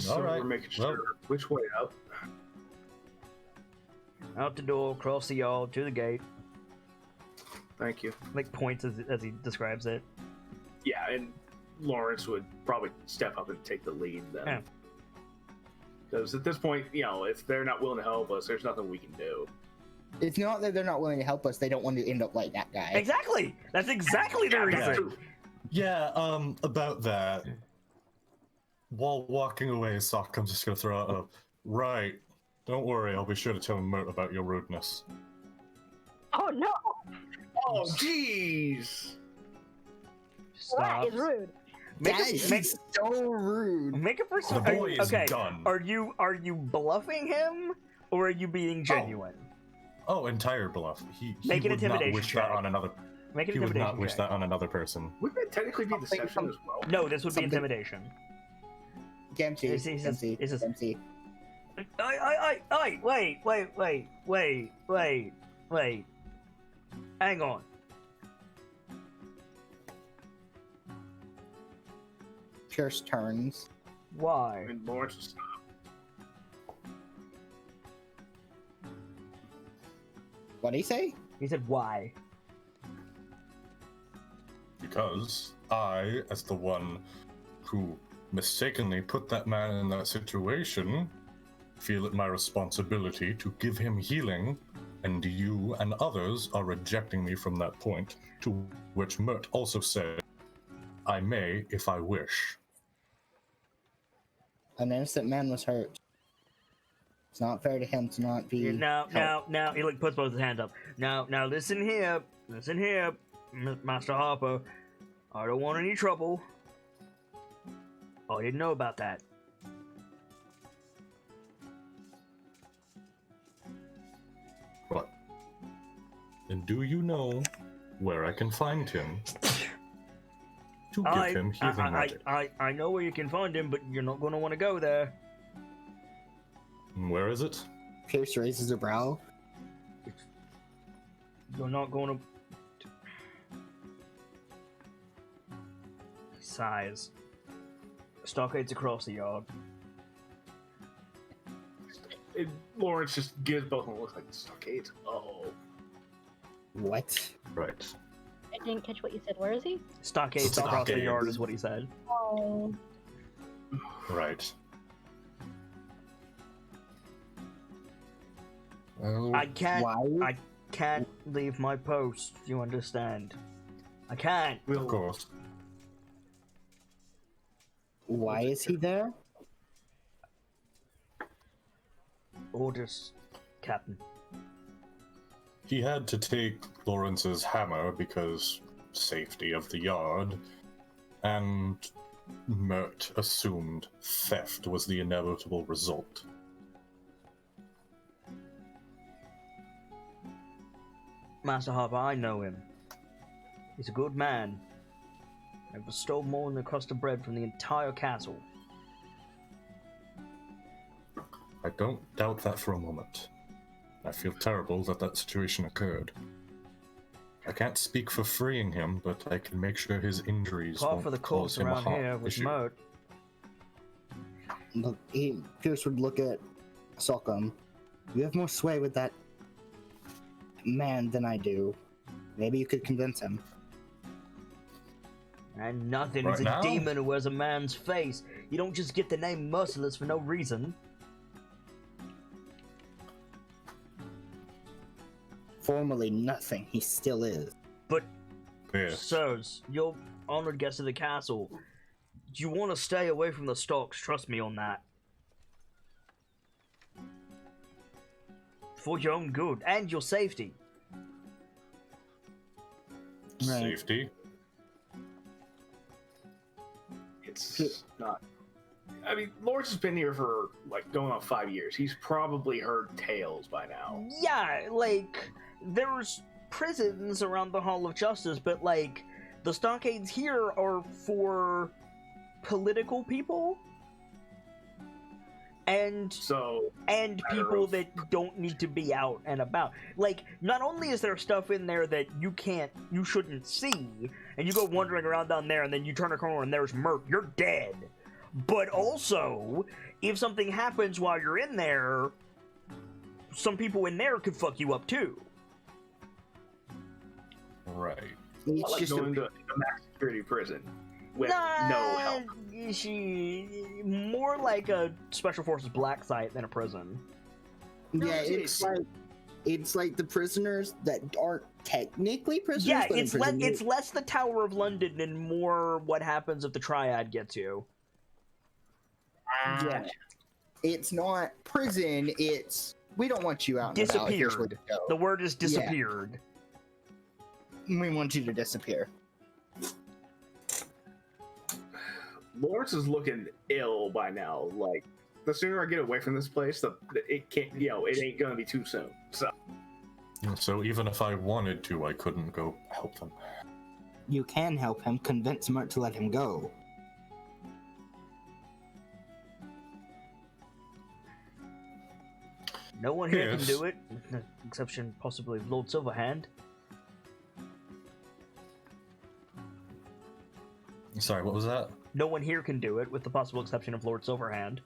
so All right. we're making Well- sure which way out. Out the door, across the yard, to the gate. Thank you. Like points as he describes it. Yeah, and Lawrence would probably step up and take the lead then. Yeah. Because at this point, if they're not willing to help us, there's nothing we can do. It's not that they're not willing to help us, they don't want to end up like that guy. Exactly! That's exactly the Yeah, that's reason! true. Yeah, about that. While walking away, Salcom's just gonna throw out a right. Don't worry, I'll be sure to tell Mert about your rudeness. Oh no! Oh, jeez! That Stop. is rude. Make That a, is make, so rude. make a The perception. boy is Okay, done. are you bluffing him, or are you being genuine? Oh, entire bluff. He Make an would not intimidation wish check. that on another. Make an He would intimidation not wish check. that on another person. Wouldn't that technically be deception as well? No, this would be Something- intimidation. Dempsey. It's just- Dempsey. it's just- Dempsey. Wait. Hang on. Pierce turns. Why? And Lawrence was What'd he say? He said why. Because I, as the one who mistakenly put that man in that situation, feel it my responsibility to give him healing, and you and others are rejecting me from that point, to which Mert also said, I may if I wish. An innocent man was hurt. It's not fair to him to not be. Now, helped. he like puts both his hands up. Now, listen here, Master Harper. I don't want any trouble. I didn't know about that. What? And do you know where I can find him to give him healing magic? I know where you can find him, but you're not going to want to go there. Where is it? Pierce raises a brow. You're not going to. He sighs. Stockades across the yard. Lawrence just gives both of them a look like stockades. Oh. What? Right. I didn't catch what you said. Where is he? Stockades across the yard is what he said. Oh. Right. Well, I can't. Why? I can't leave my post. You understand? I can't. of course. Why is he there? Orders, Captain. He had to take Lawrence's hammer because safety of the yard, and Mert assumed theft was the inevitable result. Master Harper, I know him. He's a good man. Never stole more than a crust of bread from the entire castle. I don't doubt that for a moment. I feel terrible that that situation occurred. I can't speak for freeing him, but I can make sure his injuries Par won't for the cause course him a around heart here with issue. Mert. Look, Pierce would look at Sockham. You have more sway with that man than I do. Maybe you could convince him. And nothing. Right He's a now? demon who wears a man's face. You don't just get the name Merciless for no reason. Formerly nothing, he still is. But, Yes. sirs, you're honored guests of the castle. You want to stay away from the stocks, trust me on that. For your own good, and your safety. Right. Safety. It's not. I mean, Lawrence has been here for like going on 5 years. He's probably heard tales by now. Yeah, like, there's prisons around the Hall of Justice, but, like, the stockades here are for political people and So people of- that don't need to be out and about. Like, not only is there stuff in there that you shouldn't see, and you go wandering around down there and then you turn a corner and there's Mert, you're dead. But also, if something happens while you're in there, some people in there could fuck you up too. Right. It's not like just going to a max security prison with no help. She more like a special forces black site than a prison. yeah, it's- it's like the prisoners that aren't technically prisoners. Yeah, but in it's prison. it's less the Tower of London and more what happens if the Triad gets you. Yeah. It's not prison. It's we don't want you out. and about. Here's where to Disappeared. go. The word is disappeared. We want you to disappear. Lawrence is looking ill by now. Like, the sooner I get away from this place, it can't. It ain't gonna be too soon. So even if I wanted to, I couldn't go help them. You can help him. Convince Mert to let him go. No one here can Yes. do it, with the exception possibly of Lord Silverhand. Sorry, what was that? No one here can do it, with the possible exception of Lord Silverhand.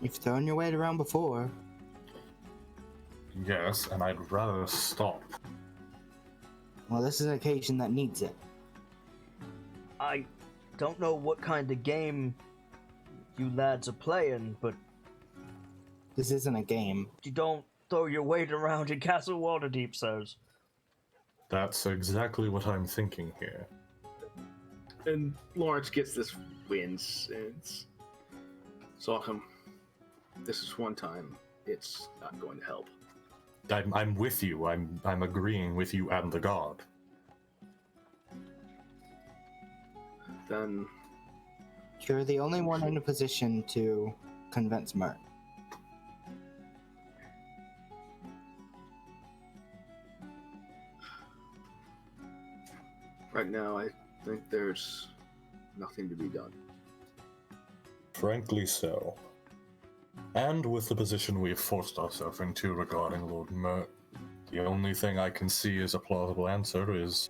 You've thrown your weight around before. Yes, and I'd rather stop. Well, this is an occasion that needs it. I don't know what kind of game you lads are playing, but This isn't a game. you don't throw your weight around in Castle Waterdeep, sirs. That's exactly what I'm thinking here. And Lawrence gets this wince, and it's Sockham. This is one time. It's not going to help. I'm with you. I'm agreeing with you and the god. Then You're the only one in a position to convince Mert. right now, I think there's nothing to be done. Frankly so. And with the position we've forced ourselves into regarding Lord Mert, the only thing I can see as a plausible answer is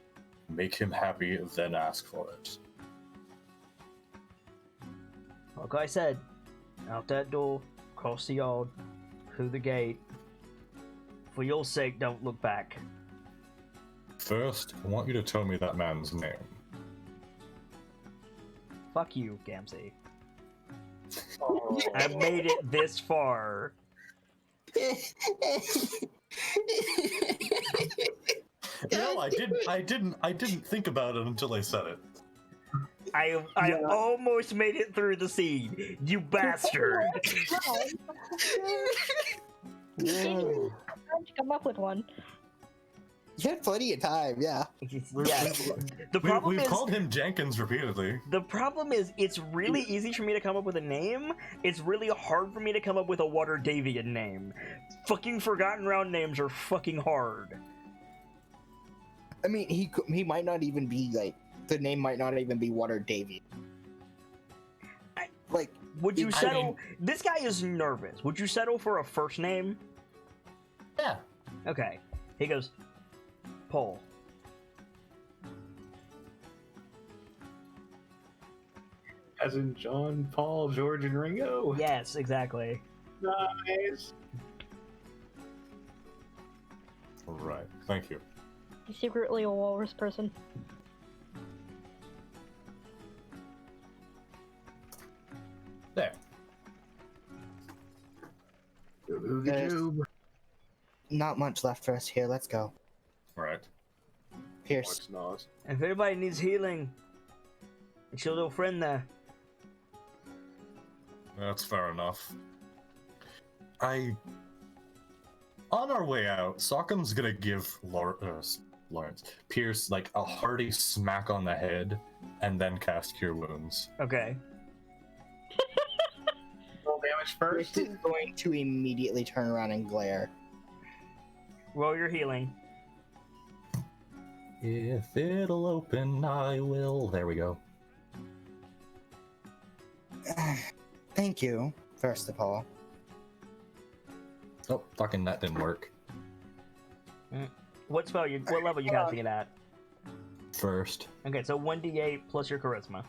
make him happy, then ask for it. Like I said, out that door, across the yard, through the gate. For your sake, don't look back. First, I want you to tell me that man's name. Fuck you, Gamzee. Oh. I've made it this far. No, I didn't think about it until I said it. I almost made it through the scene, you bastard. Time to come up with one. You had plenty of time, yeah. Yeah. The problem We've is, called him Jenkins repeatedly. the problem is, it's really easy for me to come up with a name. It's really hard for me to come up with a Waterdeepian name. Fucking Forgotten Round names are fucking hard. I mean, he might not even be like, the name might not even be Waterdeep. Like, Would you I settle? mean- This guy is nervous. Would you settle for a first name? Yeah. Okay. He goes, Paul. As in John, Paul, George, and Ringo? Yes, exactly. Nice. Right. Thank you. He's secretly a walrus person. There. There's not much left for us here. Let's go. Right. Pierce. What's not? If anybody needs healing, it's your little friend there. That's fair enough. On our way out, Sockham's gonna give Lawrence, Pierce, like a hearty smack on the head, and then cast Cure Wounds. Okay. Roll damage Pierce first. is going to immediately turn around and glare. Roll your healing. If it'll open, I will. There we go. Thank you, first of all. Oh, fucking that didn't work. What level you casting it at? First. Okay, so 1d8 plus your charisma.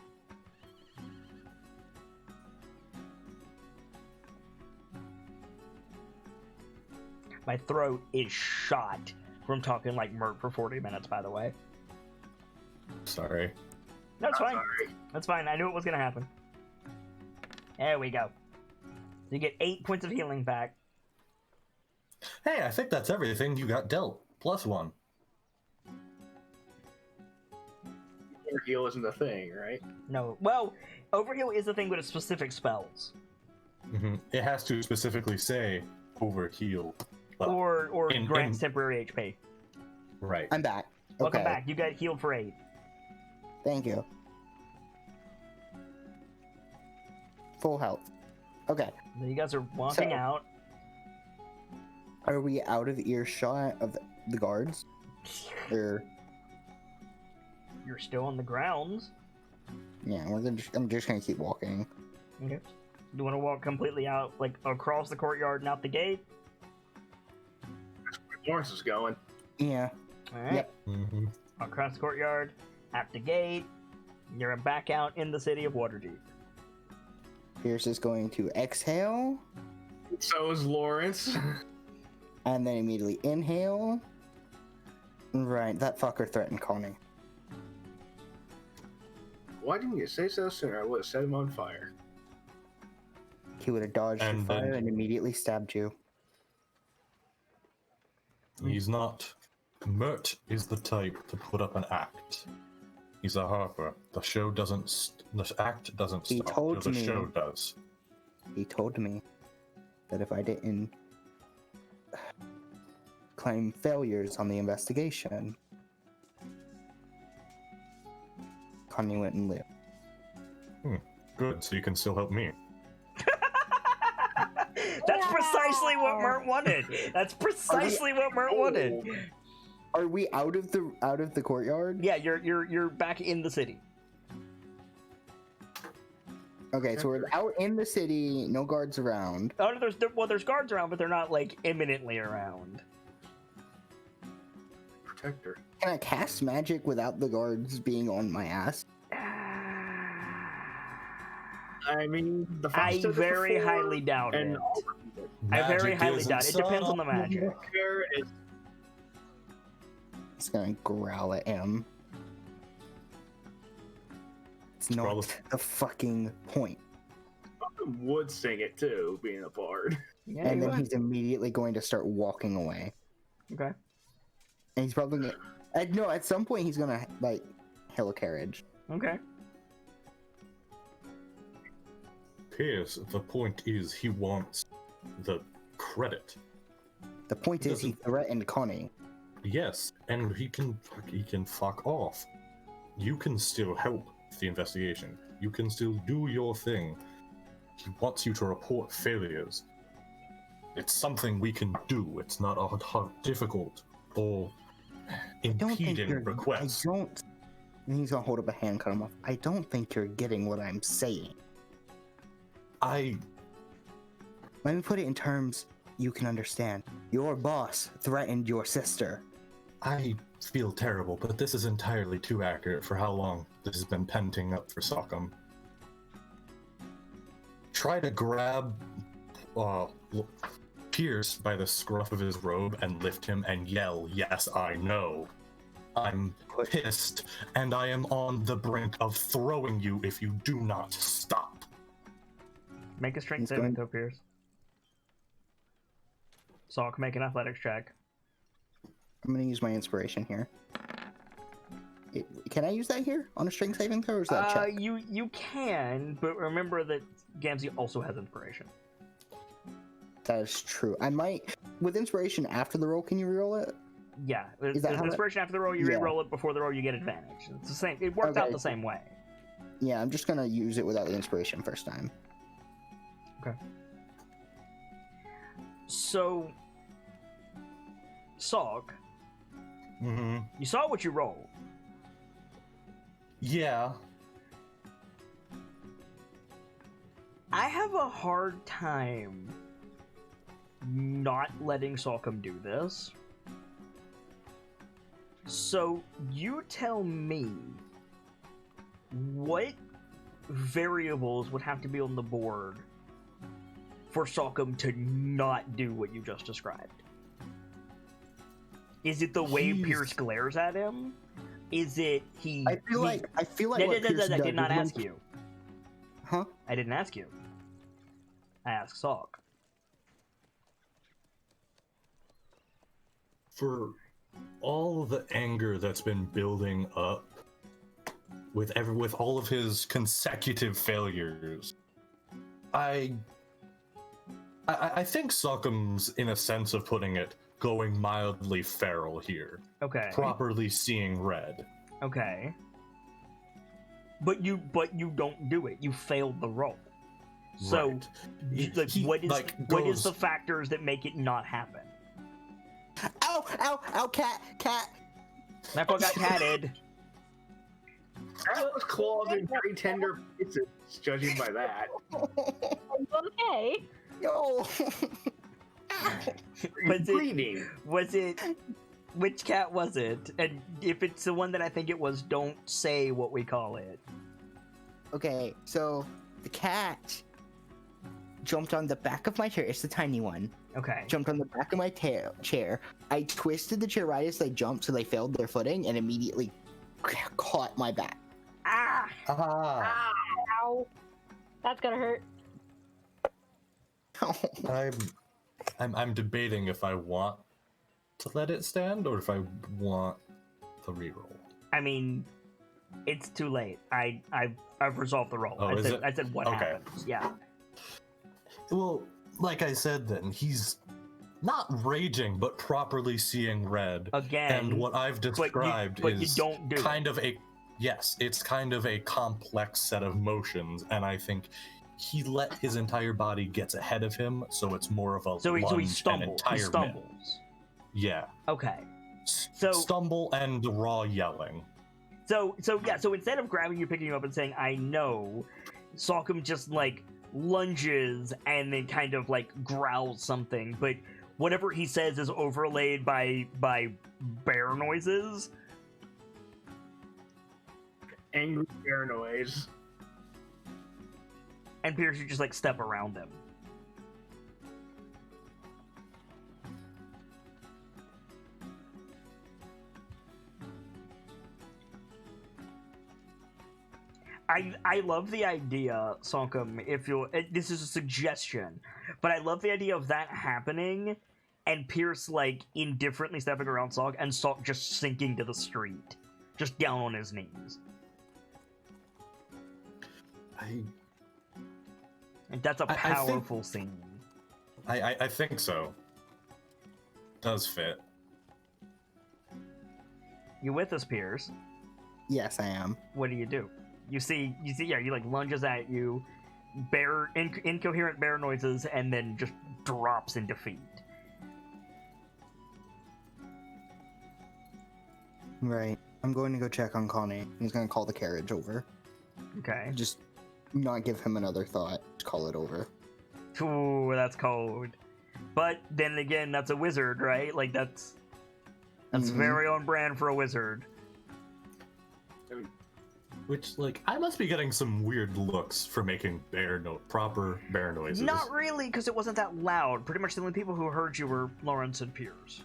My throat is shot from talking like Mert for 40 minutes, by the way. Sorry. That's fine. Sorry. That's fine. I knew it was gonna happen. There we go. So you get 8 points of healing back. Hey, I think that's everything you got dealt. +1. Overheal isn't a thing, right? No, well, Overheal is the thing with specific spells. It has to specifically say overheal. Well, Or in- grants in- temporary HP. Right. I'm back. Welcome Okay. back. You got healed for 8. Thank you. Full health. Okay. You guys are walking So- out. Are we out of earshot of the guards? Or You're still on the grounds. yeah, I'm just gonna keep walking. Okay. You want to walk completely out, like across the courtyard and out the gate? Lawrence is going. Yeah. All right. Yep. Across the courtyard, out the gate. You're back out in the city of Waterdeep. Pierce is going to exhale So is Lawrence. and then immediately inhale. Right, that fucker threatened Connie. Why didn't you say so sooner? I would have set him on fire. He would have dodged your And fire then- and immediately stabbed you. He's not Mert is the type to put up an act. He's a harper. The show doesn't. The act doesn't He stop. told The me. show does. He told me that if I didn't claim failures on the investigation, Connie wouldn't live. Good, so you can still help me. That's precisely what Mert wanted. That's precisely what Mert wanted. Are we out of the courtyard? Yeah, you're back in the city. Okay, so we're out in the city, no guards around. Oh, no, there's guards around, but they're not like imminently around. Protector. Can I cast magic without the guards being on my ass? I mean, the I Fox did it very before, highly doubt and it. I very highly doubt it. It depends on the magic. there is It's gonna growl at him. It's not Probably. the fucking point. would sing it too, being a bard. Yeah, And you then would. he's immediately going to start walking away. Okay. And he's probably gonna... no, at some point he's gonna, like, hail a carriage. Okay. Pierce, the point is he wants the credit. The point is he threatened Connie. Yes, and he can fuck off. You can still help the investigation. You can still do your thing. He wants you to report failures. It's something we can do. It's not a difficult or impeding request. I don't... And he's gonna hold up a hand, cut him off. I don't think you're getting what I'm saying. Let me put it in terms you can understand. Your boss threatened your sister. I feel terrible, but this is entirely too accurate for how long this has been penting up for Sockham. Try to grab Pierce by the scruff of his robe and lift him and yell, "Yes, I know. I'm pissed, and I am on the brink of throwing you if you do not stop." Make a strength He's saving going- throw, Pierce. Salk, make an athletics check. I'm gonna use my inspiration here. Can I use that here on a strength saving throw, or is that a check? You can, but remember that Gamzee also has inspiration. That is true. I might... With inspiration after the roll, can you reroll it? Yeah, Is that there's how inspiration after the roll. You Yeah. re-roll it before the roll. You get advantage. It's the same. It works out Okay. the same way. Yeah, I'm just gonna use it without the inspiration first time. Okay. So, Salk, Mm-hmm. you saw what you rolled. Yeah. I have a hard time not letting Salcom do this. So, you tell me what variables would have to be on the board for Salcom to not do what you just described? Is it the way He's- Pierce glares at him? Is it he... I feel like No, what Pierce I does did not is when- ask you. Huh? I didn't ask you. I asked Salk. For all the anger that's been building up with all of his consecutive failures, I think Sockham's, in a sense of putting it, going mildly feral here, Okay. properly seeing red. Okay. But you don't do it. You failed the roll. So, Right. like, He, what is like, what is goes- the factors that make it not happen? Ow! Ow! Ow! Cat! Cat! That one got catted. Those claws in very tender pieces, judging by that. Okay. No! Was it which cat was it? And if it's the one that I think it was, don't say what we call it. Okay, so the cat jumped on the back of my chair. It's the tiny one. Okay. Jumped on the back of my chair. I twisted the chair right as they jumped, so they failed their footing and immediately caught my back. Ah! Ah, Ow. That's gonna hurt. I'm debating if I want to let it stand, or if I want the reroll. I mean, it's too late. I've resolved the roll. Oh, I said what okay. happens. Yeah. Well, like I said, then he's not raging, but properly seeing red. Again. And what I've described but you is don't do kind of a it's kind of a complex set of motions, and I think he let his entire body get ahead of him, so it's more of a So he lunge stumbles. and entire He stumbles. Yeah. Okay. So stumble and raw yelling. So instead of grabbing you, picking you up, and saying "I know," Salcom just like lunges and then kind of like growls something, but whatever he says is overlaid by bear noises. Angry bear noise. And Pierce, you just like step around him. I love the idea, Salcom, if you'll... This is a suggestion, but I love the idea of that happening, and Pierce, like, indifferently stepping around Salk, and Salk just sinking to the street. Just down on his knees. And that's a powerful scene. I think so. Does fit. You with us, Pierce? Yes, I am. What do? You see, yeah, he like lunges at you, incoherent bear noises, and then just drops in defeat. Right. I'm going to go check on Connie. He's going to call the carriage over. Okay. Just not give him another thought. Just call it over. Ooh, that's cold. But then again, that's a wizard, right? Like that's very on brand for a wizard. Which, like, I must be getting some weird looks for making proper bear noises. Not really, because it wasn't that loud. Pretty much the only people who heard you were Lawrence and Pierce.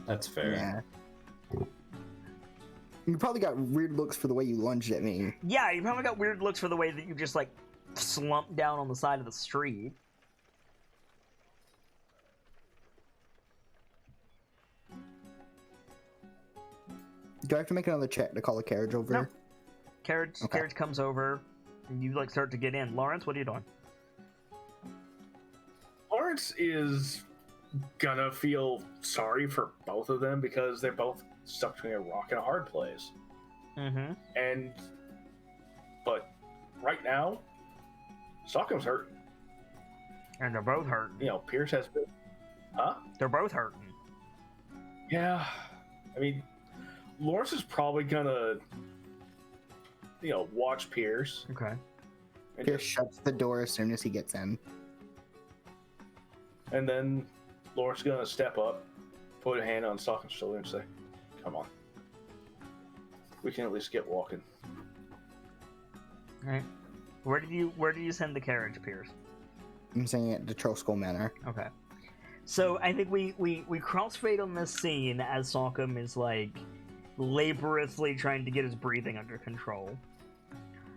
That's fair. Yeah. You probably got weird looks for the way you lunged at me. Yeah, you probably got weird looks for the way that you just, like, slumped down on the side of the street. Do I have to make another check to call the carriage over? No. Carriage comes over, and you, like, start to get in. Lawrence, what are you doing? Lawrence is gonna feel sorry for both of them because they're both stuck between a rock and a hard place. Mm-hmm. But right now, Salcom's hurting. And they're both hurting. You know, Pierce has been... Huh? They're both hurting. Yeah. I mean, Lawrence is probably gonna, watch Pierce. Okay. Pierce shuts the door as soon as he gets in. And then Lawrence is gonna step up, put a hand on Salcom's shoulder and say, "Come on. We can at least get walking." All right. Where do you send the carriage, Pierce? I'm saying it to Troskal Manor. Okay. So I think we crossfade on this scene as Salcom is like laboriously trying to get his breathing under control.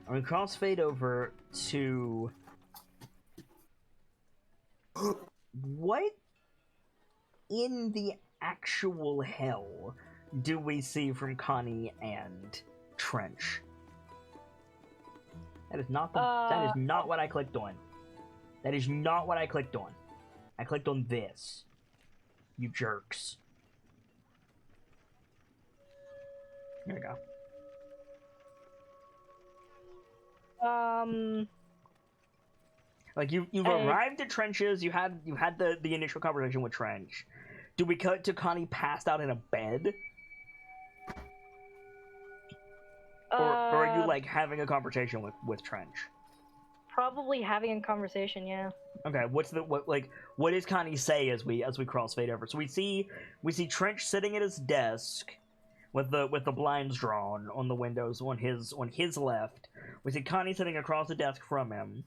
And we crossfade over to what in the actual hell do we see from Connie and Trench? That is not that is not what I clicked on. That is not what I clicked on. I clicked on this. You jerks. Here we go. Like you've arrived at Trench's. You had the initial conversation with Trench. Do we cut to Connie passed out in a bed? Or are you like having a conversation with Trench? Probably having a conversation, yeah. Okay, what does Connie say as we crossfade over? So we see Trench sitting at his desk with the blinds drawn on the windows on his left. We see Connie sitting across the desk from him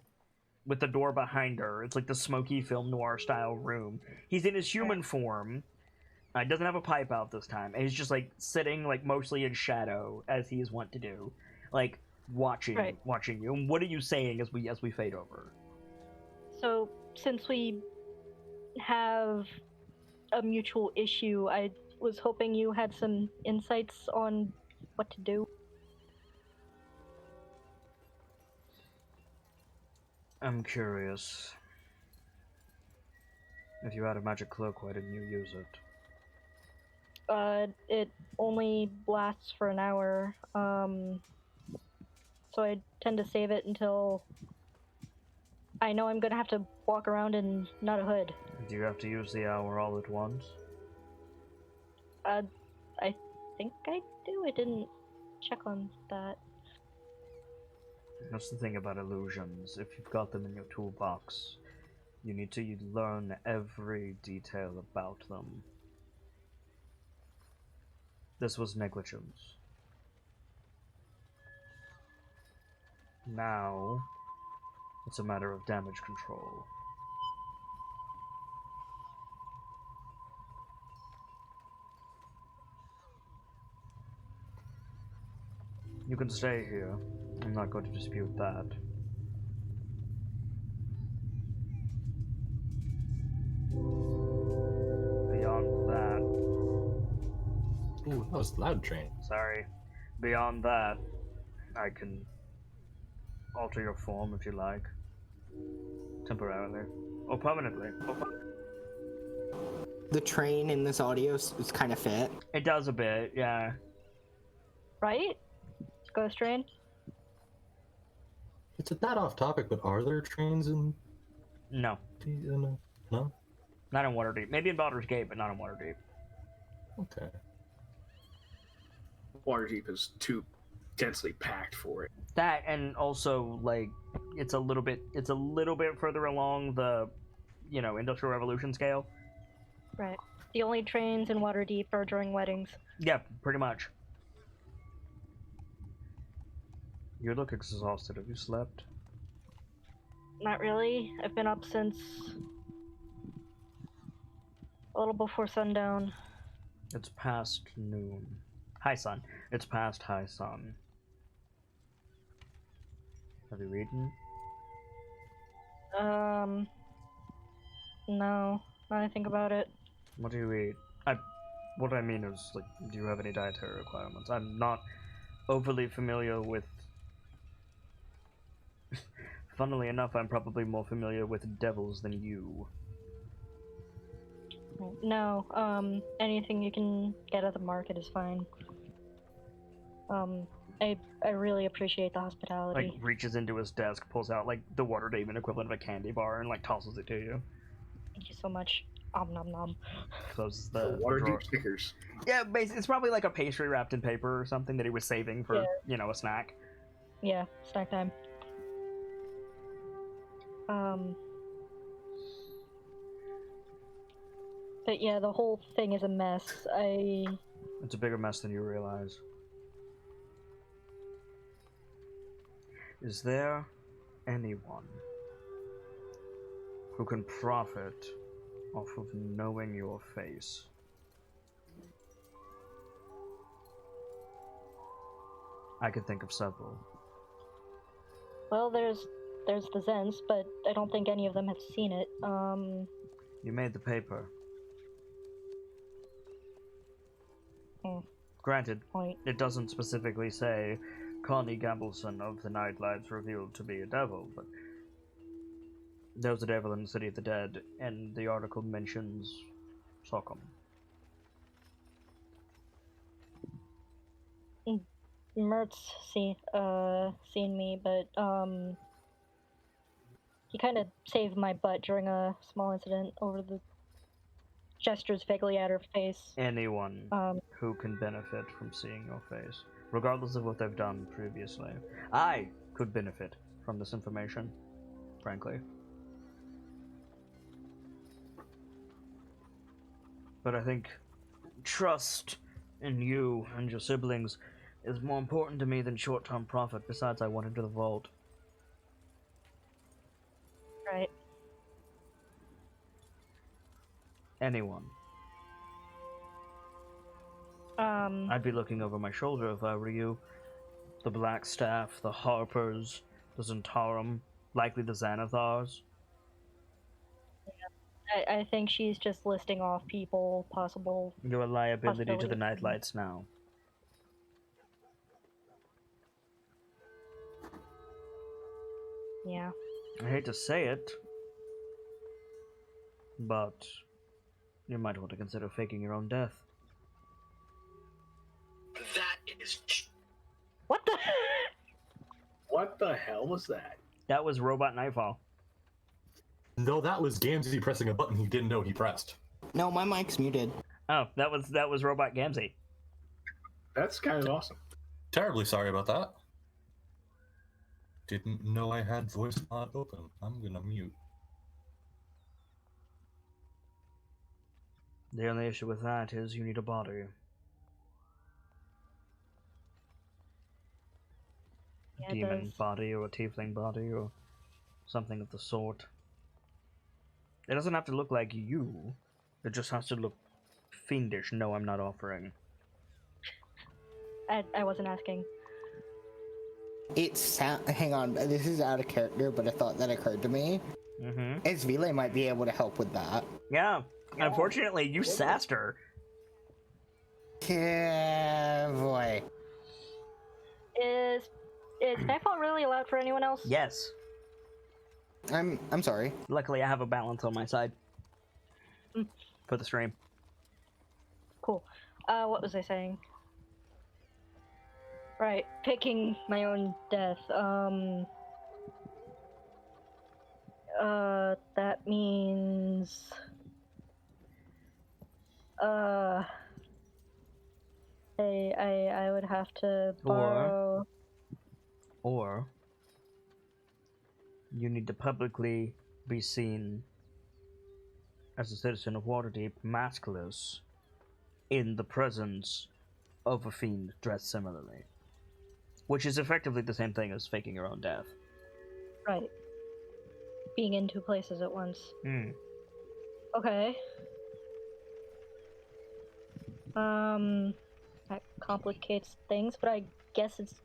with the door behind her. It's like the smoky film noir style room. He's in his human form. He doesn't have a pipe out this time, and he's just like sitting like mostly in shadow as he is wont to do, like watching you. And what are you saying as we fade over? So since we have a mutual issue. I was hoping you had some insights on what to do. I'm curious. If you had a magic cloak, why didn't you use it? It only lasts for an hour, so I tend to save it until I know I'm gonna have to walk around in not a hood. Do you have to use the hour all at once? I think I do. I didn't check on that. That's the thing about illusions. If you've got them in your toolbox, you need to learn every detail about them. This was negligence. Now, it's a matter of damage control. You can stay here. I'm not going to dispute that. Beyond that... Ooh, that was loud train. Sorry. Beyond that, I can alter your form if you like. Temporarily. Or permanently. The train in this audio is kind of fit. It does a bit, yeah. Right? Ghost train? It's a tad off topic, but are there trains in... No. No? Not in Waterdeep. Maybe in Baldur's Gate, but not in Waterdeep. Okay. Waterdeep is too densely packed for it. That, and also, like, it's a little bit further along the, Industrial Revolution scale. Right. The only trains in Waterdeep are during weddings. Yeah, pretty much. You look exhausted. Have you slept? Not really. I've been up since a little before sundown. It's past noon. High sun. It's past high sun. Have you eaten? No. Now I think about it. What do you eat? What I mean is, like, do you have any dietary requirements? I'm not overly familiar with... Funnily enough, I'm probably more familiar with devils than you. No, anything you can get at the market is fine. I really appreciate the hospitality. Like, reaches into his desk, pulls out, like, the Waterdeep equivalent of a candy bar, and, like, tosses it to you. Thank you so much. Om nom nom. Closes the Waterdeep drawer. stickers. Yeah, basically, it's probably like a pastry wrapped in paper or something that he was saving for, a snack. Yeah, snack time. But yeah, the whole thing is a mess. It's a bigger mess than you realize. Is there anyone who can profit off of knowing your face? I could think of several. Well, there's the Zens, but I don't think any of them have seen it. You made the paper. Granted, Point. it doesn't specifically say Connie Gambleson of the KnightLites revealed to be a devil, but there's a devil in the City of the Dead, and the article mentions Sockham. Mert's seen me, but he kind of saved my butt during a small incident over the gestures vaguely at her face. Anyone who can benefit from seeing your face, regardless of what they've done previously. I could benefit from this information, frankly. But I think trust in you and your siblings is more important to me than short-term profit. Besides, I want into the vault. Right. Anyone. I'd be looking over my shoulder if I were you. The Blackstaff, the Harpers, the Zentarum, likely the Xanathars. I think she's just listing off people, possible. You're a liability to the Possibility. KnightLites now. Yeah. I hate to say it, but you might want to consider faking your own death. That is. What the? What the hell was that? That was Robot Nightfall. No, that was Gamzee pressing a button he didn't know he pressed. No, my mic's muted. Oh, that was Robot Gamzee. That's kind of awesome. Terribly sorry about that. Didn't know I had voice mod open. I'm gonna mute. The only issue with that is you need a body. Yeah, Demon body or a tiefling body or something of the sort. It doesn't have to look like you. It just has to look fiendish. No, I'm not offering. I wasn't asking. Hang on, this is out of character, but a thought that occurred to me Mm-hmm. is Vile might be able to help with that. Yeah. Unfortunately, you sassed her. Yeah, boy. Is Nightfall really allowed for anyone else? Yes. I'm sorry. Luckily, I have a balance on my side. For the stream. Cool. What was I saying? Right, picking my own death. That means. I would have to borrow. Or you need to publicly be seen as a citizen of Waterdeep, maskless, in the presence of a fiend dressed similarly. Which is effectively the same thing as faking your own death. Right. Being in two places at once. Hmm. Okay. That complicates things, but I guess it's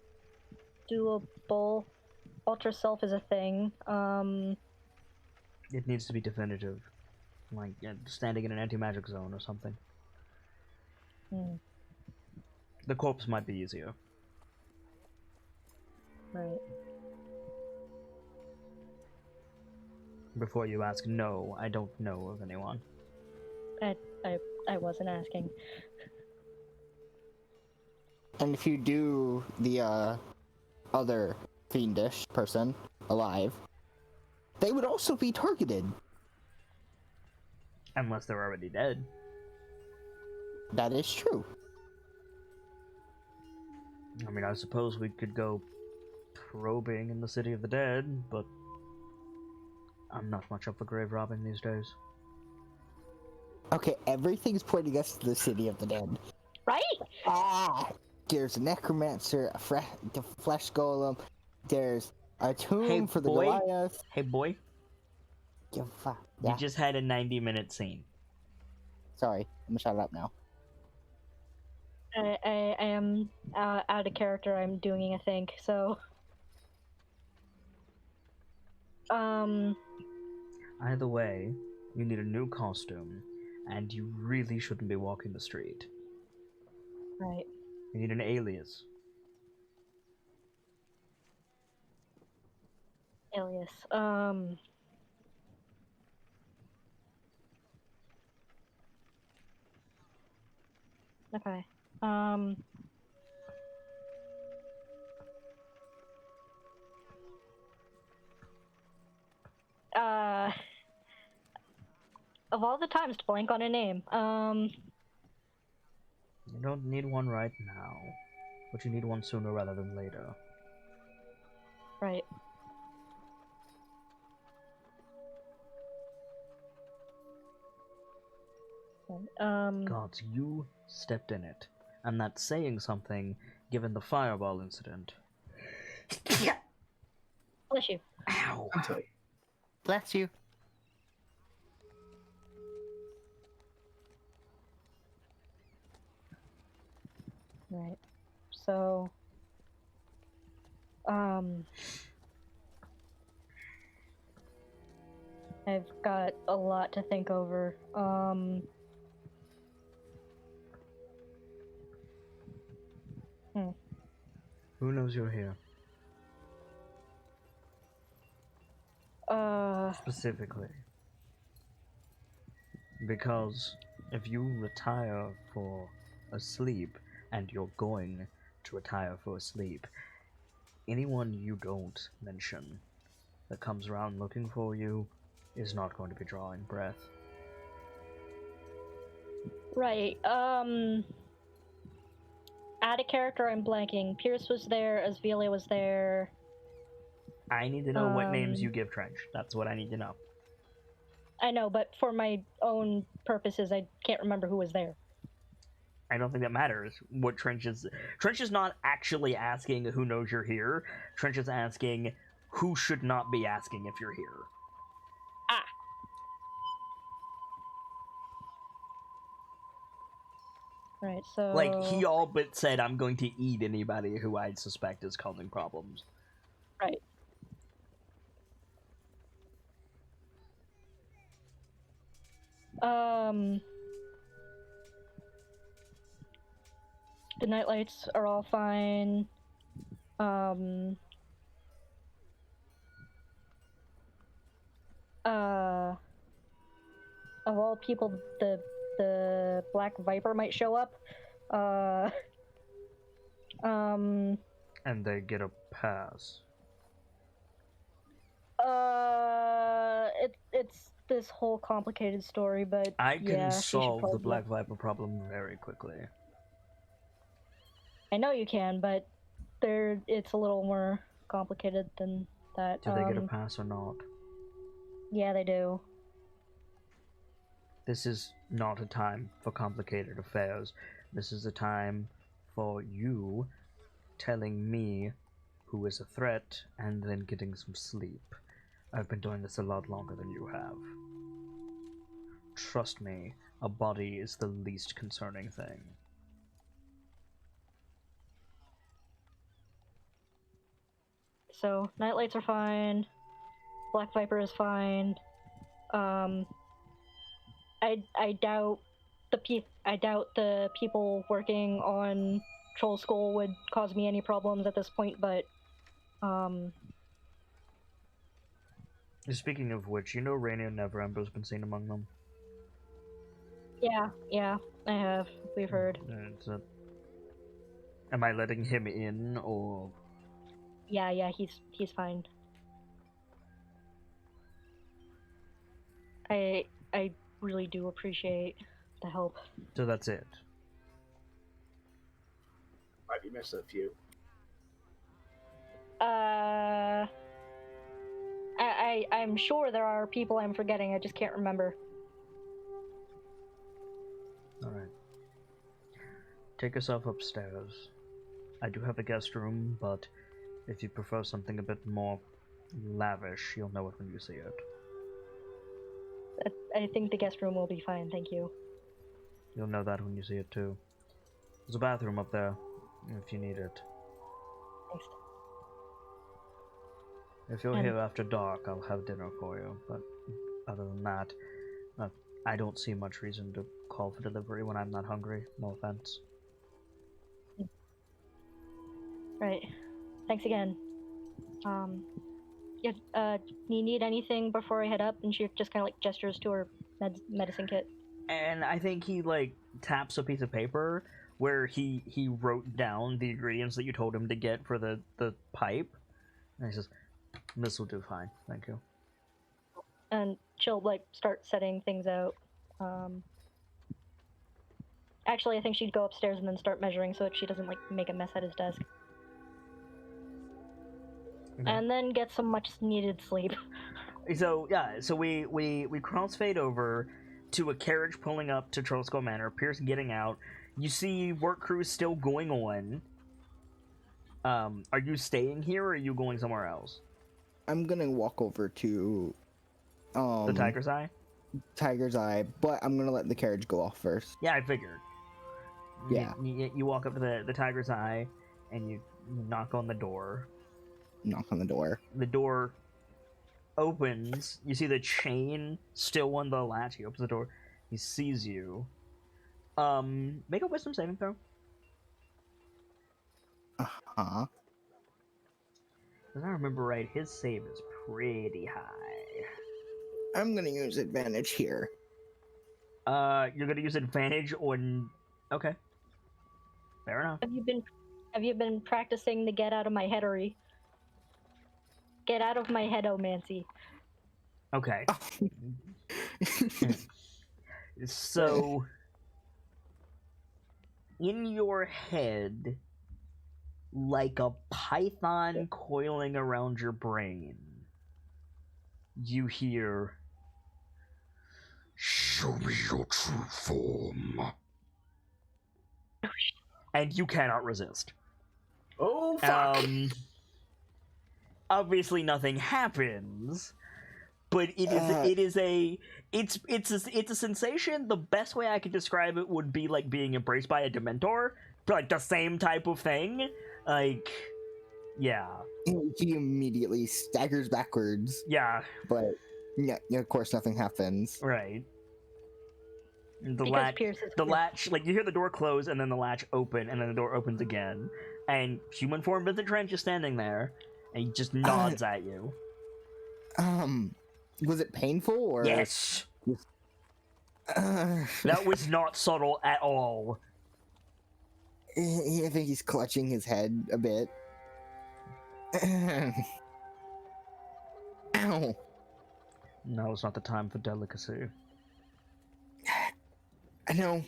doable. Ultra self is a thing. It needs to be definitive. Like, standing in an anti-magic zone or something. The corpse might be easier. Right. Before you ask, no, I don't know of anyone. I wasn't asking. And if you do the other fiendish person alive, they would also be targeted. Unless they're already dead. That is true. I mean, I suppose we could go probing in the City of the Dead, but I'm not much up for grave robbing these days. Okay, everything's pointing us to the City of the Dead. Right? There's a necromancer, the flesh golem. There's a tomb for the boy. Goliath. Hey, boy. Yeah. You just had a 90-minute scene. Sorry, I'm gonna shut it up now. I am out of character. I'm doing a thing, so. Either way, you need a new costume, and you really shouldn't be walking the street. Right. You need an alias. Alias. Okay. Of all the times to blank on a name, You don't need one right now, but you need one sooner rather than later. right. Gods, you stepped in it, and that's saying something, given the fireball incident. Bless you. Ow! Bless you. Right. So, I've got a lot to think over. Who knows you're here? Specifically. Because if you retire for a sleep, and you're going to retire for a sleep, anyone you don't mention that comes around looking for you is not going to be drawing breath. Right, add a character, I'm blanking. Pierce was there, Asvelia was there. I need to know what names you give Trench. That's what I need to know. I know, but for my own purposes, I can't remember who was there. I don't think that matters. What Trench is not actually asking who knows you're here. Trench is asking who should not be asking if you're here. Ah. Right, so... Like, he all but said, I'm going to eat anybody who I suspect is causing problems. Right. The KnightLites are all fine. Of all people, the Black Viper might show up. And they get a pass. It's this whole complicated story, but I can yeah, solve the Black Viper problem very quickly. I know you can, but it's a little more complicated than that. Do they get a pass or not? Yeah, they do. This is not a time for complicated affairs. This is a time for you telling me who is a threat and then getting some sleep. I've been doing this a lot longer than you have. Trust me, a body is the least concerning thing. So, KnightLites are fine. Black Viper is fine. I doubt the people working on Troll Skull would cause me any problems at this point, but Speaking of which, you know Rainier Neverember's been seen among them? yeah, I have. We've heard. Am I letting him in, or... Yeah, he's fine. I really do appreciate the help. So that's it. Might be missing a few. I'm sure there are people I'm forgetting, I just can't remember. Alright. Take yourself upstairs. I do have a guest room, but if you prefer something a bit more lavish, you'll know it when you see it. I think the guest room will be fine, thank you. You'll know that when you see it too. There's a bathroom up there, if you need it. Thanks. If you're here after dark, I'll have dinner for you, but other than that, I don't see much reason to call for delivery when I'm not hungry, no offense. Right. Thanks again. Yeah, you need anything before I head up? And she just kind of like gestures to her medicine kit. And I think he like taps a piece of paper where he wrote down the ingredients that you told him to get for the pipe. And he says, "This will do fine, thank you." And she'll like start setting things out. Actually, I think she'd go upstairs and then start measuring so that she doesn't like make a mess at his desk. Okay. And then get some much needed sleep. So yeah, so we crossfade over to a carriage pulling up to Troll Skull Manor, Pierce getting out. You see work crews still going on. Are you staying here or are you going somewhere else? I'm gonna walk over to The Tiger's Eye? Tiger's Eye, but I'm gonna let the carriage go off first. Yeah, I figured. Yeah. You walk up to the Tiger's Eye and you knock on the door. Knock on the door. The door opens. You see the chain still on the latch. He opens the door. He sees you. Make a wisdom saving throw. Uh-huh. If I remember right, his save is pretty high. I'm gonna use advantage here. You're gonna use advantage on. Okay. Fair enough. Have you been practicing the get out of my headery? Get out of my headomancy. Okay. So, in your head, like a python coiling around your brain, you hear, "Show me your true form." And you cannot resist. Oh fuck! Obviously nothing happens, but it's a sensation. The best way I could describe it would be like being embraced by a Dementor, but like the same type of thing. Like, yeah, He immediately staggers backwards, yeah, but yeah, of course nothing happens. right. The Because latch, Pierce is the Pierce. latch, like you hear the door close and then the latch open and then the door opens again, and human form Vincent Trench is standing there, and he just nods at you. Was it painful or? Yes, Uh, that was not subtle at all. I think he's clutching his head a bit. Ow. No, it's not the time for delicacy. I know.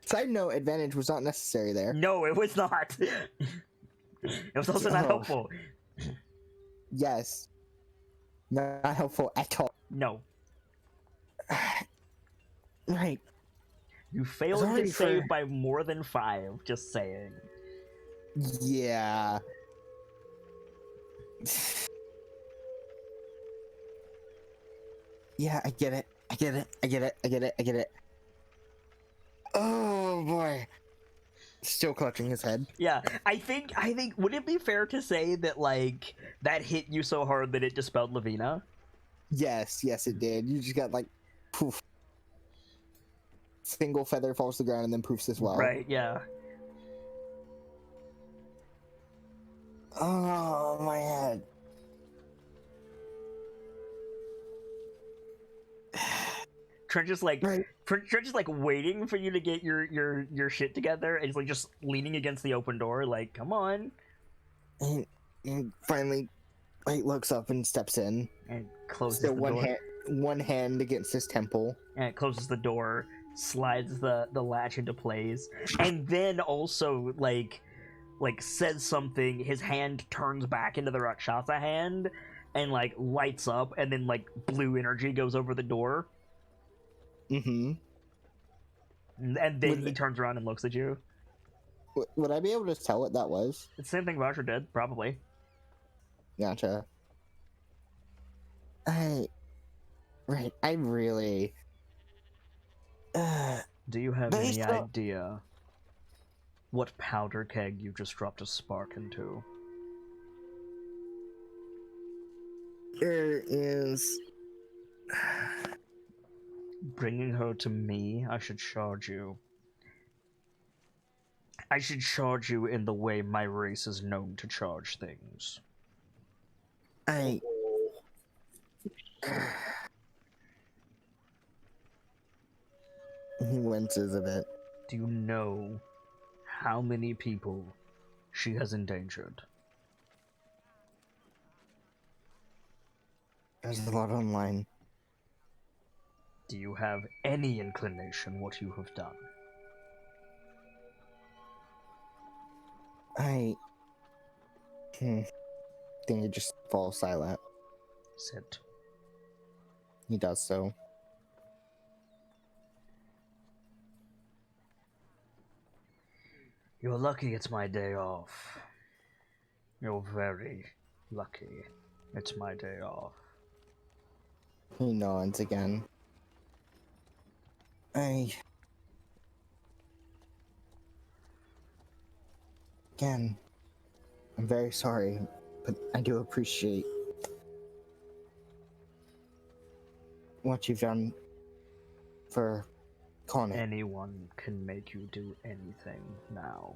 Side note, advantage was not necessary there. No, it was not. It was also not Oh. helpful. Yes. Not helpful at all. No. Right. You failed Sorry to save for- by more than 5, just saying. Yeah. Yeah, I get it. Oh boy. Still clutching his head. Yeah, I think, would it be fair to say that, like, that hit you so hard that it dispelled Lavina? Yes, it did. You just got like poof. Single feather falls to the ground and then poofs as well. Right, yeah. Oh, my head. Trent is like, Right. Trent is like waiting for you to get your shit together, and he's like just leaning against the open door, like, come on. And finally, like, looks up and steps in. And closes Still the one door. one hand against his temple. And it closes the door, slides the latch into place, and then also like says something. His hand turns back into the Rakshasa hand and like lights up, and then like blue energy goes over the door, Mm-hmm. and then he turns around and looks at you. Would I be able to tell what that was? It's the same thing Voucher did, probably. Gotcha. I really... Do you have Based any on- idea what powder keg you just dropped a spark into? There is... Bringing her to me, I should charge you. I should charge you in the way my race is known to charge things. I... He winces a bit. Do you know how many people she has endangered? There's a lot online. Do you have any inclination what you have done? I think he just falls silent. Sit. He does so. You're lucky it's my day off. You're very lucky it's my day off. He nods again. Again, I'm very sorry, but I do appreciate what you've done for Connie. Anyone can make you do anything now.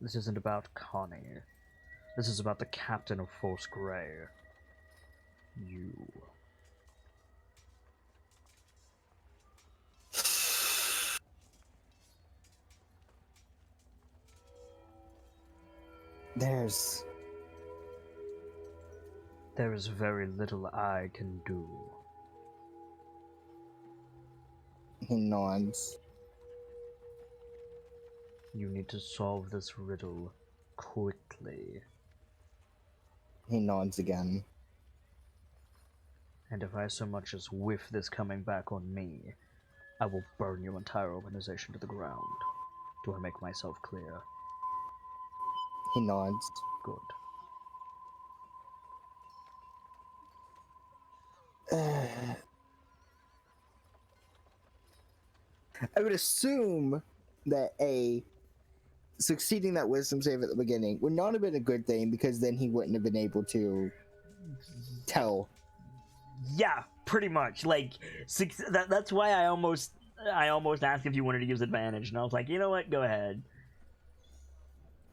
This isn't about Connie. This is about the captain of Force Grey. You. There is very little I can do. He nods. You need to solve this riddle quickly. He nods again. And if I so much as whiff this coming back on me, I will burn your entire organization to the ground. Do I make myself clear? He nods. Good. I would assume that succeeding that wisdom save at the beginning would not have been a good thing, because then he wouldn't have been able to tell. Yeah, pretty much. Like, that's why I almost asked if you wanted to use advantage, and I was like, you know what, go ahead.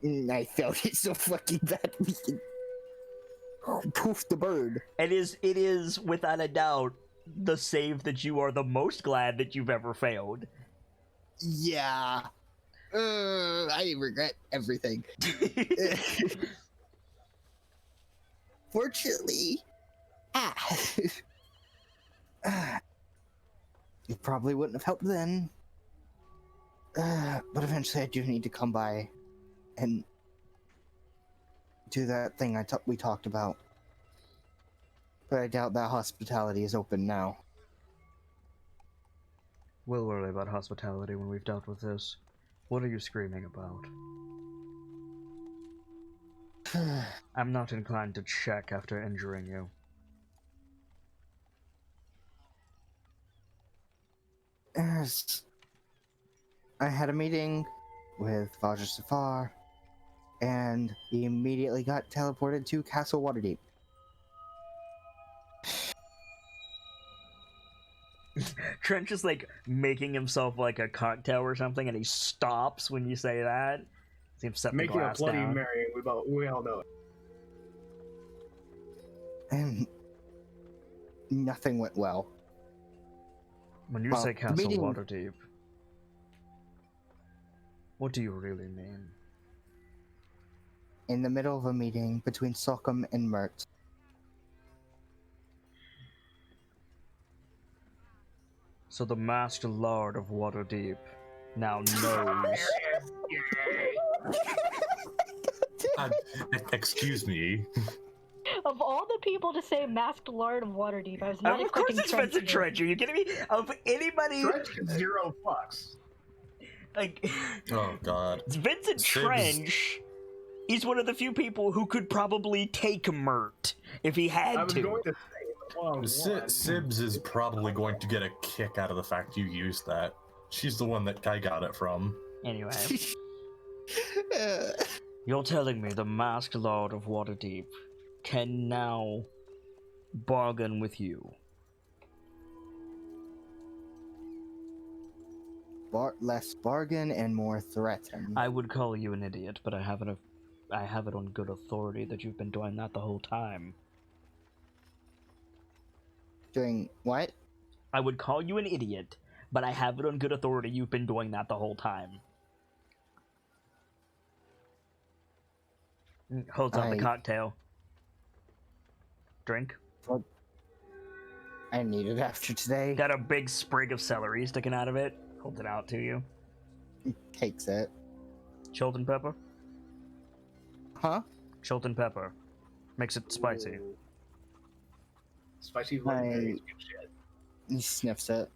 I felt it so fucking bad. We can poof the bird. It is without a doubt the save that you are the most glad that you've ever failed. Yeah. I regret everything. Fortunately, it probably wouldn't have helped then. But eventually I do need to come by and do that thing we talked about. But I doubt that hospitality is open now. We'll worry about hospitality when we've dealt with this. What are you screaming about? I'm not inclined to check after injuring you. Yes. I had a meeting with Vaja Safar, and he immediately got teleported to Castle Waterdeep. Trench is like making himself like a cocktail or something, and he stops when you say that. Seems set the Making a glass bloody down. Mary, we all know it. And nothing went well. When you Well, say the Castle meeting- Waterdeep, what do you really mean? In the middle of a meeting between Sockham and Mert, So the Master Lord of Waterdeep now knows. Excuse me. Of all the people to say Masked Lord of Waterdeep, I was not Of course expecting it's Trent Vincent to- Trench. Are you kidding me? Of anybody, Stretch gets 0 fucks. like, Oh god. Vincent Sibs. Trench is one of the few people who could probably take Mert if he had I was to. going to say one-on-one. Sibs is probably going to get a kick out of the fact you used that. She's the one that I got it from. Anyway, you're telling me the Masked Lord of Waterdeep can now bargain with you? less bargain and more threaten. I would call you an idiot, but I have it on good authority that you've been doing that the whole time. Doing what? I would call you an idiot, but I have it on good authority you've been doing that the whole time. Holds out the cocktail. Drink. I need it after today. Got a big sprig of celery sticking out of it. Holds it out to you. Takes it. Chilton pepper? Huh? Chilton pepper. Makes it spicy. Spicy bloody Mary is good shit. He sniffs it.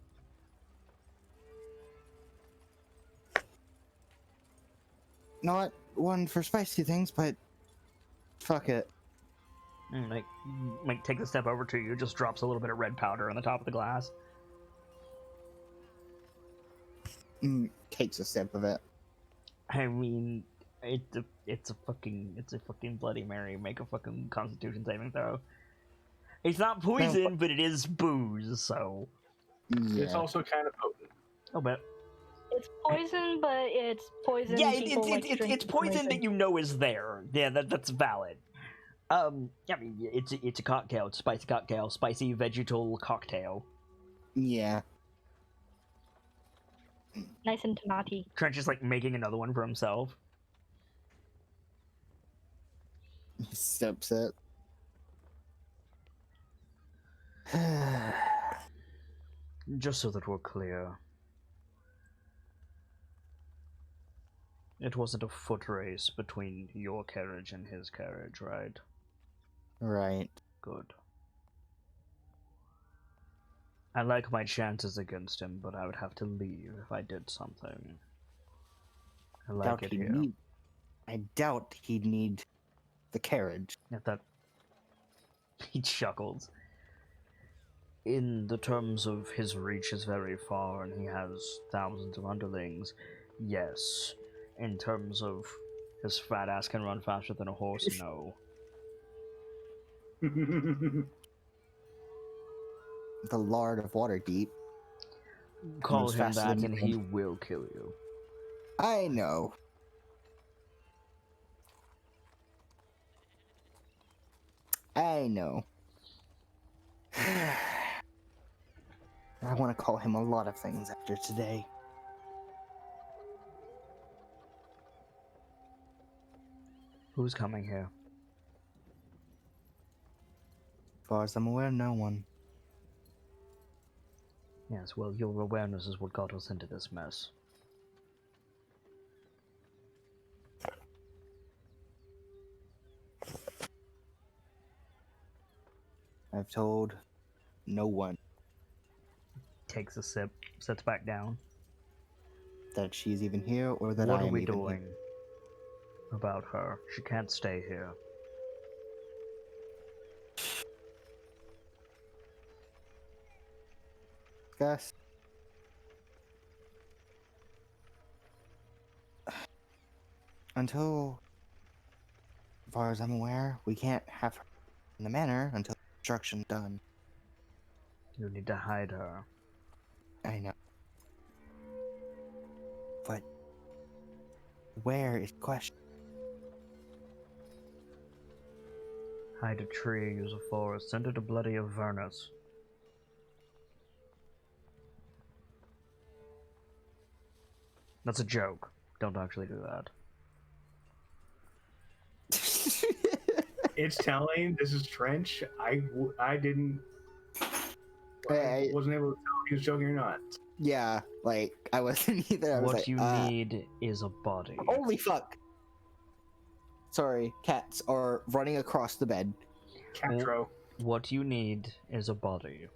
Not one for spicy things, but fuck it. Like takes a step over to you, just drops a little bit of red powder on the top of the glass. takes a sip of it. I mean, it's a fucking Bloody Mary. Make a fucking Constitution saving throw. It's not poison, but it is booze, so. Yeah. It's also kind of potent. I'll bet. It's poison, but it's poison. Yeah, people like to drink it's for some poison that reason. you know is there. Yeah, that's valid. I mean, it's a cocktail. It's a spicy cocktail, spicy vegetal cocktail. Yeah. Nice and tomaty. Trench is like making another one for himself. He sips it. Just so that we're clear, it wasn't a foot race between your carriage and his carriage, right? Right. Good. I like my chances against him, but I would have to leave if I did something. I like it here. I doubt he'd need the carriage. At that, he chuckles. In the terms of his reach is very far and he has thousands of underlings, yes. In terms of his fat ass can run faster than a horse, no. The Lord of Waterdeep. Call Moves him faster that than and you he can. will kill you. I know. I know. I want to call him a lot of things after today. Who's coming here? As far as I'm aware, no one. Yes, well, your awareness is what got us into this mess. I've told no one Takes a sip, sits back down. that she's even here or that What I are am we even doing here. about her? She can't stay here. Gus. Until, as far as I'm aware, we can't have her in the manor until construction's done. You need to hide her. I know. But where is the question? Hide a tree, use a forest, send her to Bloody Avernus. That's a joke. Don't actually do that. It's telling. This is Trench. I didn't. I wasn't able to tell if he was joking or not. Yeah, like, I wasn't either. I was What like, you need is a body. Holy fuck! Sorry, cats are running across the bed. Catro. What you need is a body.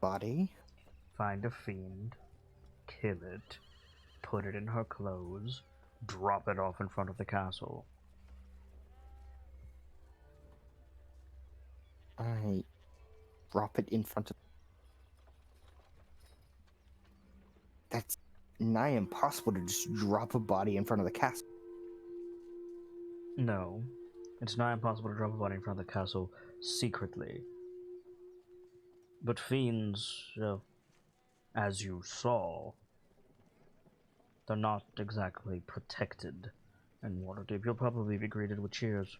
Body? Find a fiend, kill it, put it in her clothes, drop it off in front of the castle. I drop it in front of. That's nigh impossible to just drop a body in front of the castle. No, it's not impossible to drop a body in front of the castle secretly. But fiends, as you saw, they're not exactly protected in Waterdeep. You'll probably be greeted with cheers.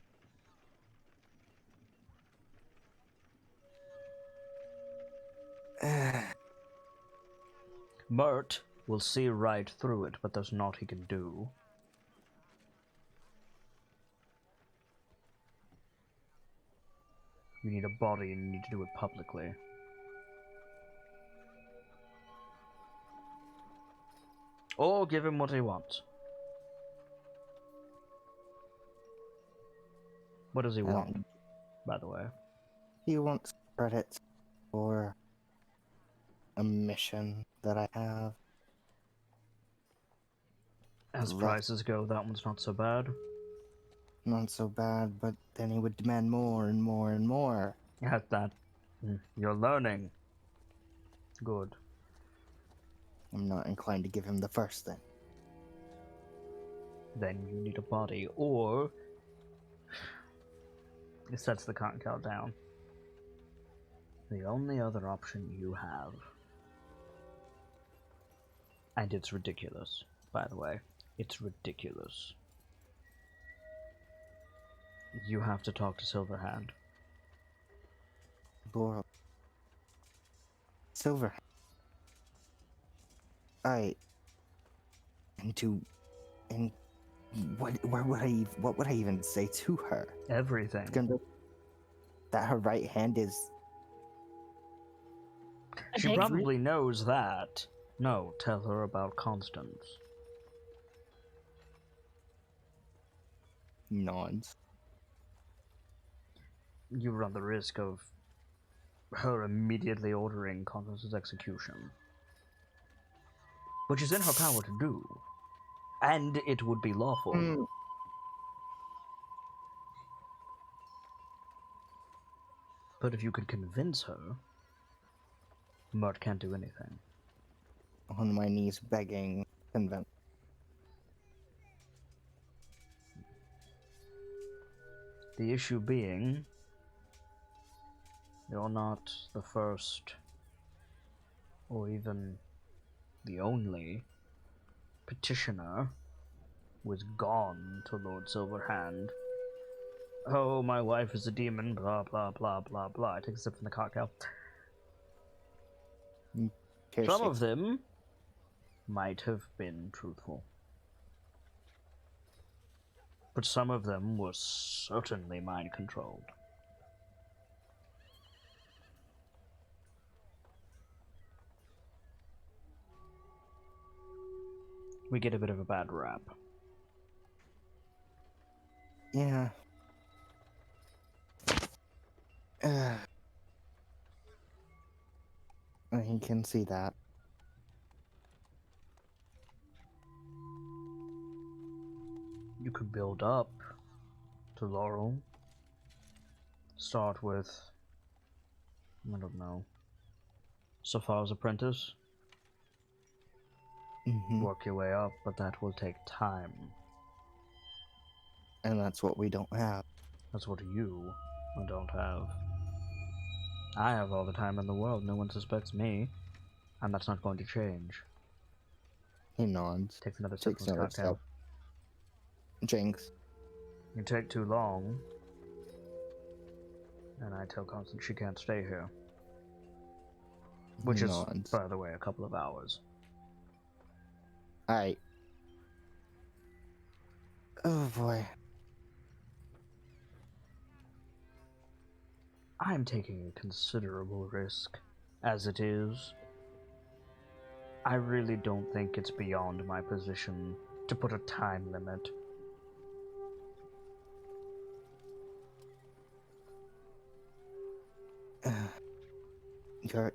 Mert will see right through it, but there's naught he can do. You need a body and you need to do it publicly. Or give him what he wants. What does he want, by the way? He wants credits for a mission that I have. As prices go, that one's not so bad. Not so bad, but then he would demand more and more and more. At that, you're learning. Good. I'm not inclined to give him the first thing. Then you need a body, or it sets the cotton cow down. The only other option you have, and it's ridiculous, by the way, it's ridiculous. You have to talk to Silverhand. Laurel. Silver. And what would I even say to her? Everything. That her right hand is. She probably knows that. No, tell her about Constance. Nods. You run the risk of her immediately ordering Constance's execution. Which is in her power to do. And it would be lawful. But if you could convince her, Mert can't do anything. On my knees begging, convince. The issue being, you're not the first, or even the only, petitioner who has gone to Lord Silverhand. Oh, my wife is a demon, blah, blah, blah, blah, blah. I take a sip from the cocktail. Some of them might have been truthful. But some of them were certainly mind-controlled. We get a bit of a bad rap. Yeah. I can see that. You could build up to Laurel. Start with, I don't know, Safar's apprentice. Work your way up, but that will take time. And that's what we don't have. That's what you don't have. I have all the time in the world. No one suspects me. And that's not going to change. He nods. Takes another sip from his cocktail. Jinx. You take too long. And I tell Constance she can't stay here. Which is, by the way, a couple of hours. Alright. Oh boy. I'm taking a considerable risk, as it is. I really don't think it's beyond my position to put a time limit.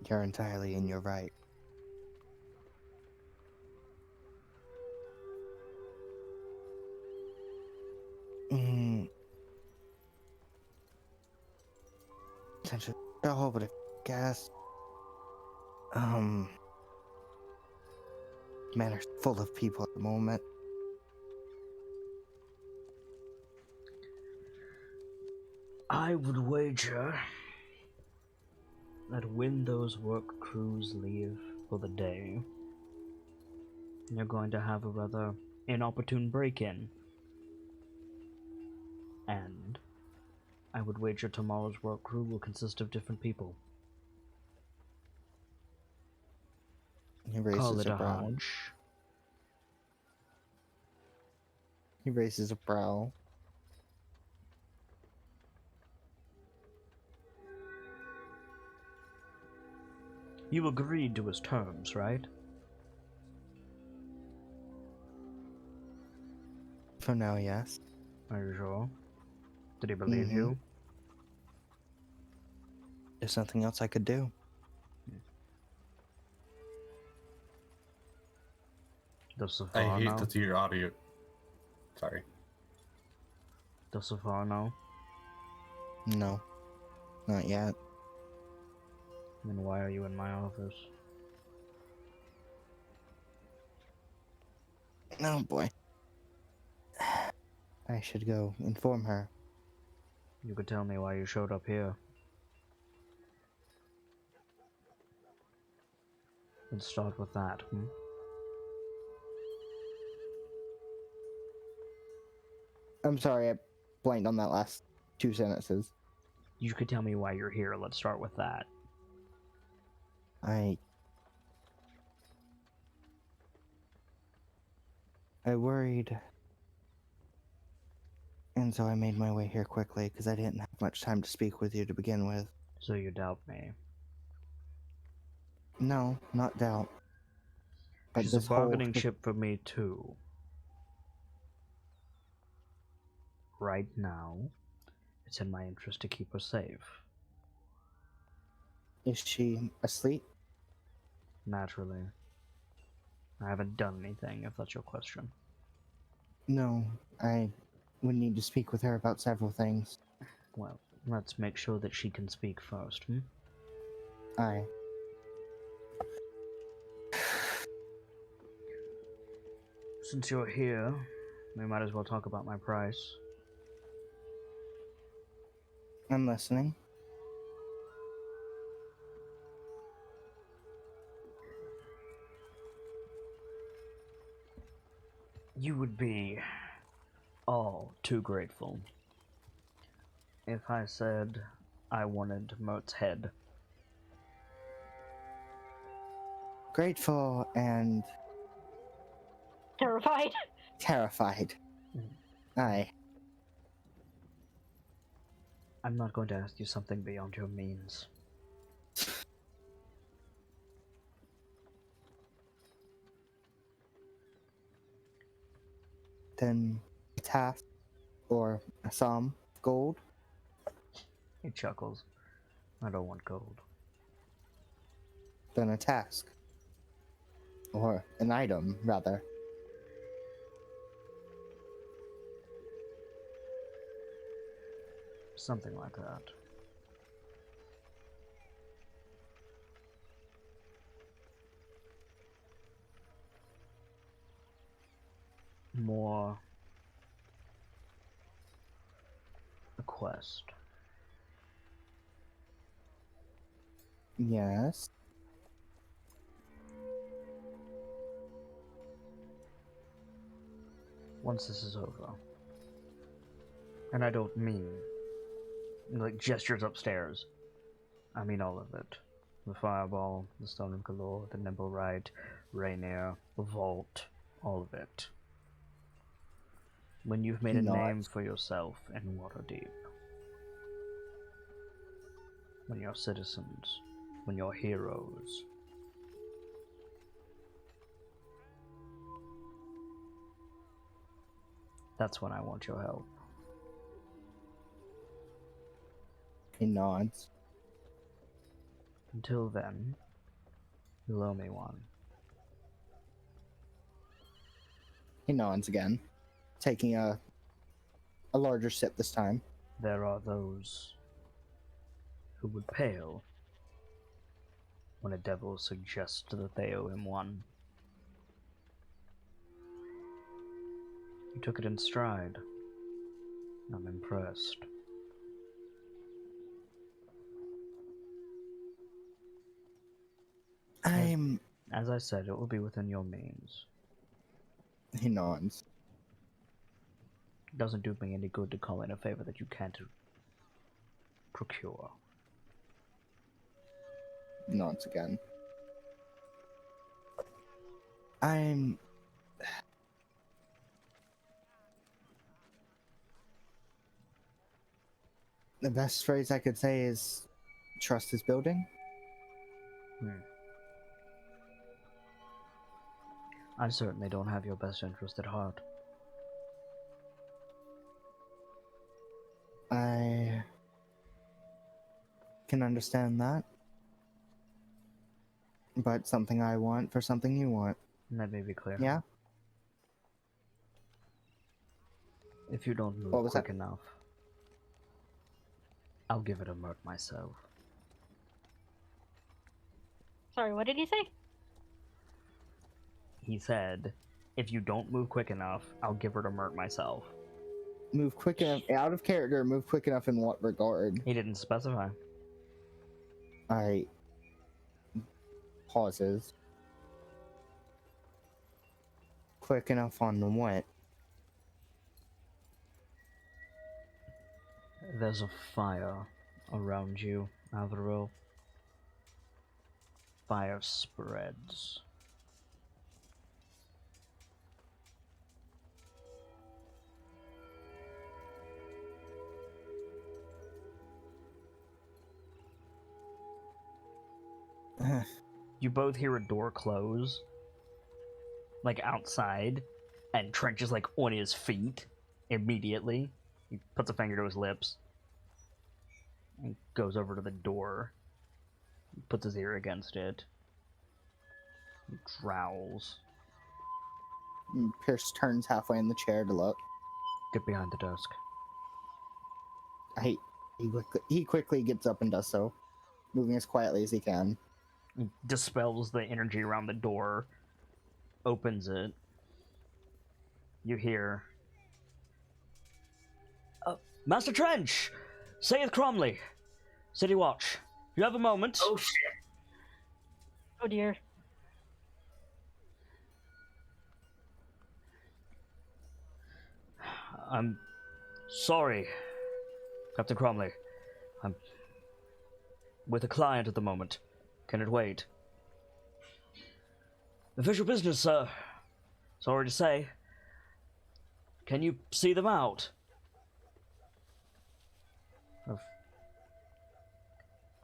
You're entirely in your right. Essentially, but I guess Manor's full of people at the moment. I would wager that when those work crews leave for the day, you're going to have a rather inopportune break-in. And I would wager tomorrow's work crew will consist of different people. He raises Call it a brow. hunch. He raises a brow. You agreed to his terms, right? For now, yes. Are you sure? Did he believe you? There's nothing else I could do. Does Safar I hate know? that your audio. Sorry. Does Safar know? No. Not yet. Then why are you in my office? Oh boy. I should go inform her. You could tell me why you showed up here. Let's start with that, I'm sorry, I blanked on that last 2 sentences. You could tell me why you're here. Let's start with that. I worried, and so I made my way here quickly because I didn't have much time to speak with you to begin with. So you doubt me. No, not doubt. But She's a this whole bargaining chip for me too. Right now, it's in my interest to keep her safe. Is she asleep? Naturally. I haven't done anything, if that's your question. No, I would need to speak with her about several things. Well, let's make sure that she can speak first, Aye. Since you're here, we might as well talk about my price. I'm listening. You would be all too grateful if I said I wanted Moat's head. Grateful and Terrified. terrified. Aye. I'm not going to ask you something beyond your means. Then a task or a sum, gold. He chuckles. I don't want gold. Then a task. Or an item, rather. Something like that. More a quest. Yes. Once this is over, and I don't mean like gestures upstairs, I mean all of it. The fireball, the stone of galore, the nimble right, Rainier, the vault, all of it. When you've made a name for yourself in Waterdeep. When you're citizens, when you're heroes. That's when I want your help. He nods. Until then, you'll owe me one. He nods again, taking a larger sip this time. There are those who would pale when a devil suggests that they owe him one. You took it in stride. I'm impressed. As I said, it will be within your means. He nods. It doesn't do me any good to call in a favor that you can't procure. Nods again. The best phrase I could say is trust is building. I certainly don't have your best interest at heart. I can understand that. But something I want for something you want. Let me be clear. Yeah? If you don't move What was quick that? enough, I'll give it a murk myself. Sorry, what did he say? He said, if you don't move quick enough, I'll give her to Mert myself. Move quick enough out of character. Move quick enough in what regard? He didn't specify. Alright. Pauses. Quick enough on what? There's a fire around you, Alvaro. Fire spreads. You both hear a door close, like outside, and Trench is like on his feet immediately. He puts a finger to his lips and goes over to the door, puts his ear against it, and growls. Pierce turns halfway in the chair to look. Get behind the desk. He quickly gets up and does so, moving as quietly as he can. He dispels the energy around the door, opens it. You hear, Master Trench! Saith Cromley! City Watch. You have a moment? Oh shit! Oh dear. I'm sorry, Captain Cromley. I'm with a client at the moment. Can it wait? Official business, sir. Sorry to say. Can you see them out? I've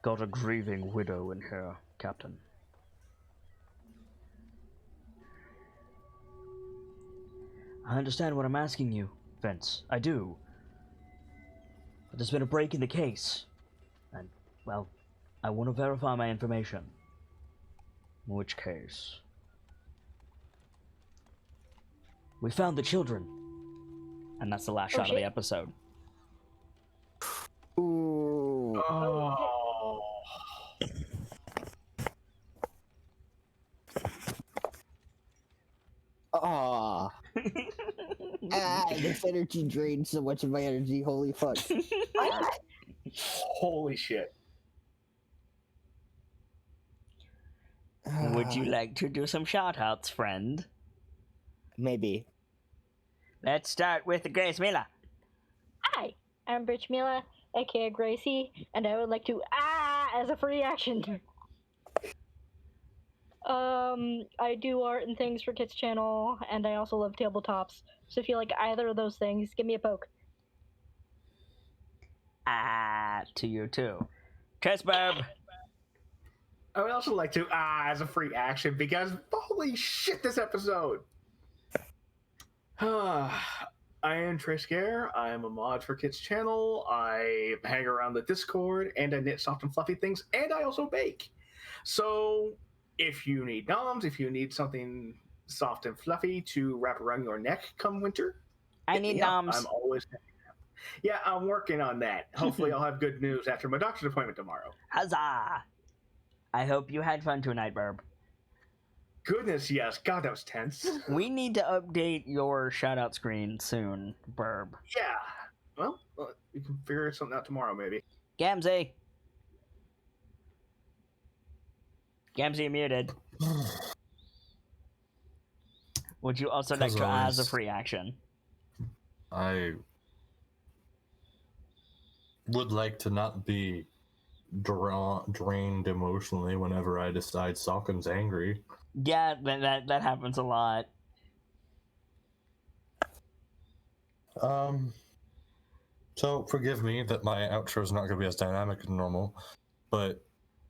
got a grieving widow in here, Captain. I understand what I'm asking you, Vince. I do. But there's been a break in the case. And, well, I want to verify my information. In which case... We found the children. And that's the last shot of the episode. Ooh. Oh. Ah. This energy drained so much of my energy. Holy fuck. Holy shit. Would you like to do some shout-outs, friend? Maybe. Let's start with Grace Mila. Hi, I'm Britch Mila, aka Gracie, and I would like to as a free action. I do art and things for Kit's channel, and I also love tabletops. So if you like either of those things, give me a poke. To you too. Chessburb. I would also like to as a free action because holy shit, this episode. I am Triscare. I am a mod for Kit's channel. I hang around the Discord, and I knit soft and fluffy things, and I also bake. So if you need noms, if you need something soft and fluffy to wrap around your neck come winter, I need noms. I'm always yeah, I'm working on that. Hopefully I'll have good news after my doctor's appointment tomorrow. Huzzah! I hope you had fun tonight, Burb. Goodness, yes. God, that was tense. We need to update your shout-out screen soon, Burb. Yeah. Well, we can figure something out tomorrow, maybe. Gamzee. Gamzee muted. Would you also like to as a free action? I would like to not be drained emotionally whenever I decide Salkin's angry. Yeah, that happens a lot. So forgive me that my outro is not going to be as dynamic as normal, but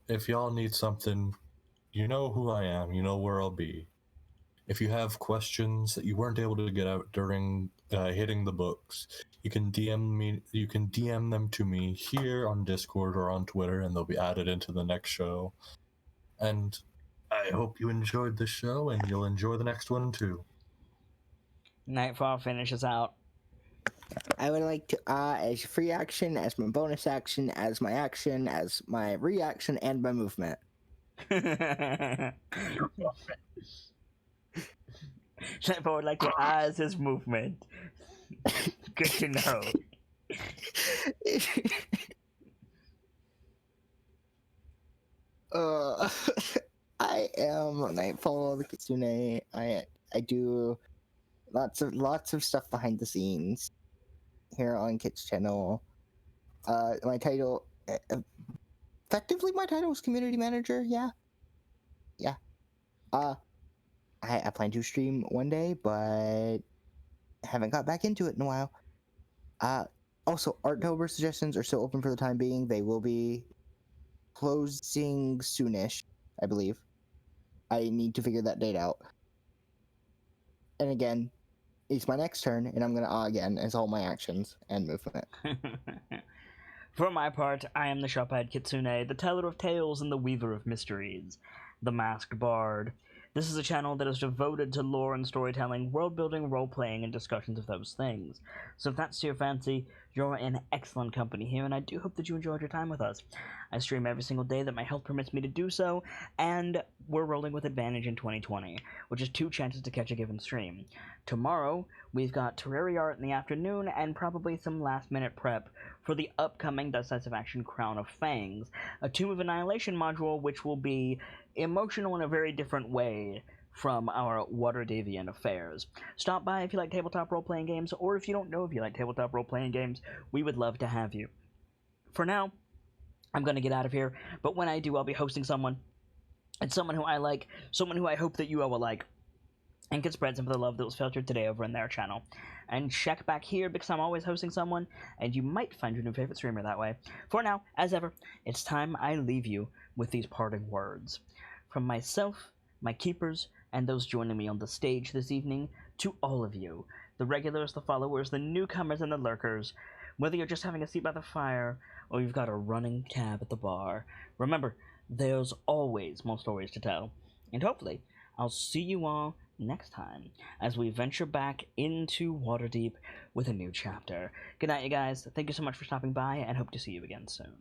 if y'all need something, you know who I am, you know where I'll be. If you have questions that you weren't able to get out during hitting the books, you can DM me. You can DM them to me here on Discord or on Twitter, and they'll be added into the next show. And I hope you enjoyed this show, and you'll enjoy the next one too. Nightfall finishes out. I would like to as free action, as my bonus action, as my reaction, and my movement. Nightfall would like your eyes, his movement. Good to know. I am Nightfall the Kitsune. I do lots of stuff behind the scenes here on Kit's channel. My title, effectively, my title is community manager. Yeah. I plan to stream one day, but haven't got back into it in a while. Also, Arttober suggestions are still open for the time being. They will be closing soonish, I believe. I need to figure that date out. And again, it's my next turn, and I'm gonna again as all my actions and movement. For my part, I am the Shophead Kitsune, the teller of tales and the weaver of mysteries, the masked bard. This is a channel that is devoted to lore and storytelling, world-building, role-playing, and discussions of those things. So if that's your fancy, you're in excellent company here, and I do hope that you enjoyed your time with us. I stream every single day that my health permits me to do so, and we're rolling with advantage in 2020, which is 2 chances to catch a given stream. Tomorrow, we've got Terraria art in the afternoon, and probably some last-minute prep for the upcoming Decisive Action Crown of Fangs, a Tomb of Annihilation module which will be emotional in a very different way from our Waterdeep affairs. Stop by if you like tabletop role-playing games, or if you don't know if you like tabletop role-playing games, we would love to have you. For now, I'm going to get out of here, but when I do, I'll be hosting someone, and someone who I like, someone who I hope that you all will like, and can spread some of the love that was filtered today over in their channel. And check back here because I'm always hosting someone, and you might find your new favorite streamer that way. For now, as ever, it's time I leave you with these parting words. From myself, my keepers, and those joining me on the stage this evening, to all of you, the regulars, the followers, the newcomers, and the lurkers, whether you're just having a seat by the fire, or you've got a running cab at the bar, remember, there's always more stories to tell. And hopefully, I'll see you all next time as we venture back into Waterdeep with a new chapter. Good night, you guys. Thank you so much for stopping by, and hope to see you again soon.